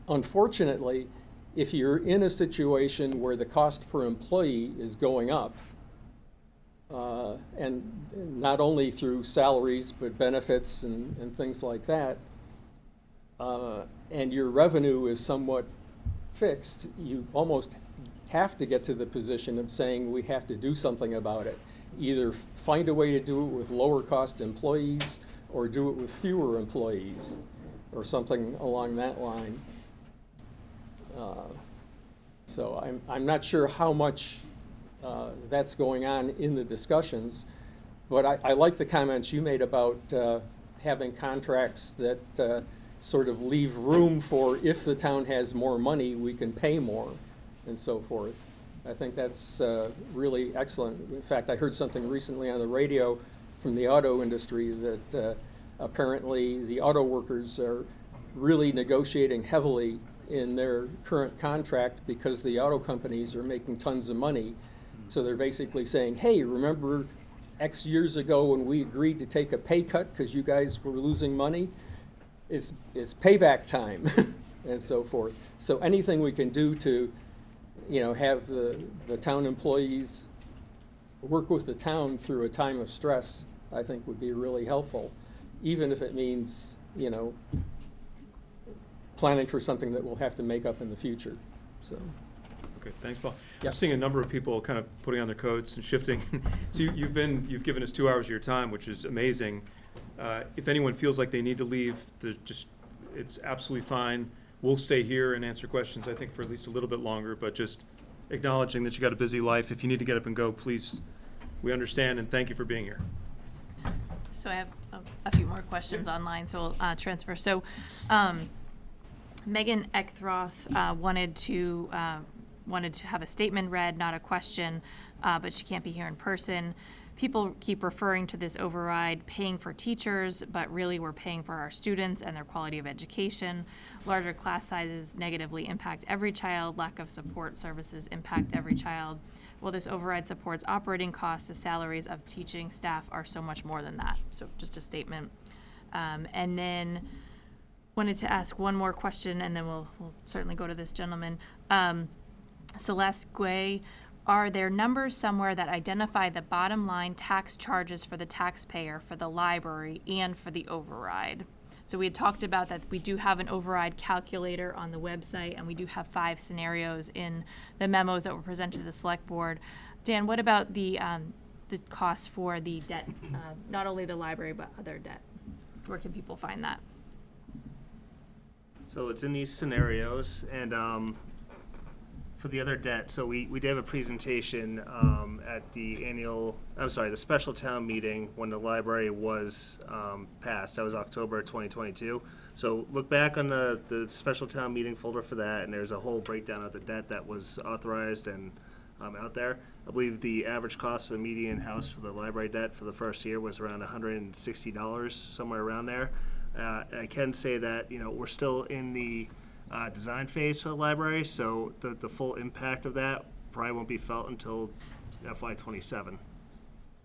unfortunately, if you're in a situation where the cost per employee is going up, and not only through salaries, but benefits and things like that, and your revenue is somewhat fixed, you almost have to get to the position of saying we have to do something about it. Either find a way to do it with lower cost employees or do it with fewer employees or something along that line. So I'm not sure how much that's going on in the discussions, but I like the comments you made about having contracts that sort of leave room for, if the town has more money, we can pay more and so forth. I think that's really excellent. In fact, I heard something recently on the radio from the auto industry that apparently the auto workers are really negotiating heavily in their current contract because the auto companies are making tons of money. So they're basically saying, hey, remember X years ago when we agreed to take a pay cut because you guys were losing money? It's payback time and so forth. So anything we can do to have the town employees work with the town through a time of stress, I think would be really helpful, even if it means, planning for something that we'll have to make up in the future, so. Okay, thanks, Paul. Yeah. I'm seeing a number of people kind of putting on their coats and shifting. So you've given us 2 hours of your time, which is amazing. If anyone feels like they need to leave, it's absolutely fine. We'll stay here and answer questions, I think, for at least a little bit longer, but just acknowledging that you got a busy life. If you need to get up and go, please, we understand, and thank you for being here. So I have a few more questions online, so I'll transfer. So Megan Eckroth wanted to have a statement read, not a question, but she can't be here in person. People keep referring to this override paying for teachers, but really we're paying for our students and their quality of education. Larger class sizes negatively impact every child. Lack of support services impact every child. While this override supports operating costs, the salaries of teaching staff are so much more than that. So just a statement. And then wanted to ask one more question, and then we'll certainly go to this gentleman. Celeste Guay, are there numbers somewhere that identify the bottom line tax charges for the taxpayer, for the library, and for the override? So we had talked about that we do have an override calculator on the website, and we do have 5 scenarios in the memos that were presented to the select board. Dan, what about the costs for the debt, not only the library, but other debt? Where can people find that? So it's in these scenarios, and for the other debt, so we did have a presentation at the special town meeting when the library was passed. That was October 2022. So look back on the special town meeting folder for that, and there's a whole breakdown of the debt that was authorized and out there. I believe the average cost for the median house for the library debt for the first year was around $160, somewhere around there. I can say that, we're still in the design phase for the library, so the full impact of that probably won't be felt until FY '27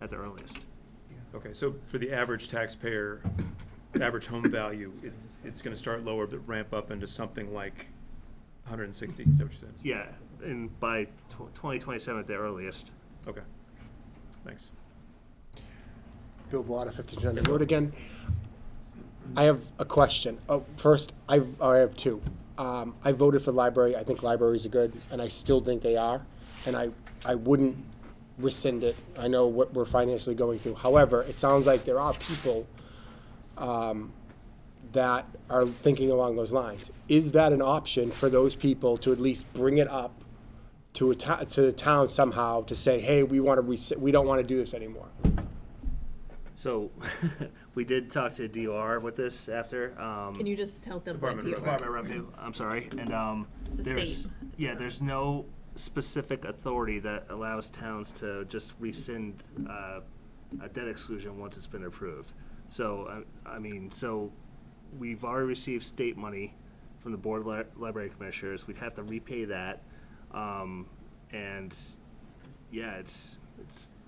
at the earliest. Okay, so for the average taxpayer, average home value, it's gonna start lower but ramp up into something like 160, is that what you said? Yeah, and by 2027 at the earliest. Okay, thanks. Bill Blotter, 1500 Road again. I have a question. First, I have two. I voted for library. I think libraries are good, and I still think they are. And I wouldn't rescind it. I know what we're financially going through. However, it sounds like there are people that are thinking along those lines. Is that an option for those people to at least bring it up to the town somehow to say, hey, we don't want to do this anymore? So we did talk to DOR with this after. Can you just tell them what Department of Revenue, I'm sorry. And there's no specific authority that allows towns to just rescind a debt exclusion once it's been approved. So, so we've already received state money from the Board of Library Commissioners. We'd have to repay that. And yeah, it's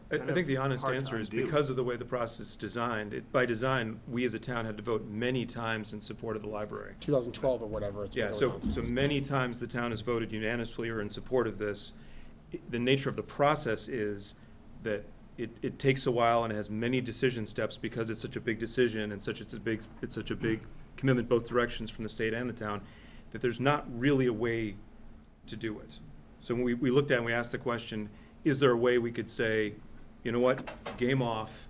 I think the honest answer is because of the way the process is designed, by design, we as a town had to vote many times in support of the library. 2012 or whatever. It's yeah, so many times the town has voted unanimously or in support of this. The nature of the process is that it takes a while and it has many decision steps because it's such a big decision and it's such a big commitment both directions from the state and the town that there's not really a way to do it. So when we looked at it and we asked the question, is there a way we could say, you know what, game off.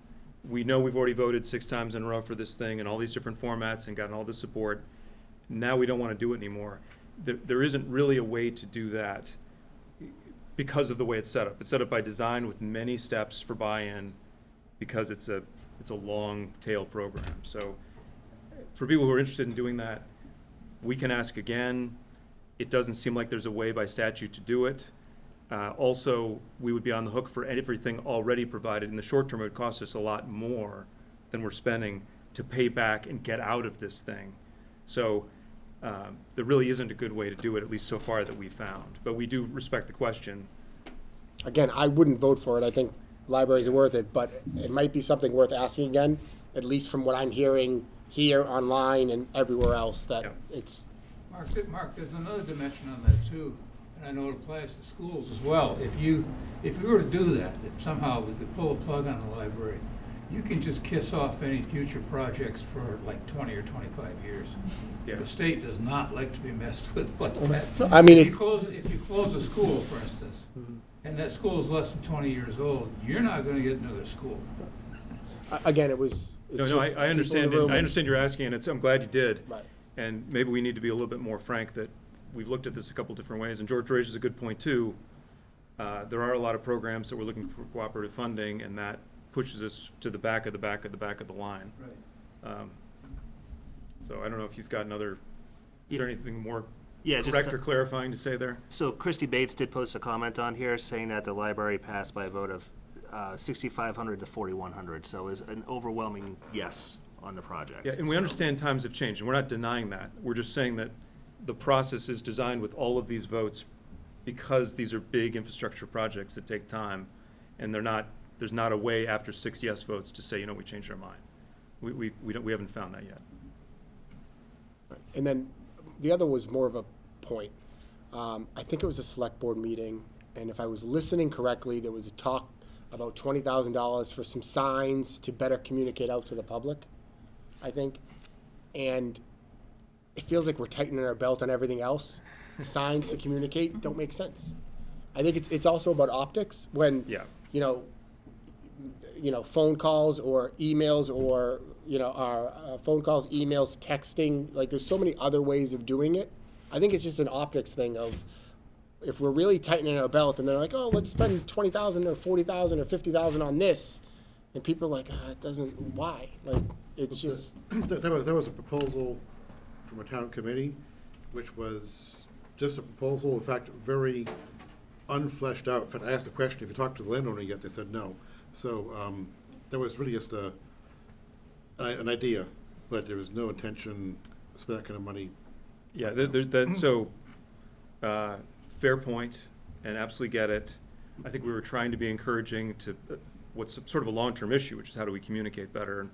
We know we've already voted 6 times in a row for this thing in all these different formats and gotten all this support. Now we don't want to do it anymore. There isn't really a way to do that because of the way it's set up. It's set up by design with many steps for buy-in because it's a long tail program. So for people who are interested in doing that, we can ask again. It doesn't seem like there's a way by statute to do it. Also, we would be on the hook for everything already provided. In the short term, it would cost us a lot more than we're spending to pay back and get out of this thing. So there really isn't a good way to do it, at least so far that we've found. But we do respect the question. Again, I wouldn't vote for it. I think libraries are worth it, but it might be something worth asking again, at least from what I'm hearing here, online, and everywhere else, that it's... Mark, there's another dimension on that, too. And I know it applies to schools as well. If we were to do that, if somehow we could pull a plug on the library, you can just kiss off any future projects for like 20 or 25 years. Yeah. The state does not like to be messed with like that. No, I mean, if you close a school, for instance, and that school is less than 20 years old, you're not going to get another school. Again, it was... No, I understand. I understand you're asking, and I'm glad you did. Right. And maybe we need to be a little bit more frank that we've looked at this a couple different ways, and George raises a good point too. There are a lot of programs that we're looking for cooperative funding, and that pushes us to the back of the line. Right. So I don't know if you've got another. Is there anything more just correct or clarifying to say there? So Christy Bates did post a comment on here saying that the library passed by a vote of 6,500 to 4,100. So is an overwhelming yes on the project. Yeah, and we understand times have changed, and we're not denying that. We're just saying that the process is designed with all of these votes because these are big infrastructure projects that take time, and there's not a way after 6 yes votes to say, we changed our mind. We haven't found that yet. And then the other was more of a point. I think it was a select board meeting, and if I was listening correctly, there was a talk about $20,000 for some signs to better communicate out to the public, I think. And it feels like we're tightening our belt on everything else. Signs to communicate don't make sense. I think it's also about optics when, phone calls or emails or, our phone calls, emails, texting, like there's so many other ways of doing it. I think it's just an optics thing of if we're really tightening our belt and they're like, oh, let's spend 20,000 or 40,000 or 50,000 on this. And people are like, it doesn't, why? Like, it's just. That was a proposal from a town committee, which was just a proposal, in fact, very unfleshed out. In fact, I asked the question, if you talked to the landowner yet, they said no. So that was really just an idea. but there was no intention to spend that kind of money. Yeah, fair point, and absolutely get it. I think we were trying to be encouraging to what's sort of a long-term issue, which is how do we communicate better. And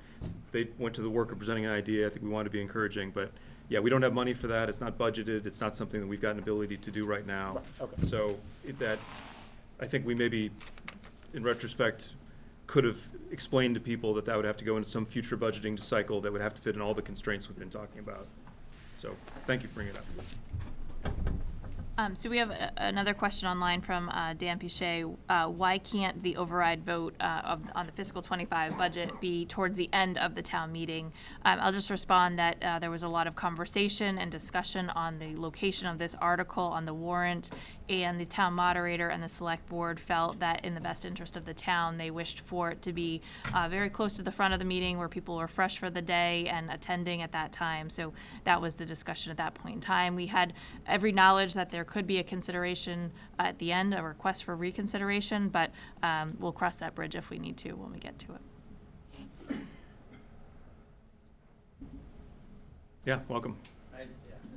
they went to the work of presenting an idea. I think we want to be encouraging, but yeah, we don't have money for that. It's not budgeted. It's not something that we've got an ability to do right now. Okay. So I think we maybe, in retrospect, could have explained to people that would have to go into some future budgeting cycle that would have to fit in all the constraints we've been talking about. So thank you for bringing it up. So we have another question online from Dan Pichet. Why can't the override vote on the fiscal 25 budget be towards the end of the town meeting? I'll just respond that there was a lot of conversation and discussion on the location of this article on the warrant, and the town moderator and the select board felt that in the best interest of the town, they wished for it to be very close to the front of the meeting where people were fresh for the day and attending at that time. So that was the discussion at that point in time. We had every knowledge that there could be a consideration at the end, a request for reconsideration, but we'll cross that bridge if we need to when we get to it. Yeah, welcome.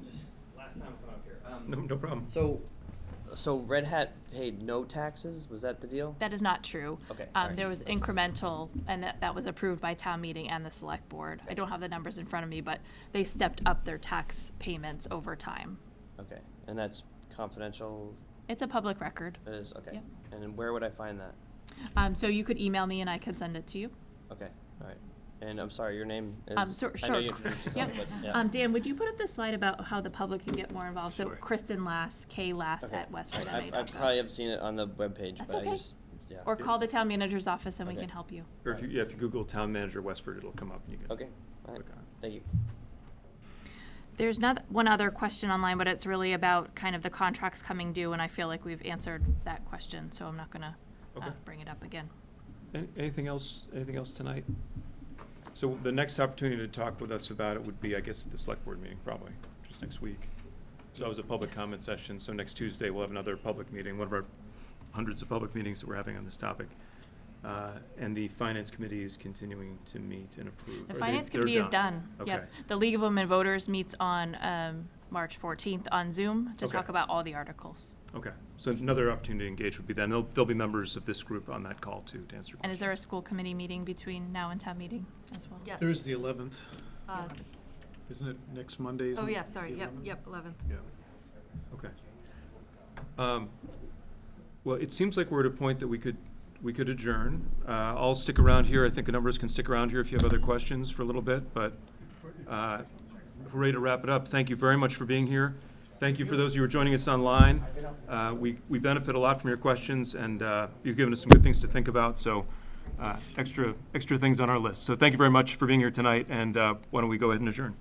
Just last time I come up here. No problem. So Red Hat paid no taxes? Was that the deal? That is not true. Okay. All right. There was incremental, and that was approved by town meeting and the select board. I don't have the numbers in front of me, but they stepped up their tax payments over time. Okay, and that's confidential? It's a public record. It is, okay. Yep. And then where would I find that? So you could email me and I could send it to you. Okay, all right. And I'm sorry, your name is? Sure. I know you introduced yourself, Yep. but yeah. Dan, would you put up the slide about how the public can get more involved? So Sure. Kristen Lass, K Lass Okay. at Westford. I probably have seen it on the webpage, That's but okay. I just, yeah. Or call the town manager's office and we Okay. can help you. Or if you Google Town Manager Westford, it'll come up and you can Okay, all right. click on it. Thank you. There's one other question online, but it's really about kind of the contracts coming due, and I feel like we've answered that question, so I'm not gonna Okay. bring it up again. Anything else tonight? So the next opportunity to talk with us about it would be, I guess, at the select board meeting, probably, just next week. So that was a public comment session, so next Tuesday we'll have another public meeting, one of our hundreds of public meetings that we're having on this topic. And the finance committee is continuing to meet and approve. The finance committee is done. Okay. Yep. The League of Women Voters meets on March 14th on Zoom to Okay. talk about all the articles. Okay, so another opportunity to engage would be then. There'll be members of this group on that call too, to answer questions. And is there a school committee meeting between now and town meeting as well? Yes. There's the 11th, Uh, isn't it next Monday? Oh, isn't it? yeah, sorry, yep, 11th. Yeah. Okay. Well, it seems like we're at a point that we could adjourn. I'll stick around here. I think the numbers can stick around here if you have other questions for a little bit, but if we're ready to wrap it up, thank you very much for being here. Thank you for those of you who are joining us online. We benefit a lot from your questions, and you've given us some good things to think about, so extra things on our list. So thank you very much for being here tonight, and why don't we go ahead and adjourn?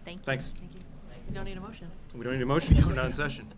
Thank you. Thanks. Thank you. You don't need a motion. We don't need a motion, we're not in session.